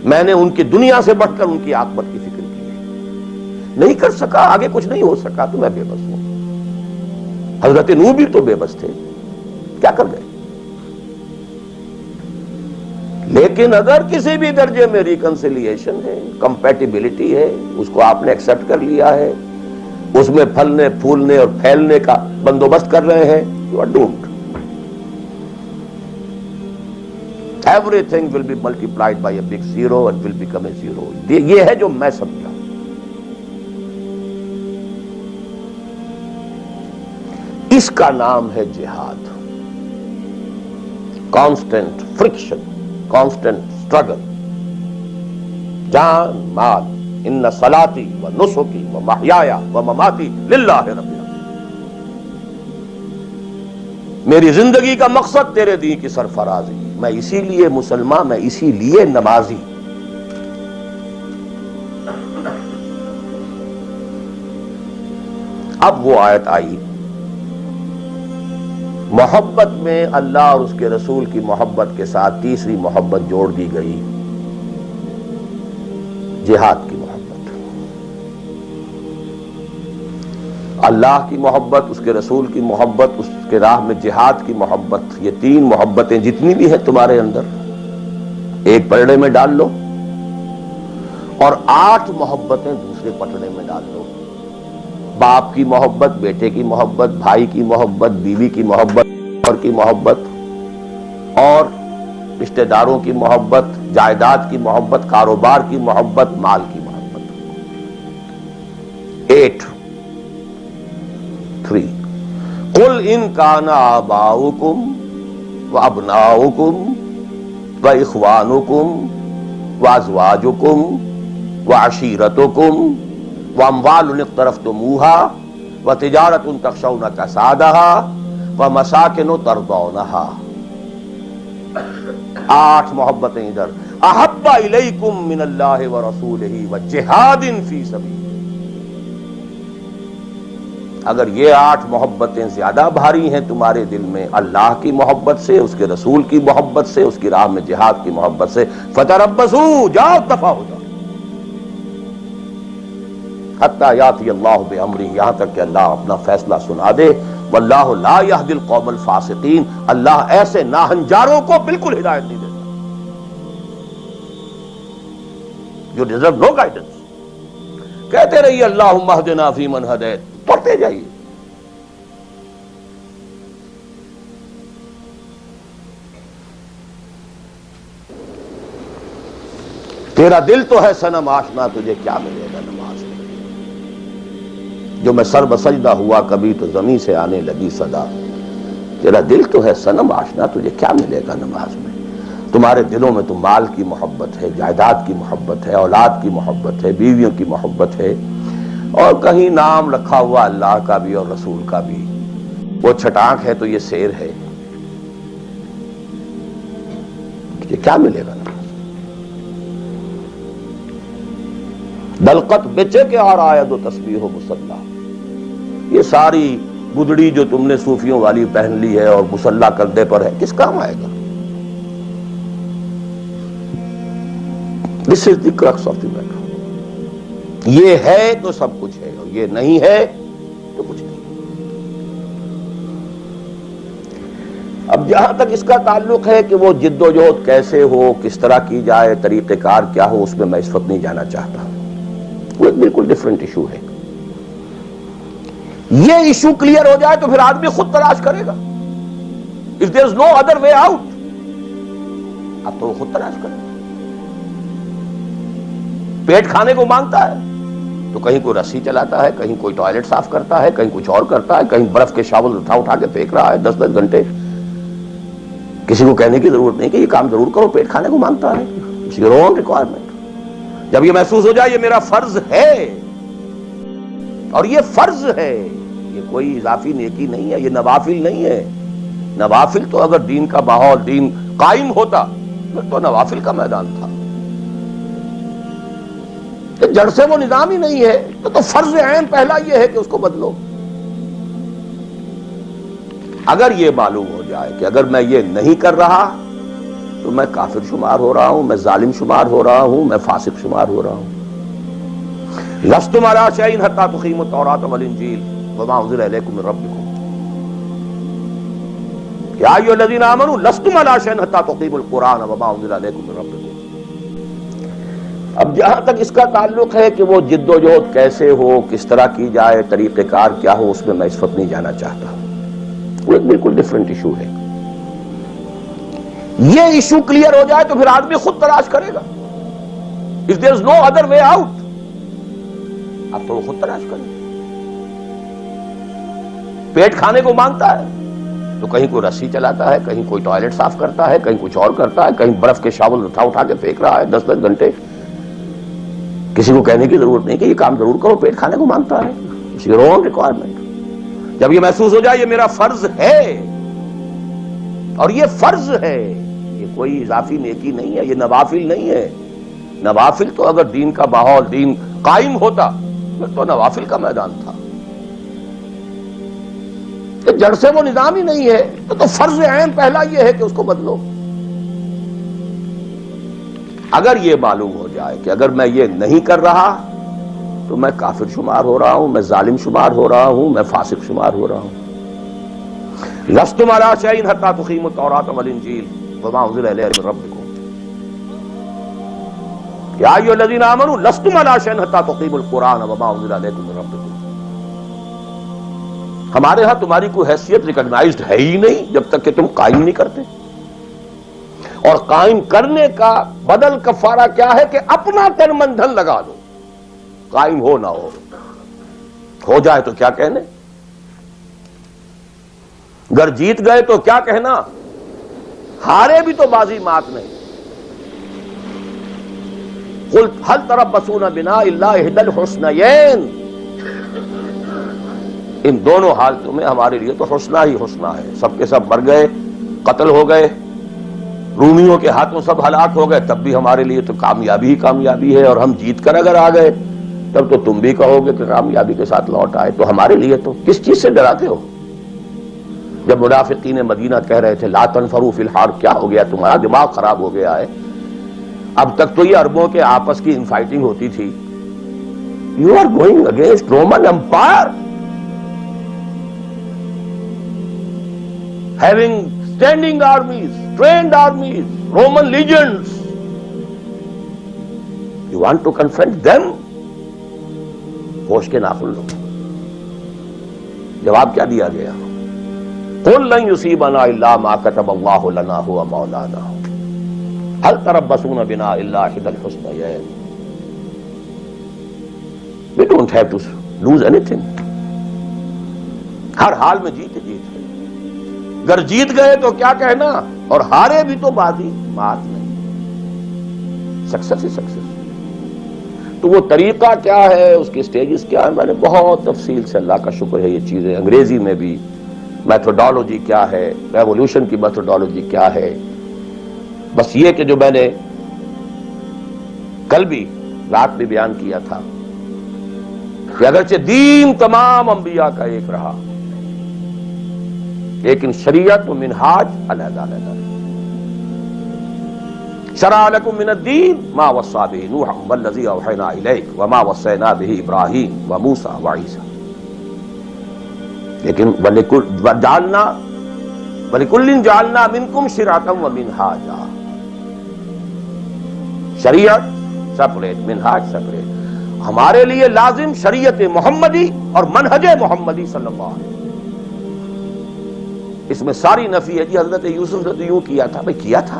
میں نے ان کی دنیا سے بڑھ کر ان کی عاقبت کی فکر کی ہے. نہیں کر سکا, آگے کچھ نہیں ہو سکا تو میں بے بس ہوں. حضرت نوح بھی تو بے بس تھے, کیا کر گئے. لیکن اگر کسی بھی درجے میں ریکنسیلیشن ہے, کمپیٹیبلٹی ہے, اس کو آپ نے ایکسپٹ کر لیا ہے, اس میں پھلنے پھولنے اور پھیلنے کا بندوبست کر رہے ہیں, you are doomed. Everything will be multiplied by a big zero and will become a zero. یہ ہے جو میں سمجھا. اس کا نام ہے جہاد. کانسٹنٹ فرکشن, کانسٹنٹ اسٹرگل, جان مال. ان صلاتی و نسکی و محیایا و مماتی للہ رب العالمین. میری زندگی کا مقصد تیرے دین کی سرفرازی. میں اسی لیے مسلمان, میں اسی لیے نمازی, اب وہ آیت آئی، محبت میں اللہ اور اس کے رسول کی محبت کے ساتھ تیسری محبت جوڑ دی گئی، جہاد کی محبت۔ اللہ کی محبت، اس کے رسول کی محبت، اس کے راہ میں جہاد کی محبت، یہ تین محبتیں جتنی بھی ہیں تمہارے اندر ایک پلڑے میں ڈال لو، اور 8 محبتیں دوسرے پلڑے میں ڈال لو۔ باپ کی محبت، بیٹے کی محبت، بھائی کی محبت، بیوی کی محبت، اور کی محبت، اور رشتہ داروں کی محبت، جائیداد کی محبت، کاروبار کی محبت، مال کی محبت۔ 8 3 قل ان کان آباؤکم وابناؤکم واخوانکم وازواجکم وعشیرتکم واموال اقترفتموها وتجارۃ تخشون کسادها ومساکن ترضونها۔ 8 محبتیں ادھر، احب الیکم من اللہ ورسولہ وجہاد فی سبیلہ۔ اگر یہ 8 محبتیں زیادہ بھاری ہیں تمہارے دل میں اللہ کی محبت سے، اس کے رسول کی محبت سے، اس کی راہ میں جہاد کی محبت سے، فتربصوا، جاؤ دفع ہو جاؤ، حتی یاتی اللہ بامرہ، یہاں تک کہ اللہ اپنا فیصلہ سنا دے۔ واللہ لا یہدی القوم الفاسقین، اللہ ایسے ناہنجاروں کو بالکل ہدایت نہیں دیتا، جو ڈیزرو نو گائیڈنس۔ کہتے رہیے اللہم اہدنا فیمن ہدیت، پڑھتے جائیے۔ تیرا دل تو ہے صنم آشنا، تجھے کیا ملے گا نماز میں؟ جو میں سر بسجدہ ہوا کبھی تو زمین سے آنے لگی صدا۔ تیرا دل تو ہے صنم آشنا، تجھے کیا ملے گا نماز میں؟ تمہارے دلوں میں تو مال کی محبت ہے، جائیداد کی محبت ہے، اولاد کی محبت ہے، بیویوں کی محبت ہے، اور کہیں نام رکھا ہوا اللہ کا بھی اور رسول کا بھی۔ وہ چھٹانک ہے تو یہ سیر ہے، تجھے کیا ملے گا؟ دلقت بیچے کے اور آیت و تسبیح و مصلی، یہ ساری گدڑی جو تم نے صوفیوں والی پہن لی ہے اور مصلی کردے پر ہے، کس کام آئے گا؟ This is the crux of the matter۔ یہ ہے تو سب کچھ ہے، اور یہ نہیں ہے تو کچھ نہیں۔ اب جہاں تک اس کا تعلق ہے کہ وہ جد و جہد کیسے ہو، کس طرح کی جائے، طریقہ کار کیا ہو، اس میں میں اس وقت نہیں جانا چاہتا، وہ ایک بالکل ڈیفرنٹ ایشو ہے۔ یہ ایشو کلیئر ہو جائے تو پھر آدمی خود تلاش کرے گا۔ If there is no other way out، اب تو وہ خود تلاش کرے گا۔ پیٹ کھانے کو مانگتا ہے تو کہیں کوئی رسی چلاتا ہے، کہیں کوئی ٹوائلٹ صاف کرتا ہے، کہیں کچھ اور کرتا ہے، کہیں برف کے شاول اٹھا کے پھینک رہا ہے 10 گھنٹے۔ کسی کو کہنے کی ضرورت نہیں کہ یہ کام ضرور کرو، پیٹ کھانے کو مانگتا ہے، اٹس یور اون ریکوائرمنٹ۔ جب یہ محسوس ہو جائے یہ میرا فرض ہے، اور یہ فرض ہے، یہ کوئی اضافی نیکی نہیں ہے، یہ نوافل نہیں ہے۔ نوافل تو اگر دین کا ماحول، دین قائم ہوتا تو نوافل کا میدان تھا، جڑ سے وہ نظام ہی نہیں ہے تو فرض عین پہلا یہ ہے کہ اس کو بدلو۔ اگر یہ معلوم ہو جائے کہ اگر میں یہ نہیں کر رہا تو میں کافر شمار ہو رہا ہوں، میں ظالم شمار ہو رہا ہوں، میں فاسق شمار ہو رہا ہوں۔ لستم علی شیء حتی تقیموا التوراۃ والانجیل وما انزل الیکم من ربکم یا ایھا الذین آمنوا لستم علی شیء حتی تقیموا القرآن وما انزل الیکم من ربکم۔ اب جہاں تک اس کا تعلق ہے کہ وہ جد و جہد کیسے ہو، کس طرح کی جائے، طریقہ کار کیا ہو، اس میں میں اس وقت نہیں جانا چاہتا، وہ ایک بالکل ڈیفرنٹ ایشو ہے۔ یہ ایشو کلیئر ہو جائے تو پھر آدمی خود تلاش کرے گا۔ If there is no other way out، اب تو وہ خود تلاش کرے گا۔ پیٹ کھانے کو مانگتا ہے تو کہیں کوئی رسی چلاتا ہے، کہیں کوئی ٹوائلٹ صاف کرتا ہے، کہیں کچھ اور کرتا ہے، کہیں برف کے شاول اٹھا کے پھینک رہا ہے 10 گھنٹے۔ کسی کو کہنے کی ضرورت نہیں کہ یہ کام ضرور کرو، پیٹ کھانے کو مانگتا ہے، اٹس یور اون ریکوائرمنٹ۔ جب یہ محسوس ہو جائے یہ میرا فرض ہے، اور یہ فرض ہے، یہ کوئی اضافی نیکی نہیں ہے، یہ نوافل نہیں ہے۔ نوافل تو اگر دین کا ماحول، دین قائم ہوتا تو نوافل کا میدان تھا۔ کہ جڑ سے وہ نظام ہی نہیں ہے تو فرض عین پہلا یہ ہے کہ اس کو بدلو. اگر یہ معلوم ہو جائے کہ اگر میں یہ نہیں کر رہا تو میں کافر شمار ہو رہا ہوں، میں ظالم شمار ہو رہا ہوں، میں فاسق شمار ہو رہا ہوں. لستم علی شیء حتی تقیموا التوراۃ والانجیل وما انزل الیکم من ربکم یا ایھا الذین آمنوا لستم علی شیء حتی تقیموا القرآن وما انزل الیکم من ربکم. ہمارے ہاں تمہاری کوئی حیثیت ریکگنائزڈ ہے ہی نہیں جب تک کہ تم قائم نہیں کرتے. اور قائم کرنے کا بدل کفارہ کیا ہے کہ اپنا تن من دھن لگا دو. قائم ہو نہ ہو جائے تو کیا کہنے، گر جیت گئے تو کیا کہنا، ہارے بھی تو بازی مات نہیں. قل هل تربصون بنا الا احدى الحسنيين، ان دونوں حالتوں میں ہمارے لیے تو حسنہ ہی حسنہ ہے. سب کے سب مر گئے، قتل ہو گئے، رومیوں کے ہاتھوں سب ہلاک ہو گئے، تب بھی ہمارے لیے تو کامیابی ہی کامیابی ہے. اور ہم جیت کر اگر آ گئے تب تو تم بھی کہو گے کہ کامیابی کے ساتھ لوٹ آئے. تو ہمارے لیے تو کس چیز سے ڈراتے ہو؟ جب منافقین مدینہ کہہ رہے تھے لا تنفروا فی الحرب، کیا ہو گیا تمہارا دماغ خراب ہو گیا ہے؟ اب تک تو یہ عربوں کے آپس کی انفائٹنگ ہوتی تھی. You are going against Roman empire having standing armies, trained armies, Roman legions. You want to confront them? ہوش کے ناخن لو. جواب کیا دیا گیا؟ قل لن يصيبنا الا ما كتب الله لنا هو مولانا هل تربصون بنا الا احدى الحسنيين. We don't have to lose anything. ہر حال میں جیت ہے. گر جیت گئے تو کیا کہنا، اور ہارے بھی تو بازی مات نہیں. سکسس ہی سکسس. تو وہ طریقہ کیا ہے، اس کے سٹیجز کیا ہے، میں نے بہت تفصیل سے، اللہ کا شکر ہے، یہ چیزیں انگریزی میں بھی، میتھوڈالوجی کیا ہے، ریولوشن کی میتھوڈالوجی کیا ہے. بس یہ کہ جو میں نے کل بھی رات بھی بیان کیا تھا کہ اگرچہ دین تمام انبیاء کا ایک رہا لیکن شریعت و منہاج علیحدہ علیحدہ. شرع لکم من الدین ما وصی بہ نوحا والذی اوحینا الیک وما وصینا بہ ابراہیم وموسیٰ وعیسیٰ. لیکن وَلِكُلٍّ جَعَلْنَا مِنْكُمْ شِرْعَةً وَمِنْهَاجًا. شریعت سپریٹ، منہاج سپریٹ. ہمارے لیے لازم شریعت محمدی اور منہج محمدی صلی اللہ علیہ وسلم. اس میں ساری نفی ہے. جی حضرت یوسف نے تو یوں کیا تھا، بھئی کیا تھا.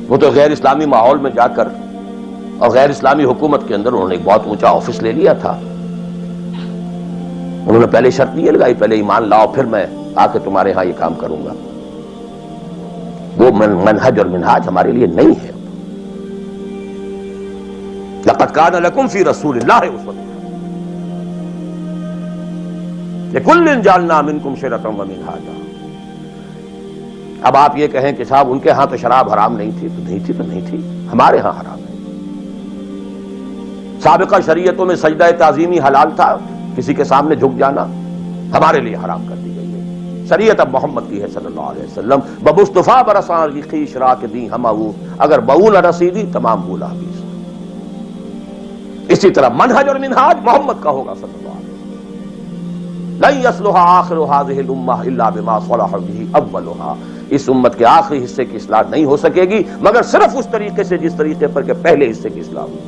وہ تو غیر اسلامی ماحول میں جا کر اور غیر اسلامی حکومت کے اندر انہوں نے ایک بہت اونچا آفس لے لیا تھا. انہوں نے پہلے شرط یہ لگائی پہلے ایمان لاؤ پھر میں آ کے تمہارے ہاں یہ کام کروں گا. وہ منہج اور منہاج ہمارے لیے نہیں ہے. لقد کان لکم فی رسول اللہ اسوۃ لکل جعلنا منکم شرعۃ ومنہاجا. اب آپ یہ کہیں کہ صاحب ان کے ہاں تو شراب حرام نہیں تھی، تو نہیں تھی تو نہیں تھی، ہمارے ہاں حرام ہے. سابقہ شریعتوں میں سجدہ تعظیمی حلال تھا، کسی کے سامنے جھک جانا، ہمارے لیے حرام کر دی گئی ہے. شریعت اب محمد کی ہے صلی اللہ علیہ وسلم. بمصطفیٰ برساں کی خیش را کے دی ہم اگر بہو نہ رسیدی تمام بولا بھی. اسی طرح منہج اور منہاج محمد کا ہوگا صلی اللہ علیہ وسلم. لن يصلح آخر هذه الامہ الا بما صلح به اولها. اس امت کے آخری حصے کی اصلاح نہیں ہو سکے گی مگر صرف اس طریقے سے جس طریقے پر کہ پہلے حصے کی اصلاح ہوئی.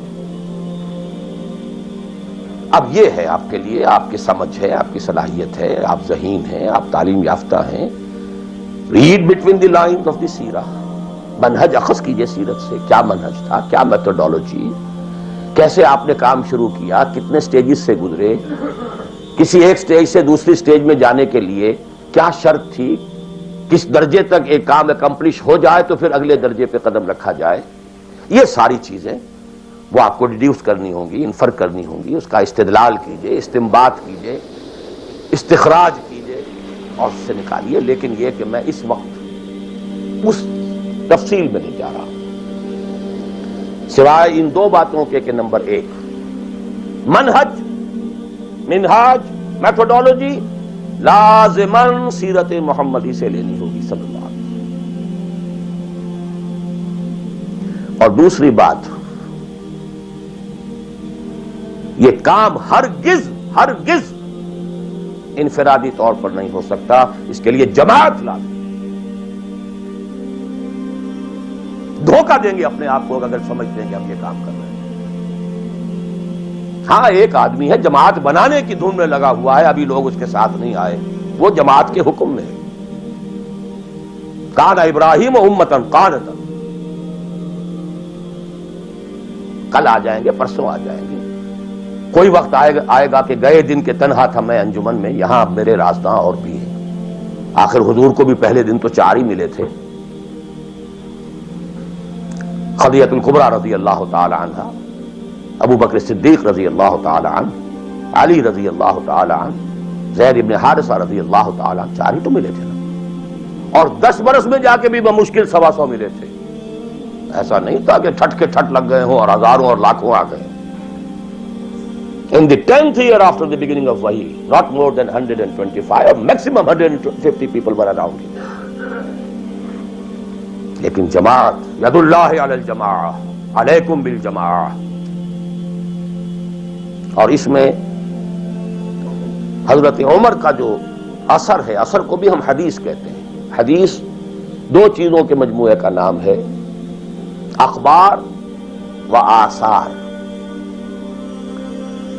اب یہ ہے آپ کے لیے، آپ کی سمجھ ہے، آپ کی صلاحیت ہے، آپ ذہین ہیں، آپ تعلیم یافتہ ہیں. Read between the lines of the سیرہ. منہج اخذ کیجئے سیرت سے. کیا منہج تھا، کیا میتھوڈالوجی، کیسے آپ نے کام شروع کیا، کتنے سٹیجز سے گزرے، کسی ایک سٹیج سے دوسری سٹیج میں جانے کے لیے کیا شرط تھی، کس درجے تک ایک کام اکمپلش ہو جائے تو پھر اگلے درجے پہ قدم رکھا جائے. یہ ساری چیزیں وہ آپ کو ڈیڈیوس کرنی ہوں گی، انفر کرنی ہوں گی. اس کا استدلال کیجئے، استنباط کیجئے، استخراج کیجئے اور اس سے نکالیے. لیکن یہ کہ میں اس وقت اس تفصیل میں نہیں جا رہا سوائے ان دو باتوں کے کہ نمبر ایک منہج، منہاج، میتھوڈالوجی لازماً سیرت محمدی سے لینی ہوگی صلی اللہ علیہ وسلم۔ اور دوسری بات، یہ کام ہرگز انفرادی طور پر نہیں ہو سکتا، اس کے لیے جماعت لازم۔ دھوکہ دیں گے اپنے آپ کو اگر سمجھتے ہیں کہ ہم یہ کام کر رہے ہیں۔ ہاں ایک آدمی ہے جماعت بنانے کی دھن میں لگا ہوا ہے، ابھی لوگ اس کے ساتھ نہیں آئے، وہ جماعت کے حکم میں ہے۔ کان ابراہیم امتاً قانتاً، کل آ جائیں گے، پرسوں آ جائیں گے، کوئی وقت آئے گا کہ گئے دن کے تنہا تھا میں انجمن میں، یہاں اب میرے راستہ اور بھی ہیں۔ آخر حضور کو بھی پہلے دن تو 4 ہی ملے تھے، خدیجہ الکبریٰ رضی اللہ تعالی عنہ، ابو بکر صدیق رضی اللہ تعالی عنہ، علی رضی اللہ تعالی عنہ، زید ابن حارثہ رضی اللہ تعالی عنہ، 4 ہی تو ملے تھے نا۔ اور 10 برس میں جا کے بھی بمشکل 125 ملے تھے، ایسا نہیں تھا کہ ٹھٹ کے ٹھٹ لگ گئے ہوں اور ہزاروں اور لاکھوں آ گئے۔ In the 10th year after the beginning of Wahi, not more than 125 or maximum 150 people were around him. لیکن جماعت، ید اللہ علی الجماعہ، علیکم بالجماعہ، اور اس میں حضرت عمر کا جو اثر ہے، اثر کو بھی ہم حدیث کہتے ہیں۔ حدیث 2 چیزوں کے مجموعے کا نام ہے، اخبار و آثار۔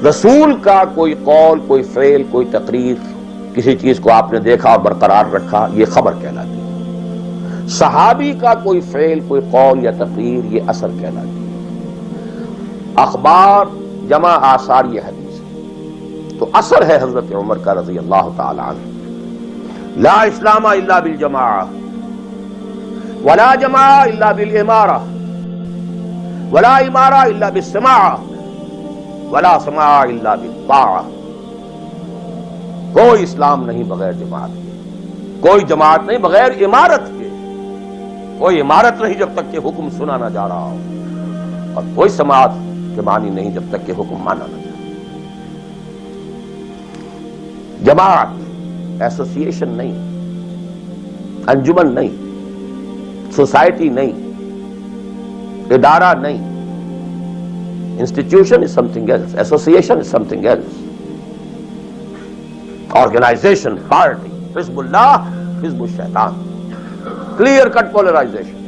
رسول کا کوئی قول، کوئی فعل، کوئی تقریر، کسی چیز کو آپ نے دیکھا اور برقرار رکھا، یہ خبر کہلاتی ہے۔ صحابی کا کوئی فعل، کوئی قول یا تقریر، یہ اثر کہلاتی ہے۔ اخبار جمع آثار یہ حدیث ہے۔ تو اثر ہے حضرت عمر کا رضی اللہ تعالی عنہ، لا اسلام الا بالجماعہ، ولا جماعہ الا بالامارہ، ولا امارہ الا بالسماعہ، ولا سماع الا بالطاعہ۔ کوئی اسلام نہیں بغیر جماعت کے، کوئی جماعت نہیں بغیر امارت کے، کوئی امارت نہیں جب تک کہ حکم سنا نہ جا رہا ہو، اور کوئی سماعت کے معنی نہیں جب تک کہ حکم مانا نہ جائے۔ جماعت ایسوسیشن نہیں، انجمن نہیں، سوسائٹی نہیں، ادارہ نہیں۔ Institution is something else. Association is something else. Organization, party, Hizbullah, Hizb al-Shaitan. Clear-cut polarization.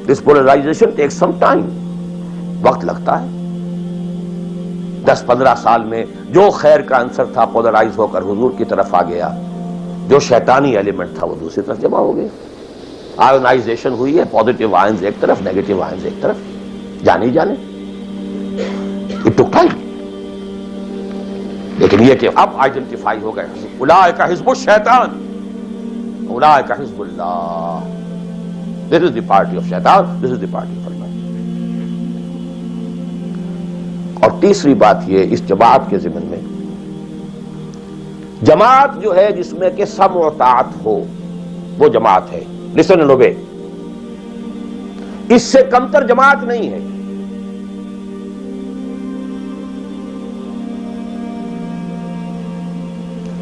This polarization takes some time. وقت لگتا ہے۔ 10-15 سال میں جو خیر کا عنصر تھا پولرائز ہو کر حضور کی طرف آ گیا، جو شیطانی ایلیمنٹ تھا وہ دوسری طرف جمع ہو گیا۔ آئونائزیشن ہوئی ہے، پازیٹیو آئنز ایک طرف، نیگیٹو آئنز ایک طرف، جانے اٹ ٹک ٹائم۔ لیکن یہ کہ اب آئیڈینٹیفائی ہو گئے، اولئک حزب الشیطان، اولئک حزب اللہ، دس از دی پارٹی آف شیطان، دس از دی پارٹی آف اللہ۔ اور تیسری بات یہ اس جماعت کے ضمن میں، جماعت جو ہے جس میں کہ سمع و طاعت ہو، وہ جماعت ہے، لسن اینڈ اوبے۔ اس سے کمتر جماعت نہیں ہے۔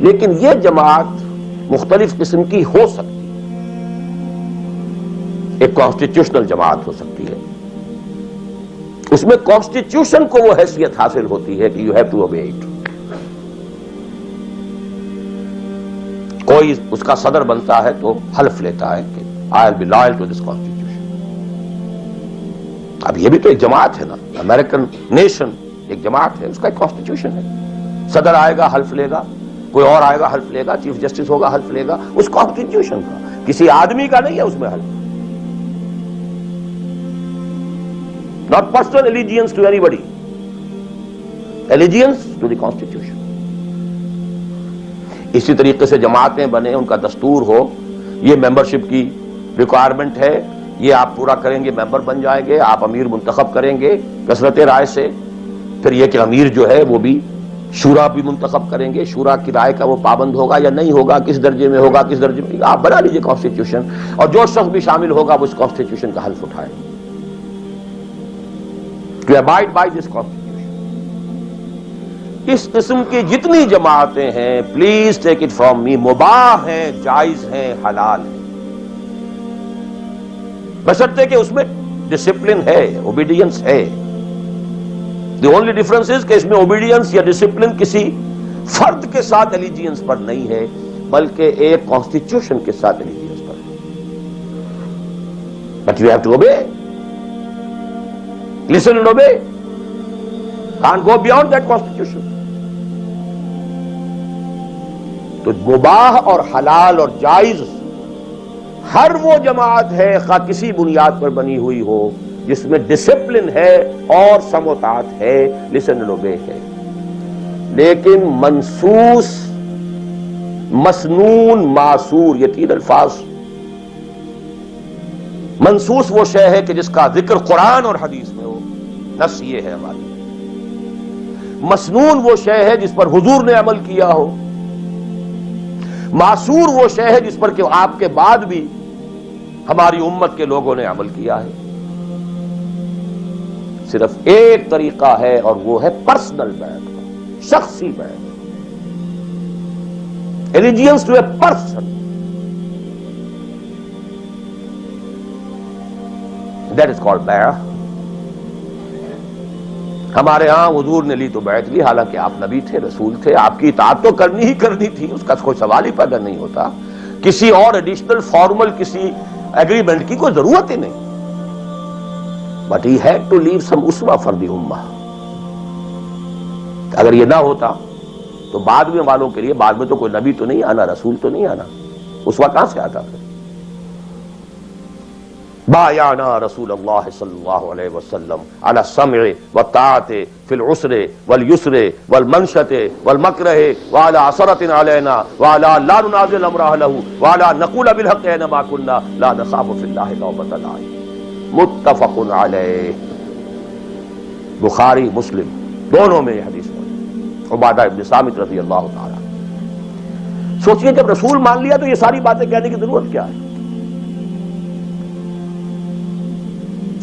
لیکن یہ جماعت مختلف قسم کی ہو سکتی ہے۔ ایک کانسٹیٹیوشنل جماعت ہو سکتی ہے، اس میں کانسٹیٹیوشن کو وہ حیثیت حاصل ہوتی ہے کہ you have to obey it. کوئی اس کا صدر بنتا ہے تو حلف لیتا ہے کہ I will be loyal to this constitution. اب یہ بھی تو ایک جماعت ہے نا، امریکن نیشن ایک جماعت ہے، اس کا ایک کانسٹیٹیوشن ہے۔ صدر آئے گا حلف لے گا، کوئی اور آئے گا حلف لے گا، چیف جسٹس ہوگا حلف لے گا، اس کانسٹیٹیوشن کا، کسی آدمی کا نہیں ہے اس میں حلف۔ Not personal allegiance to anybody, allegiance to the constitution. اسی طریقے سے جماعتیں بنے، ان کا دستور ہو، یہ ممبرشپ کی ریکوائرمنٹ ہے، یہ آپ پورا کریں گے ممبر بن جائیں گے، آپ امیر منتخب کریں گے کثرت رائے سے، پھر یہ کہ امیر جو ہے وہ بھی شورا بھی منتخب کریں گے، شورا کی رائے کا وہ پابند ہوگا یا نہیں ہوگا، کس درجے میں ہوگا، کس درجے میں، آپ بنا لیجئے کانسٹیٹیوشن، اور جو شخص بھی شامل ہوگا وہ اس کانسٹیٹیوشن کا حلف اٹھائے، to abide by this constitution. اس قسم کی جتنی جماعتیں ہیں please take it from me, مباح ہیں، جائز ہیں، حلال ہیں، بشرطے کہ اس میں ڈسپلن ہے، اوبیڈینس ہے۔ دی اونلی ڈفرنس از کہ اس میں اوبیڈینس یا ڈسپلن کسی فرد کے ساتھ الیجینس پر نہیں ہے، بلکہ ایک کانسٹیٹیوشن کے ساتھ الیجینس پر ہے۔ But you have to obey, listen and obey, can't go beyond that constitution. تو مباح اور حلال اور جائز ہر وہ جماعت ہے، خواہ کسی بنیاد پر بنی ہوئی ہو، جس میں ڈسپلن ہے اور سم و طاعت ہے، لسن اینڈ اوبے ہے۔ لیکن منصوص، مسنون، معصور، یہ تین الفاظ، منصوص وہ شے ہے کہ جس کا ذکر قرآن اور حدیث میں ہو، نص یہ ہے ہماری۔ مسنون وہ شے ہے جس پر حضور نے عمل کیا ہو، معصور وہ شے ہے جس پر کہ آپ کے بعد بھی ہماری امت کے لوگوں نے عمل کیا ہے۔ صرف ایک طریقہ ہے اور وہ ہے پرسنل بیعت کا، شخصی بیعت، allegiance to a person. That is called بیعت۔ ہمارے ہاں حضور نے لی تو بیعت لی، حالانکہ آپ نبی تھے، رسول تھے، آپ کی اطاعت تو کرنی ہی کرنی تھی، اس کا کوئی سوال ہی پیدا نہیں ہوتا، کسی اور ایڈیشنل فارمل کسی ایگریمنٹ کی کوئی ضرورت ہی نہیں۔ But he had to leave some اسوہ فار دی امہ۔ اگر یہ نہ ہوتا تو بعد میں والوں کے لیے، بعد میں تو کوئی نبی تو نہیں آنا، رسول تو نہیں آنا، اسوہ کہاں سے آتا پھر؟ بایعنا رسول اللہ صلی اللہ علیہ وسلم علی السمع والطاعۃ فی العسر والیسر والمنشۃ والمکرہ وعلی عثرۃ علینا وعلی لا ننازع الامر اہلہ وعلی نقول بالحق اینما کنا لا نخاف فی اللہ لومۃ لائم۔ متفق علیہ، بخاری مسلم دونوں میں یہ حدیث موجود۔ عبادہ ابن صامت رضی اللہ تعالی۔ سوچئے جب رسول مان لیا تو یہ ساری باتیں کہنے کی ضرورت کیا ہے؟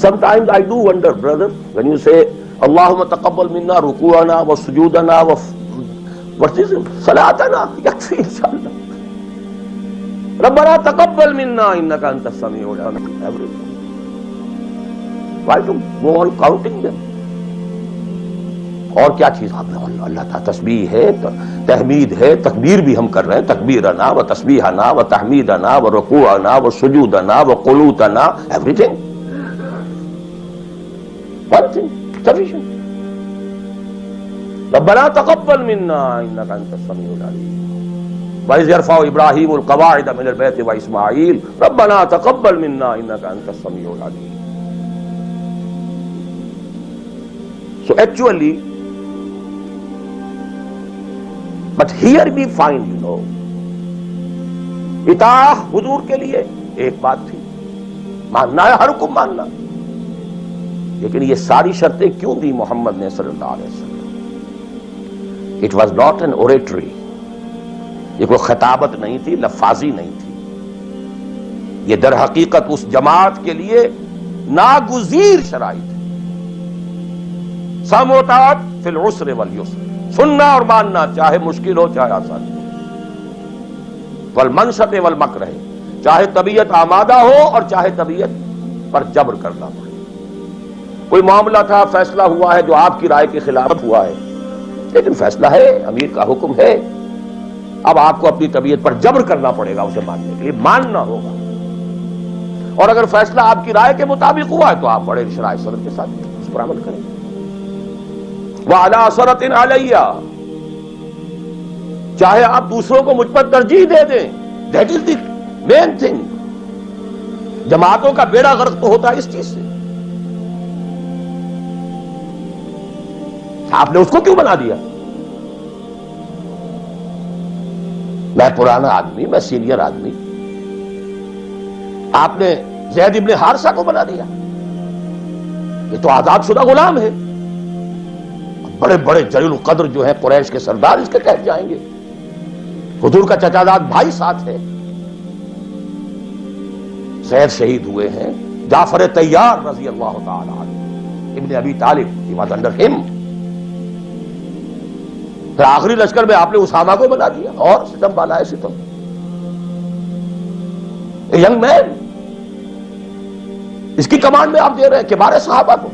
Sometimes I do wonder, brother, when you say Allahumma taqabbal minna ruku'ana wa sujudana wa what is it? Salatana, yakfi inshallah. Rabbana taqabbal minna innaka antas sami'ul alim. Everything. Why to go on counting them? اور کیا چیز آپ نے اللہ تعالیٰ، تسبیح ہے، تحمید ہے، تکبیر بھی ہم کر رہے ہیں، تکبیرنا و تسبیحنا و تحمیدنا و رکوعنا و سجودنا و قنوتنا، everything. One thing, sufficient. ربنا تقبل منا انك انت السميع العليم وإذ يرفع ابراهيم القواعد من البيت واسماعيل ربنا تقبل منا انك انت السميع العليم. So actually, but here we find, you know, اطاعت حضور کے لیے ایک بات تھی، ماننا ہے، ہر حکم ماننا، لیکن یہ ساری شرطیں کیوں دی محمد نے صلی اللہ علیہ وسلم؟ It was not an oratory, یہ کوئی خطابت نہیں تھی، لفاظی نہیں تھی، یہ در حقیقت اس جماعت کے لیے ناگزیر شرائط ہے۔ سمع و طاعت فی العسر والیسر، سننا اور ماننا، چاہے مشکل ہو چاہے آسان ہو، والمنشۃ والمکرہ، چاہے طبیعت آمادہ ہو اور چاہے طبیعت پر جبر کرنا پڑے۔ کوئی معاملہ تھا، فیصلہ ہوا ہے جو آپ کی رائے کے خلاف ہوا ہے، لیکن فیصلہ ہے، امیر کا حکم ہے، اب آپ کو اپنی طبیعت پر جبر کرنا پڑے گا اسے ماننے کے لیے، ماننا ہوگا۔ اور اگر فیصلہ آپ کی رائے کے مطابق ہوا ہے تو آپ بڑے شرائع صدر کے ساتھ اس پر عمل کریں۔ وَعَلَىٰ عَثَرَةٍ عَلَيَّ، چاہے آپ دوسروں کو مجھ پر ترجیح دے دیں، that is the main thing. جماعتوں کا بیڑا غرق تو ہوتا ہے اس چیز سے، آپ نے اس کو کیوں بنا دیا؟ میں پرانا آدمی، میں سینئر آدمی، آپ نے زید ابن حارثہ کو بنا دیا، یہ تو آزاد شدہ غلام ہے، بڑے بڑے جلیل القدر جو ہیں قریش کے سردار اس کے تحت جائیں گے، حضور کا چچا زاد بھائی ساتھ ہے، زید شہید ہوئے ہیں، جعفر طیار رضی اللہ تعالی عنہ، ابن ابی طالب، he was under him. پھر آخری لشکر میں آپ نے اسامہ کو بنا دیا، اور ستم بالا ہے ستم. ینگ مین، اس کی کمانڈ میں آپ دے رہے ہیں کبار صحابہ کو.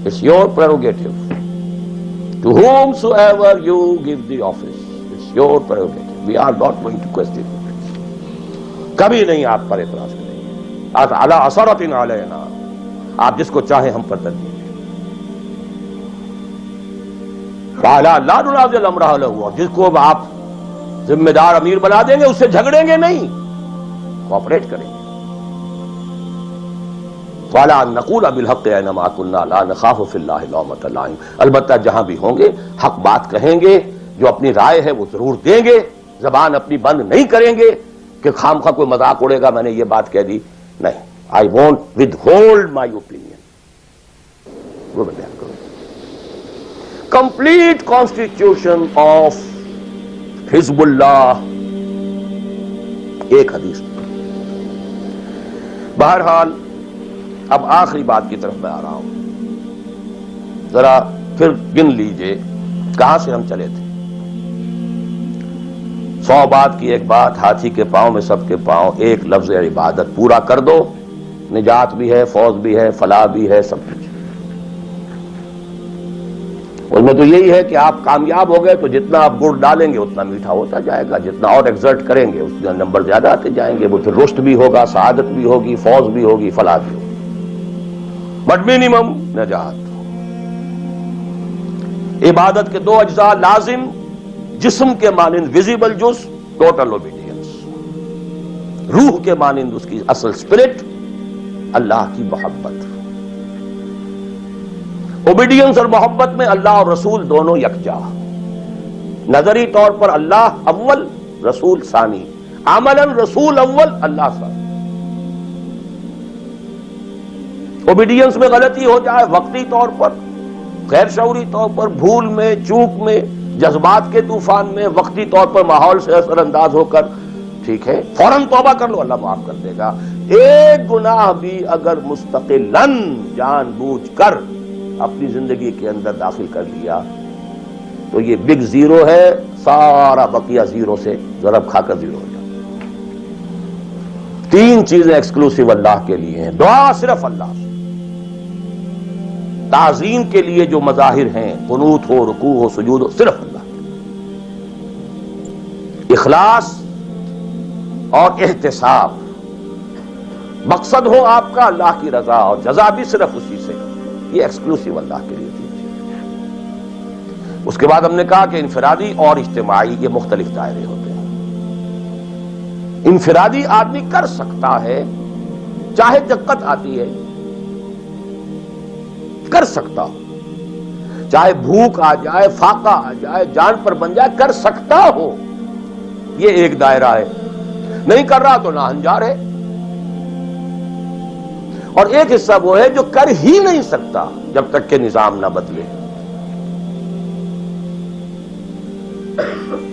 It's your prerogative to whomsoever you give the office. It's your prerogative. We are not going to question. کبھی نہیں آپ پر اعتراض کریں گے. علی اثرۃ علینا، آپ جس کو چاہیں ہم پر ترجیح دیں. لا ننازع امرہ لہ، جس کو آپ ذمہ دار امیر بنا دیں گے اس سے جھگڑیں گے نہیں، کوآپریٹ کریں گے. وَلَا نَقُولَ بِالْحَقِّ أَيْنَمَا كُنَّا لَا نَخَافُ فِي اللَّهِ لَوْمَةَ لَائِمٍ. البتہ جہاں بھی ہوں گے حق بات کہیں گے، جو اپنی رائے ہے وہ ضرور دیں گے، زبان اپنی بند نہیں کریں گے کہ خام خواہ کوئی مذاق اڑے گا میں نے یہ بات کہہ دی. نہیں، I won't withhold my opinion. وہ میں بیان کروں. Complete constitution of حزب اللہ. ایک حدیث. بہرحال اب آخری بات کی طرف میں آ رہا ہوں. ذرا پھر گن لیجئے کہاں سے ہم چلے تھے. 100 بات کی ایک بات، ہاتھی کے پاؤں میں سب کے پاؤں. ایک لفظ عبادت پورا کر دو، نجات بھی ہے، فوز بھی ہے، فلاح بھی ہے، سب کچھ. اس میں تو یہی ہے کہ آپ کامیاب ہو گئے تو جتنا آپ گڑ ڈالیں گے اتنا میٹھا ہوتا جائے گا، جتنا اور ایگزرٹ کریں گے اس کا نمبر زیادہ آتے جائیں گے. وہ پھر رشد بھی ہوگا، سعادت بھی ہوگی، فوز بھی ہوگی، فلاح بھی ہوگی. بٹ منیمم نجات. عبادت کے 2 اجزاء لازم، جسم کے مانند ویزیبل جز، ٹوٹل اوبیڈینس. روح کے مانند اس کی اصل اسپرٹ، اللہ کی محبت. اوبیڈینس اور محبت میں اللہ اور رسول دونوں یکجا. نظری طور پر اللہ اول، رسول ثانی. عملاً رسول اول، اللہ ثانی. اوبیڈینس میں غلطی ہو جائے وقتی طور پر، غیر شعوری طور پر، بھول میں، چوک میں، جذبات کے طوفان میں، وقتی طور پر ماحول سے اثر انداز ہو کر، ٹھیک ہے فوراً توبہ کر لو، اللہ معاف کر دے گا. ایک گناہ بھی اگر مستقلاً جان بوجھ کر اپنی زندگی کے اندر داخل کر لیا تو یہ بگ زیرو ہے، سارا بقیہ زیرو سے ضرب کھا کر زیرو ہو جائے. 3 چیزیں ایکسکلوسیو اللہ کے لیے ہیں. دعا صرف اللہ سے، تعظیم کے لیے جو مظاہر ہیں، قنوت ہو، رکوع ہو، سجود ہو، صرف اللہ کے لیے. اخلاص اور احتساب، مقصد ہو آپ کا اللہ کی رضا اور جزا بھی صرف اسی سے. یہ ایکسکلوسیو اللہ کے لیے تھی. اس کے بعد ہم نے کہا کہ انفرادی اور اجتماعی یہ مختلف دائرے ہوتے ہیں. انفرادی آدمی کر سکتا ہے، چاہے دقت آتی ہے کر سکتا ہو، چاہے بھوک آ جائے، فاقہ آ جائے، جان پر بن جائے، کر سکتا ہو. یہ ایک دائرہ ہے. نہیں کر رہا تو ناہنجار ہے. اور ایک حصہ وہ ہے جو کر ہی نہیں سکتا جب تک کہ نظام نہ بدلے.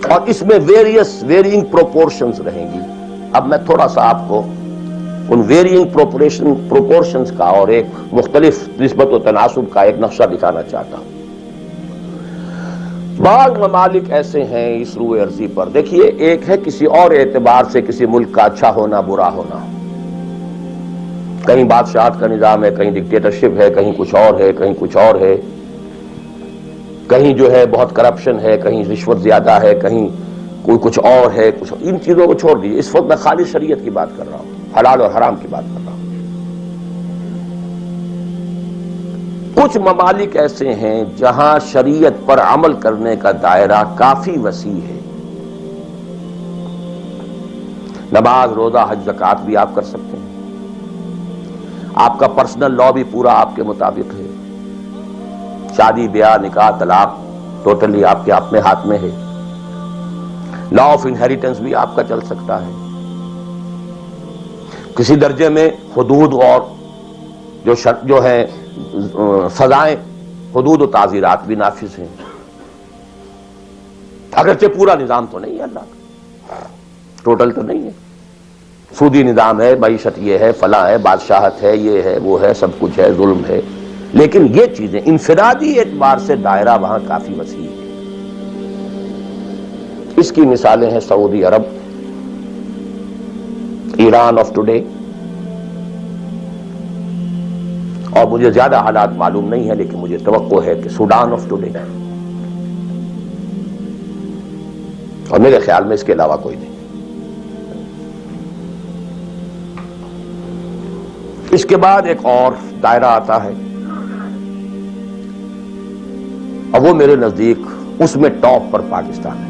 اور اس میں ویرینگ پروپورشنز رہیں گی. اب میں تھوڑا سا آپ کو ان ویرینگ پروپورشنز کا اور ایک مختلف نسبت و تناسب کا ایک نقشہ دکھانا چاہتا ہوں. بعض ممالک ایسے ہیں اس روئے ارضی پر، دیکھیے ایک ہے کسی اور اعتبار سے کسی ملک کا اچھا ہونا برا ہونا. کہیں بادشاہت کا نظام ہے، کہیں ڈکٹیٹرشپ ہے، کہیں کچھ اور ہے، کہیں کچھ اور ہے، کہیں جو ہے بہت کرپشن ہے، کہیں رشوت زیادہ ہے، کہیں کوئی کچھ اور ہے. کچھ ان چیزوں کو چھوڑ دیجیے، اس وقت میں خالی شریعت کی بات کر رہا ہوں، حلال اور حرام کی بات کر رہا ہوں. کچھ ممالک ایسے ہیں جہاں شریعت پر عمل کرنے کا دائرہ کافی وسیع ہے. نماز، روزہ، حج، زکوٰۃ بھی آپ کر سکتے ہیں. آپ کا پرسنل لا بھی پورا آپ کے مطابق ہے. شادی، بیاہ، نکاح، طلاق ٹوٹلی آپ کے اپنے ہاتھ میں ہے. لا آف انہیریٹنس بھی آپ کا چل سکتا ہے. کسی درجے میں حدود اور جو ہے سزائیں، حدود و تعزیرات بھی نافذ ہیں. اگرچہ پورا نظام تو نہیں ہے اللہ کا، ٹوٹل تو نہیں ہے. سودی نظام ہے، معیشت یہ ہے، فلاں ہے، بادشاہت ہے، یہ ہے، وہ ہے، سب کچھ ہے، ظلم ہے. لیکن یہ چیزیں انفرادی اعتبار سے دائرہ وہاں کافی وسیع ہے. اس کی مثالیں ہیں سعودی عرب، ایران آف ٹوڈے، اور مجھے زیادہ حالات معلوم نہیں ہے لیکن مجھے توقع ہے کہ سوڈان آف ٹوڈے، اور میرے خیال میں اس کے علاوہ کوئی نہیں۔ اس کے بعد ایک اور دائرہ آتا ہے، اور وہ میرے نزدیک اس میں ٹاپ پر پاکستان ہے۔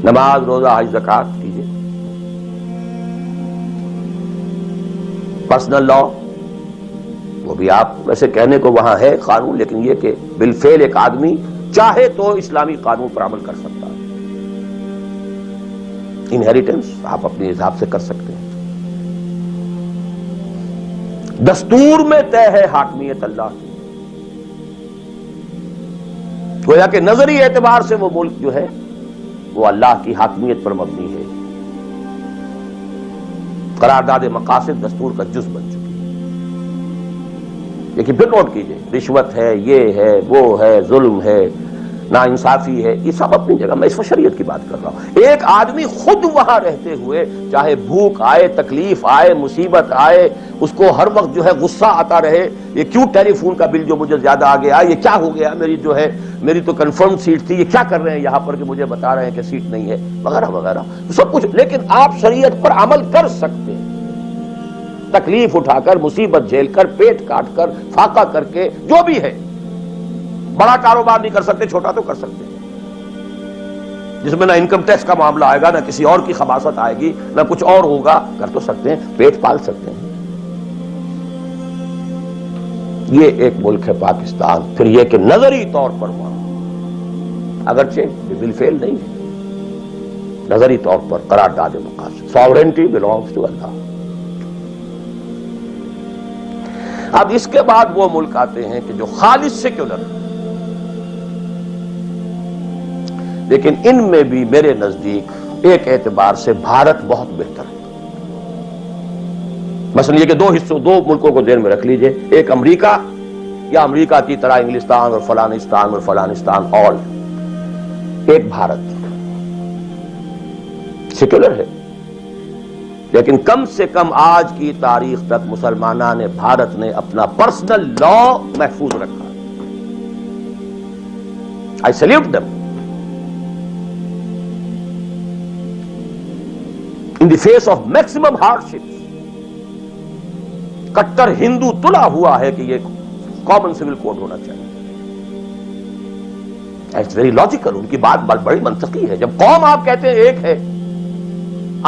نماز، روزہ، حج، زکوٰۃ کیجیے، پرسنل لا، وہ بھی آپ ویسے کہنے کو وہاں ہے قانون، لیکن یہ کہ بالفعل ایک آدمی چاہے تو اسلامی قانون پر عمل کر سکتا ہے۔ انہیریٹنس آپ اپنے حساب سے کر سکتے ہیں۔ دستور میں طے ہے حاکمیت اللہ کی، گویا کہ نظری اعتبار سے وہ ملک جو ہے وہ اللہ کی حاکمیت پر مبنی ہے۔ قرارداد مقاصد دستور کا جز بن چکی ہے۔ لیکن پھر نوٹ کیجئے، رشوت ہے، یہ ہے، وہ ہے، ظلم ہے، ناانصافی ہے، یہ سب اپنی جگہ۔ میں اس وقت شریعت کی بات کر رہا ہوں۔ ایک آدمی خود وہاں رہتے ہوئے چاہے بھوک آئے، تکلیف آئے، مصیبت آئے، اس کو ہر وقت جو ہے غصہ آتا رہے، یہ کیوں ٹیلی فون کا بل جو مجھے زیادہ آ گیا، یہ کیا ہو گیا، میری جو ہے میری تو کنفرم سیٹ تھی، یہ کیا کر رہے ہیں یہاں پر کہ مجھے بتا رہے ہیں کہ سیٹ نہیں ہے، وغیرہ وغیرہ سب کچھ۔ لیکن آپ شریعت پر عمل کر سکتے ہیں، تکلیف اٹھا کر، مصیبت جھیل کر، پیٹ کاٹ کر، فاقہ کر کے، جو بھی ہے۔ بڑا کاروبار نہیں کر سکتے، چھوٹا تو کر سکتے ہیں، جس میں نہ انکم ٹیکس کا معاملہ آئے گا، نہ کسی اور کی خباثت آئے گی، نہ کچھ اور ہوگا، کر تو سکتے ہیں، پیٹ پال سکتے ہیں۔ یہ ایک ملک ہے پاکستان۔ پھر یہ کہ نظری طور پر وہاں اگرچہ بالفعل نہیں ہے، نظری طور پر قرارداد مقاصد، ساورنٹی belongs to اللہ۔ اب اس کے بعد وہ ملک آتے ہیں کہ جو خالص سیکولر، لیکن ان میں بھی میرے نزدیک ایک اعتبار سے بھارت بہت بہتر ہے۔ مثلا یہ کہ دو ملکوں کو ذہن میں رکھ لیجئے، ایک امریکہ یا امریکہ کی طرح انگلستان اور فلانستان اور فلانستان، اور ایک بھارت سیکولر ہے، لیکن کم سے کم آج کی تاریخ تک مسلمانان نے، بھارت نے اپنا پرسنل لا محفوظ رکھا۔ I salute them in the face of maximum hardships۔ کٹر ہندو تلا ہوا ہے کہ یہ کامن سول کوڈ ہونا چاہیے۔ It's very logical، ان کی بات بڑی منطقی ہے۔ جب قوم آپ کہتے ہیں ایک ہے،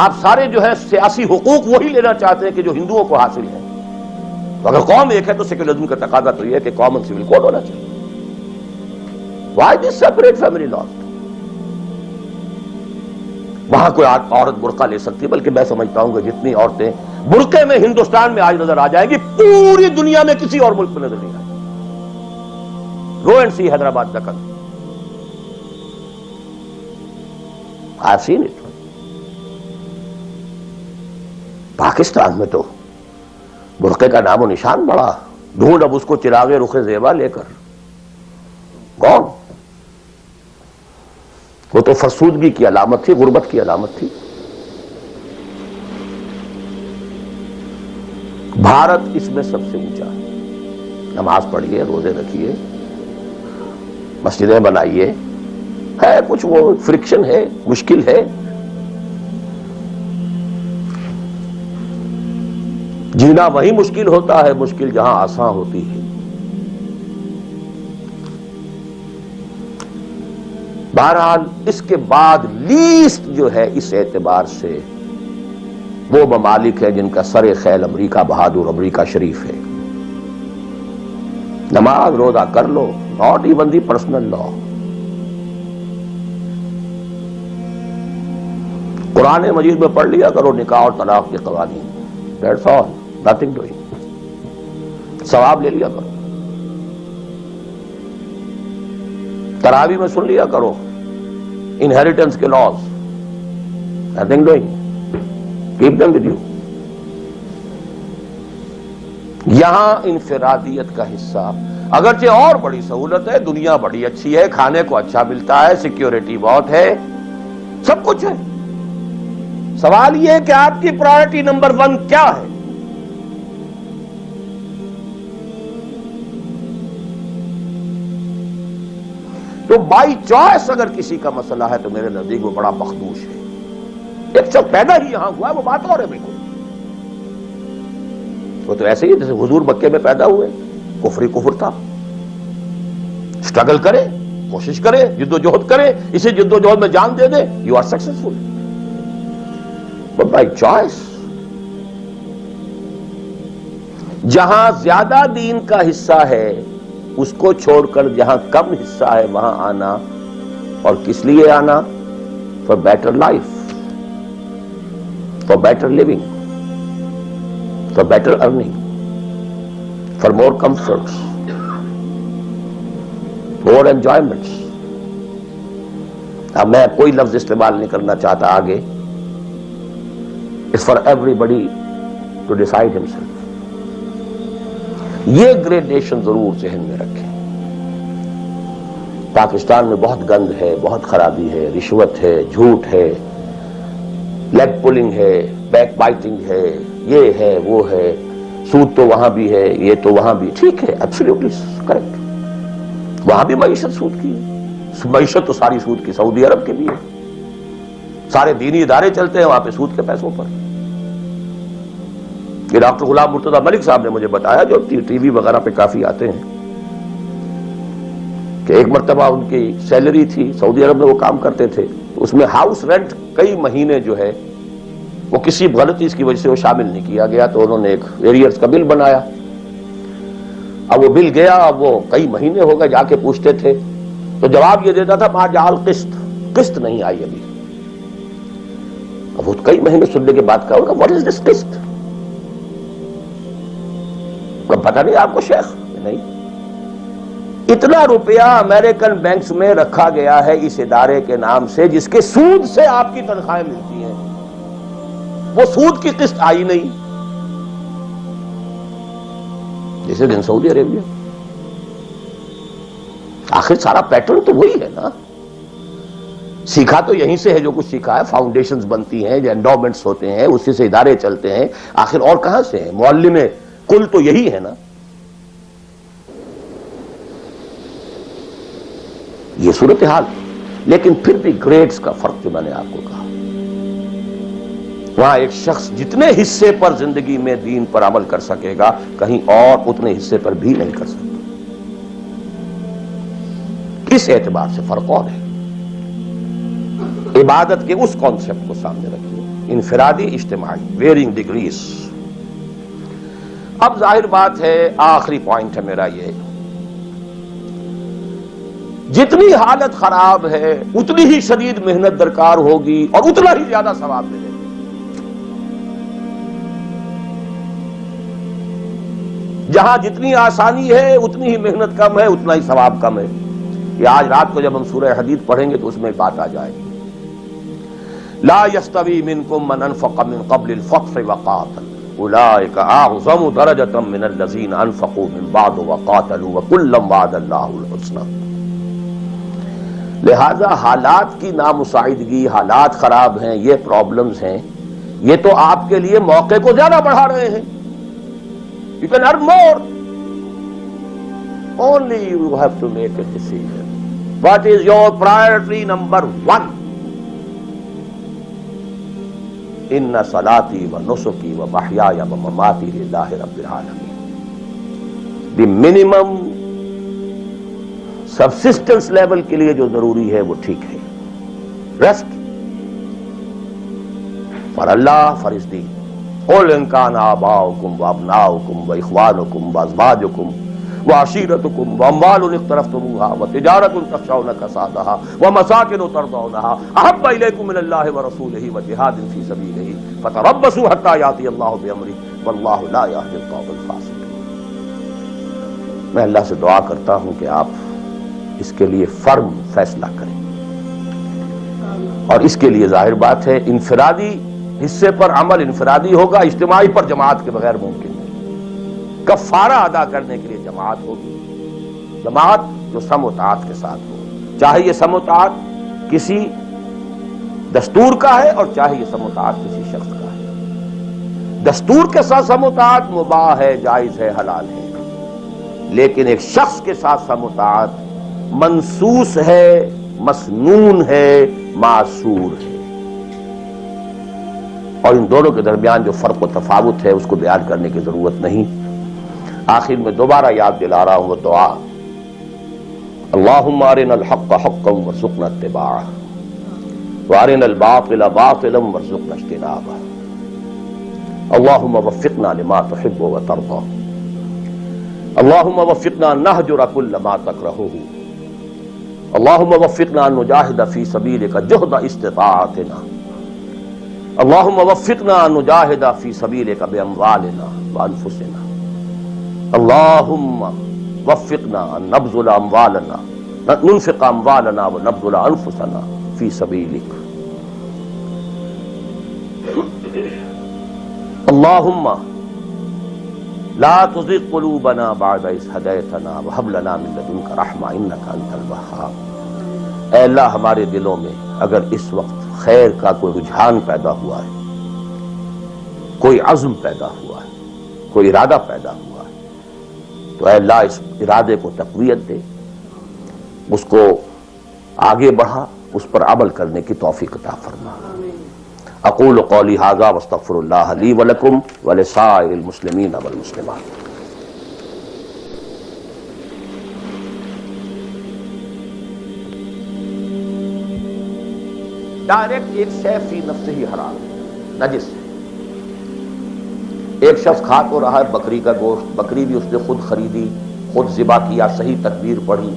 آپ سارے جو ہے سیاسی حقوق وہی لینا چاہتے ہیں کہ جو ہندوؤں کو حاصل ہے، تو اگر قوم ایک ہے تو سیکولرزم کا تقاضا تو یہ ہے کہ کامن سول کوڈ ہونا چاہیے۔ Why this separate family laws؟ وہاں کوئی عورت برقع لے سکتی ہے، بلکہ میں سمجھتا ہوں کہ جتنی عورتیں برقعے میں ہندوستان میں آج نظر آ جائیں گی، پوری دنیا میں کسی اور ملک میں نظر نہیں آئے۔ Go and see Hyderabad Deccan, I've seen it۔ Pakistan میں تو برقعے کا نام و نشان بڑا، ڈھونڈ اب اس کو چراغ رخ زیبا لے کر، کون؟ وہ تو فرسودگی کی علامت تھی، غربت کی علامت تھی۔ بھارت اس میں سب سے اونچا ہے۔ نماز پڑھیے، روزے رکھیے، مسجدیں بنائیے، ہے کچھ وہ فرکشن ہے، مشکل ہے، جینا وہی مشکل ہوتا ہے، مشکل جہاں آسان ہوتی ہے۔ بہرحال اس کے بعد لیسٹ جو ہے اس اعتبار سے وہ ممالک ہیں جن کا سر خیل امریکہ بہادر، امریکہ شریف ہے۔ نماز روزہ کر لو، ناٹ ایون دی پرسنل لا۔ قرآن مجید میں پڑھ لیا کرو نکاح اور طلاق کے قوانین، دیٹس آل، نتھنگ ڈوئنگ، ثواب لے لیا کرو۔ تراویح میں سن لیا کرو انہیریٹنس کے laws, nothing doing, keep them with you. یہاں انفرادیت کا حصہ اگرچہ اور بڑی سہولت ہے، دنیا بڑی اچھی ہے، کھانے کو اچھا ملتا ہے، سیکیورٹی بہت ہے، سب کچھ ہے۔ سوال یہ ہے کہ آپ کی پرائرٹی نمبر 1 کیا ہے؟ تو بائی چوائس اگر کسی کا مسئلہ ہے تو میرے نزدیک وہ بڑا مخدوش ہے۔ ایک شخص پیدا ہی یہاں ہوا ہے، وہ بات اور ہے بالکل، وہ تو ایسے ہی جیسے حضور مکے میں پیدا ہوئے، کفر ہی کفر تھا۔ اسٹرگل کرے، کوشش کرے، جد و جہد کرے، اسے جد و جہد میں جان دے دے، you are successful. But by choice جہاں زیادہ دین کا حصہ ہے اس کو چھوڑ کر جہاں کم حصہ ہے وہاں آنا، اور کس لیے آنا؟ For better life, for better living, for better earning, for more comforts, more enjoyments. اب میں کوئی لفظ استعمال نہیں کرنا چاہتا آگے، it's for everybody to decide himself. یہ گریڈیشن ضرور ذہن میں رکھیں۔ پاکستان میں بہت گند ہے، بہت خرابی ہے، رشوت ہے، جھوٹ ہے، لیگ پولنگ ہے، بیک بائٹنگ ہے، یہ ہے، وہ ہے، سود تو وہاں بھی ہے، یہ تو وہاں بھی، ٹھیک ہے، ایبسلیوٹلی کریکٹ، وہاں بھی معیشت سود کی ہے، معیشت تو ساری سود کی سعودی عرب کی بھی ہے، سارے دینی ادارے چلتے ہیں وہاں پہ سود کے پیسوں پر۔ یہ ڈاکٹر غلام مرتضیٰ ملک صاحب نے مجھے بتایا، جو ٹی وی وغیرہ پہ کافی آتے ہیں، کہ ایک مرتبہ ان کی سیلری تھی، سعودی عرب میں وہ کام کرتے تھے، اس میں ہاؤس رینٹ کئی مہینے جو ہے وہ کسی غلطی کی وجہ سے وہ شامل نہیں کیا گیا، تو انہوں نے ایک ایریئرز کا بل بنایا۔ اب وہ بل گیا، اب وہ کئی مہینے ہو گئے، جا کے پوچھتے تھے تو جواب یہ دیتا تھا ما جعل قسط نہیں آئی ابھی۔ اب وہ کئی مہینے سننے کے بعد کہا ہوگا واٹ از دس قسط؟ پتہ نہیں آپ کو شیخ؟ نہیں، اتنا روپیہ امریکن بینکس میں رکھا گیا ہے اس ادارے کے نام سے جس کے سود سے آپ کی تنخواہیں ملتی ہیں، وہ سود کی قسط آئی نہیں، جیسے دن سعودی عربیہ۔ آخر سارا پیٹرن تو وہی ہے نا، سیکھا تو یہیں سے ہے، جو کچھ سیکھا ہے، فاؤنڈیشنز بنتی ہیں، جو انڈومنٹس ہوتے ہیں، اسی سے ادارے چلتے ہیں، آخر اور کہاں سے ہیں؟ معلم کل تو یہی ہے نا۔ یہ صورتحال، لیکن پھر بھی گریڈز کا فرق جو میں نے آپ کو کہا، وہاں ایک شخص جتنے حصے پر زندگی میں دین پر عمل کر سکے گا، کہیں اور اتنے حصے پر بھی نہیں کر سکتا۔ اس اعتبار سے فرق اور ہے۔ عبادت کے اس کانسیپٹ کو سامنے رکھیے، انفرادی، اجتماعی، ویئرنگ ڈگریز۔ اب ظاہر بات ہے، آخری پوائنٹ ہے میرا یہ، جتنی حالت خراب ہے اتنی ہی شدید محنت درکار ہوگی اور اتنا ہی زیادہ ثواب ملے گا۔ جہاں جتنی آسانی ہے اتنی ہی محنت کم ہے، اتنا ہی ثواب کم ہے۔ یہ آج رات کو جب ہم سورہ حدید پڑھیں گے تو اس میں بات آ جائے گی۔ لا يستوي منكم من انفق من قبل الفتح وقاتل اولئك اعظم درجة من الذين انفقوا من بعد وقاتلوا وكلا وعد الله الحسنى۔ لہذا حالات کی نامساعدگی، حالات خراب ہیں، یہ پرابلمز ہیں، یہ تو آپ کے لیے موقع کو زیادہ بڑھا رہے ہیں۔ You can earn more. Only you have to make a decision. What is your priority number 1? ان صلاتی و نسکی و محیای و مماتی للہ رب العالمین۔ دی منیمم سبسسٹنس لیول کے لیے جو ضروری ہے وہ ٹھیک ہے، rest for Allah, for his دین۔ قل ان کان آباؤکم و ابناؤکم و اخوانکم و ازواجکم وعشیرتکم واموال اقترفتموها وتجارت تخشون کسادها ومساکن ترضونها احب الیکم من اللہ ورسولہ وجہاد فی سبیلہ فتربصوا حتی یاتی اللہ بامرہ واللہ لا یہدی القوم الفاسقین۔ میں اللہ سے دعا کرتا ہوں کہ آپ اس کے لیے فرم فیصلہ کریں، اور اس کے لیے ظاہر بات ہے انفرادی حصے پر عمل انفرادی ہوگا، اجتماعی پر جماعت کے بغیر ممکن نہیں۔ کفارہ ادا کرنے کے لیے جماعت ہوگی، جماعت جو سم و طاعت کے ساتھ ہو، چاہے یہ سم و طاعت کسی دستور کا ہے اور چاہے یہ سم و طاعت کسی شخص کا ہے۔ دستور کے ساتھ سم و طاعت مباح ہے، جائز ہے، حلال ہے، لیکن ایک شخص کے ساتھ سم و طاعت منسوس ہے، مسنون ہے، معصور ہے، اور ان دونوں کے درمیان جو فرق و تفاوت ہے اس کو بیان کرنے کی ضرورت نہیں۔ آخر میں دوبارہ یاد دلا رہا ہوں وہ دعا، اللہم ارنا الحق حقا وارزقنا اتباعہ وارنا الباطل باطلا وارزقنا اجتنابہ، اللہم وفقنا لما تحب وترضى، اللہم وفقنا ان نہجر کل ما تکرہہ، اللہم وفقنا ان نجاہد فی سبیلک جہد استطاعتنا، اللہم وفقنا ان نجاہد فی سبیلک باموالنا وانفسنا، اللہم وفقنا ان نبذل اموالنا ننفق اموالنا ونبذل انفسنا فی سبیلک، اللہم لا تزغ قلوبنا بعد اذ ہدیتنا وہب لنا من لدنک رحمہ انک انت الوہاب۔ اے اللہ ہمارے دلوں میں اگر اس وقت خیر کا کوئی رجحان پیدا ہوا ہے، کوئی عزم پیدا ہوا ہے، کوئی ارادہ پیدا ہوا ہے، تو اے اللہ اس ارادے کو تقویت دے، اس کو آگے بڑھا، اس پر عمل کرنے کی توفیق عطا فرما۔ اقول قولی ھذا واستغفر اللہ لی ولکم ولسائر المسلمین والمسلمات۔ ڈائریکٹ ایک شے فی نفسہ ہی حرام ہے، نجس ہے۔ ایک شخص کھا تو رہا ہے بکری کا گوشت، بکری بھی اس نے خود خریدی، خود ذبح کیا، صحیح تکبیر پڑھی،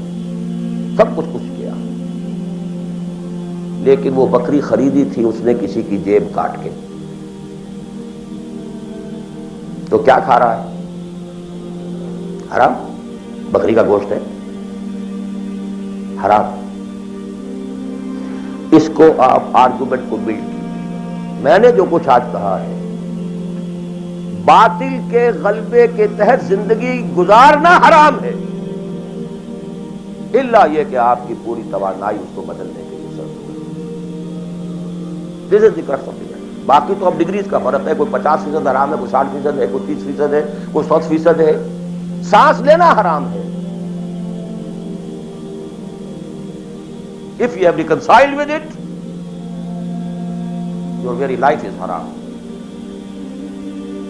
سب کچھ کیا، لیکن وہ بکری خریدی تھی اس نے کسی کی جیب کاٹ کے، تو کیا کھا رہا ہے؟ حرام۔ بکری کا گوشت ہے، حرام۔ اس کو آپ آرگومنٹ کو بلڈ کی، میں نے جو کچھ آج کہا ہے، باطل کے غلبے کے تحت زندگی گزارنا حرام ہے، الا یہ کہ آپ کی پوری توانائی اس کو بدلنے کے لیے ضرورت ہے۔ باقی تو اب ڈگریز کا فرق ہے، کوئی 50% حرام ہے، کوئی 60% ہے، کوئی 30% ہے، کوئی 100% ہے۔ سانس لینا حرام ہے۔ If you have reconciled with it, your very life is haram۔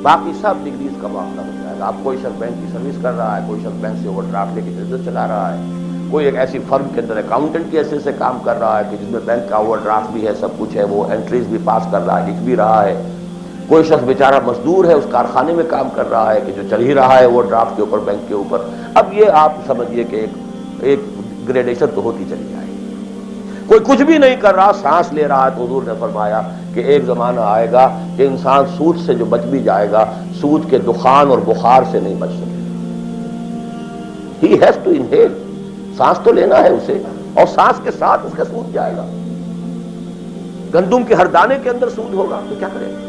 باقی سب ڈگریز کا معاملہ ہو جائے گا۔ آپ کوئی شخص بینک کی سروس کر رہا ہے، کوئی شخص بینک سے اوور ڈرافٹ لے کے بزنس چلا رہا ہے، کوئی ایک ایسی فرم کے اندر اکاؤنٹنٹ کی حیثیت سے کام کر رہا ہے کہ جس میں بینک کا اوور ڈرافٹ بھی ہے، سب کچھ ہے، وہ انٹریز بھی پاس کر رہا ہے، لکھ بھی رہا ہے۔ کوئی شخص بیچارہ مزدور ہے، اس کارخانے میں کام کر رہا ہے کہ جو چل ہی رہا ہے اوور ڈرافٹ کے اوپر، بینک کے اوپر۔ اب یہ آپ سمجھیے کہ ایک گریڈیشن تو ہوتی چلی جائے گی۔ کوئی کچھ بھی نہیں کر رہا، سانس لے رہا ہے، تو حضور نے فرمایا کہ ایک زمانہ آئے گا کہ انسان سود سے جو بچ بھی جائے گا، سود کے دخان اور بخار سے نہیں بچ سکے۔ He has to inhale، سانس تو لینا ہے اسے، اور سانس کے ساتھ اس کا سود جائے گا۔ گندم کے ہر دانے کے اندر سود ہوگا تو کیا کرے گا؟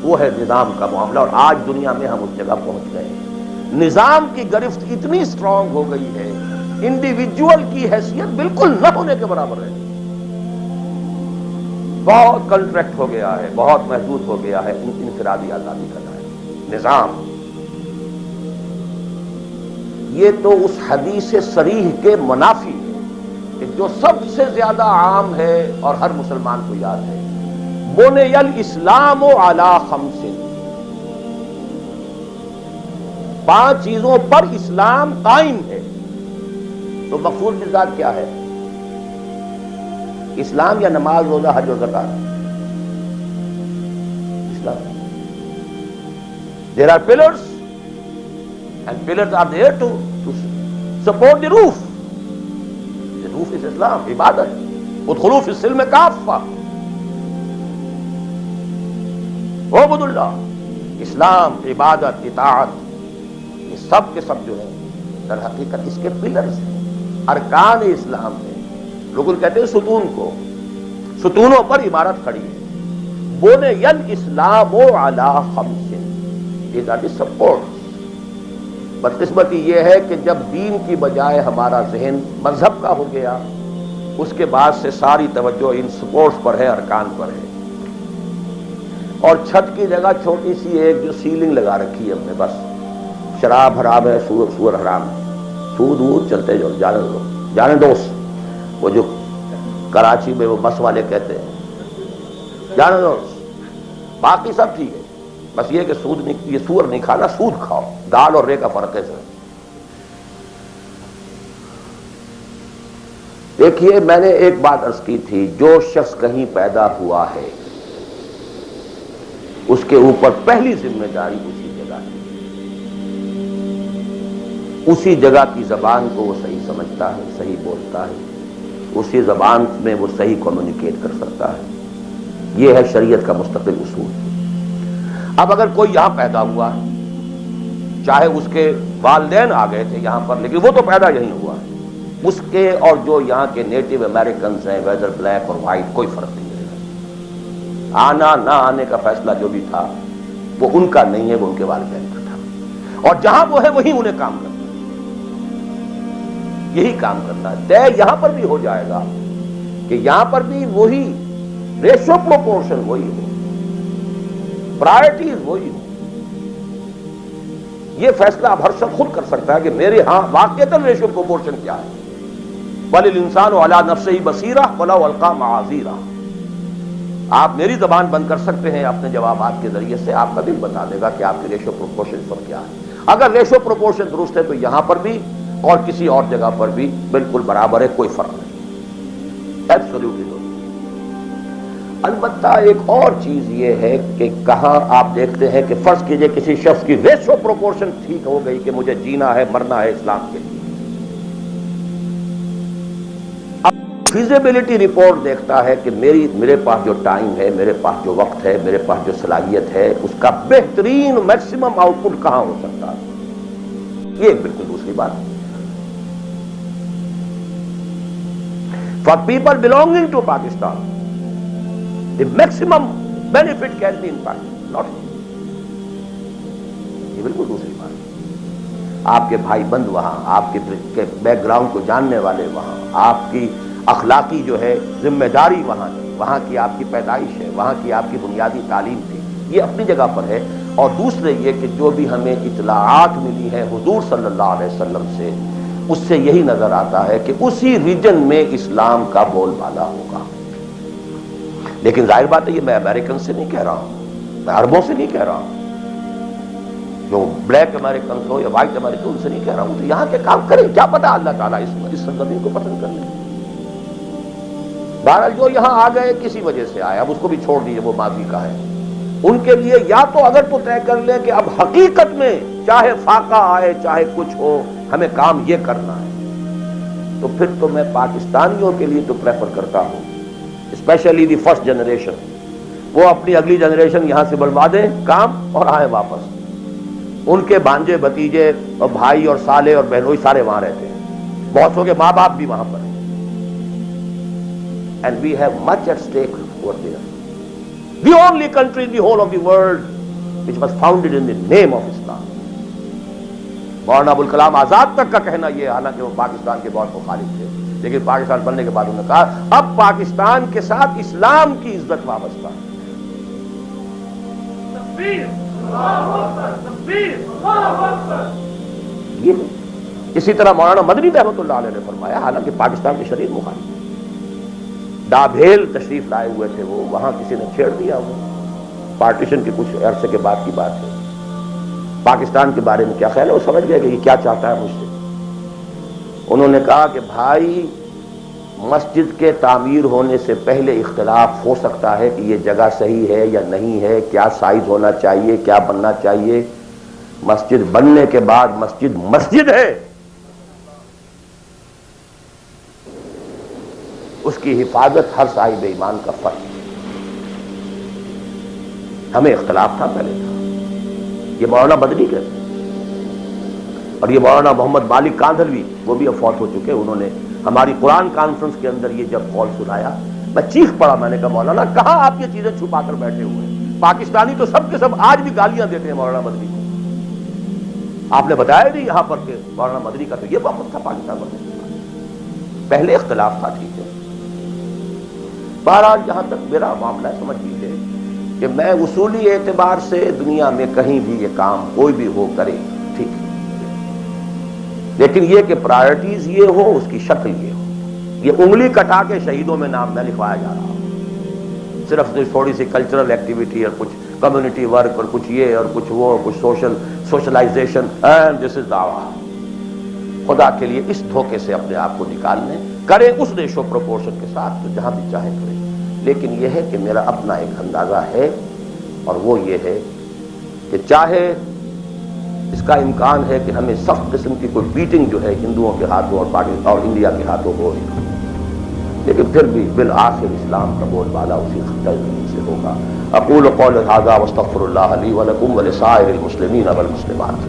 وہ ہے نظام کا معاملہ، اور آج دنیا میں ہم اس جگہ پہنچ گئے ہیں۔ نظام کی گرفت اتنی اسٹرانگ ہو گئی ہے، انڈیویجول کی حیثیت بالکل نہ ہونے کے برابر ہے۔ بہت کنٹریکٹ ہو گیا ہے، بہت محدود ہو گیا ہے انفرادی آزادی کا دائرہ۔ نظام یہ تو اس حدیث صریح کے منافی ہے کہ جو سب سے زیادہ عام ہے اور ہر مسلمان کو یاد ہے، بنی الاسلام علی خمس، 5 چیزوں پر اسلام قائم ہے۔ تو مقصود بالذات کیا ہے؟ اسلام یا نماز، روزہ، حج و زکات؟ اسلام۔ There are pillars and pillars are there to support the roof. The roof is Islam، عبادت۔ ادخلوا فی السلم کافہ، اعبدوا اللہ۔ اسلام، عبادت، اطاعت، یہ سب کے سب جو ہیں در حقیقت اس کے پلرز ہیں، ارکان اسلام ہیں۔ لوگ کہتے ہیں ستون کو، ستونوں پر عمارت کھڑی ہے۔ بنی الاسلام علی خمس، these are the supports۔ بدقسمتی یہ ہے کہ جب دین کی بجائے ہمارا ذہن مذہب کا ہو گیا، اس کے بعد سے ساری توجہ ان سپورٹس پر ہے، ارکان پر ہے، اور چھت کی جگہ چھوٹی سی ایک جو سیلنگ لگا رکھی ہے ہم نے، بس شراب حرام ہے، سور حرام ہے، سود وود چلتے جاؤ، جانے دوست، وہ جو کراچی میں وہ بس والے کہتے ہیں جانے دوست، باقی سب ٹھیک ہے، بس یہ کہ سود نہیں، یہ سور نہیں کھانا، سود کھاؤ، دال اور رے کا فرق ہے سر۔ دیکھیے میں نے ایک بات عرض کی تھی، جو شخص کہیں پیدا ہوا ہے اس کے اوپر پہلی ذمہ داری اسی جگہ ہے، اسی جگہ کی زبان کو وہ صحیح سمجھتا ہے، صحیح بولتا ہے، اسی زبان میں وہ صحیح کمیونیکیٹ کر سکتا ہے، یہ ہے شریعت کا مستقل اصول۔ اب اگر کوئی یہاں پیدا ہوا ہے، چاہے اس کے والدین آ گئے تھے یہاں پر لیکن وہ تو پیدا یہیں ہوا ہے، اس کے اور جو یہاں کے نیٹو امریکنز ہیں، ویدر بلیک اور وائٹ، کوئی فرق نہیں ہے، آنا نہ آنے کا فیصلہ جو بھی تھا وہ ان کا نہیں ہے، وہ ان کے والدین کا تھا، اور جہاں وہ ہے وہیں انہیں کام کرنا ہے، یہی کام کرنا ہے۔ طے یہاں پر بھی ہو جائے گا کہ یہاں پر بھی وہی ریشو پروپورشن وہی ہو، پرائرٹیز وہی ہو، یہ فیصلہ اب ہر شخص خود کر سکتا ہے کہ میرے ہاں واقعتاً ریشو پروپورشن کیا ہے۔ وَلِلْإِنسَانُ عَلَىٰ نَفْسِهِ بَصِيرَةٌ وَلَوْ أَلْقَىٰ مَعَاذِيرَهُ، آپ میری زبان بند کر سکتے ہیں اپنے جوابات کے ذریعے سے، آپ کا دل بتا دے گا کہ آپ کی ریشو پروپورشن پر کیا ہے۔ اگر ریشو پروپورشن درست ہے تو یہاں پر بھی اور کسی اور جگہ پر بھی بالکل برابر ہے، کوئی فرق نہیں، ایبسولوٹلی درست۔ البتہ ایک اور چیز یہ ہے کہ کہاں آپ دیکھتے ہیں کہ فرض کیجئے کسی شخص کی ریشو پروپورشن ٹھیک ہو گئی کہ مجھے جینا ہے، مرنا ہے اسلام کے لیے، فیزیبلٹی رپورٹ دیکھتا ہے کہ میرے پاس جو ٹائم ہے، میرے پاس جو وقت ہے، میرے پاس جو صلاحیت ہے، اس کا بہترین میکسیمم آؤٹ پٹ کہاں ہو سکتا ہے، یہ ایک بالکل دوسری بات ہے۔ For people belonging to Pakistan, the maximum benefit can be in Pakistan, not here. یہ بالکل دوسری بات ہے۔ آپ کے بھائی بند وہاں، آپ کے بیک گراؤنڈ کو جاننے والے وہاں، آپ کی اخلاقی جو ہے ذمہ داری وہاں کی، وہاں کی آپ کی پیدائش ہے، وہاں کی آپ کی بنیادی تعلیم تھی، یہ اپنی جگہ پر ہے۔ اور دوسرے یہ کہ جو بھی ہمیں اطلاعات ملی ہیں حضور صلی اللہ علیہ وسلم سے، اس سے یہی نظر آتا ہے کہ اسی ریجن میں اسلام کا بول بالا ہوگا۔ لیکن ظاہر بات ہے یہ میں امریکن سے نہیں کہہ رہا ہوں، میں عربوں سے نہیں کہہ رہا ہوں، جو بلیک امریکنز ہو یا وائٹ امریکن ان سے نہیں کہہ رہا ہوں، تو یہاں کے کام کریں، کیا پتا اللہ تعالیٰ اس سرزمین کو پسند کر لیں۔ بہرحال جو یہاں آ گئے کسی وجہ سے آئے، اب اس کو بھی چھوڑ دیجئے، وہ ماضی کا ہے۔ ان کے لیے یا تو اگر تو طے کر لیں کہ اب حقیقت میں چاہے فاقہ آئے چاہے کچھ ہو ہمیں کام یہ کرنا ہے، تو پھر تو میں پاکستانیوں کے لیے تو پریفر کرتا ہوں، اسپیشلی دی فرسٹ جنریشن، وہ اپنی اگلی جنریشن یہاں سے بلوا دیں کام اور آئیں واپس، ان کے بھانجے بھتیجے اور بھائی اور سالے اور بہنوئی سارے وہاں رہتے ہیں، بہت سو کے ماں باپ بھی وہاں پر ہیں، and we have much at stake over there. The only country in the whole of the world which was founded in the name of Islam. Maulana Abul Kalam Azad تک کا کہنا یہ، حالانکہ وہ پاکستان کے بہت مخالف تھے، لیکن پاکستان بننے کے بعد انہوں نے کہا اب پاکستان کے ساتھ اسلام کی عزت وابستہ ہے۔ یہ اسی طرح مولانا مدنی رحمۃ اللہ علیہ نے فرمایا، حالانکہ پاکستان کے شدید مخالف، ڈابھیل تشریف لائے ہوئے تھے وہ، وہاں کسی نے چھیڑ دیا، وہ پارٹیشن کے کچھ عرصے کے بعد کی بات ہے، پاکستان کے بارے میں کیا خیال ہے، وہ سمجھ گئے کہ یہ کیا چاہتا ہے مجھ سے۔ انہوں نے کہا کہ بھائی مسجد کے تعمیر ہونے سے پہلے اختلاف ہو سکتا ہے کہ یہ جگہ صحیح ہے یا نہیں ہے، کیا سائز ہونا چاہیے، کیا بننا چاہیے، مسجد بننے کے بعد مسجد مسجد ہے، اس کی حفاظت ہر صاحب ایمان کا فرض ہے۔ ہمیں اختلاف تھا پہلے تھا، یہ مولانا بدنی کہتے ہیں، اور یہ مولانا محمد مالک کاندھلوی وہ بھی اب فوت ہو چکے، انہوں نے ہماری قرآن کانفرنس کے اندر یہ جب قول سنایا میں چیخ پڑا، میں نے کہا مولانا کہاں آپ یہ چیزیں چھپا کر بیٹھے ہوئے ہیں، پاکستانی تو سب کے سب آج بھی گالیاں دیتے ہیں مولانا بدنی کو، آپ نے بتایا نہیں یہاں پر کہ مولانا مدنی کا تو یہ موقف تھا پاکستان بننے کے بعد، پہلے اختلاف تھا، ٹھیک ہے۔ بہرحال جہاں تک میرا معاملہ ہے، سمجھ لیجیے کہ میں اصولی اعتبار سے دنیا میں کہیں بھی یہ کام کوئی بھی ہو کرے، ٹھیک ہے، لیکن یہ کہ پرائرٹیز یہ ہو، اس کی شکل یہ ہو۔ یہ انگلی کٹا کے شہیدوں میں نام نہ لکھوایا جا رہا ہو، صرف تھوڑی سی کلچرل ایکٹیویٹی اور کچھ کمیونٹی ورک اور کچھ یہ اور کچھ وہ، کچھ سوشلائزیشن، اینڈ دس از دعویٰ۔ خدا کے لیے اس دھوکے سے اپنے آپ کو نکال لیں، کریں اس ریشو پروپورشن کے ساتھ تو جہاں بھی چاہیں کریں، لیکن یہ ہے کہ میرا اپنا ایک اندازہ ہے، اور وہ یہ ہے کہ چاہے اس کا امکان ہے کہ ہمیں سخت قسم کی کوئی بیٹنگ جو ہے ہندوؤں کے ہاتھوں اور پاکستان اور انڈیا کے ہاتھوں ہو، لیکن پھر بھی بالآخر اسلام کا بول بالا اسی خطۂ زمین سے ہوگا۔ اقول قول ھذا واستغفر اللہ لی ولکم ولسائر المسلمین والمسلمات۔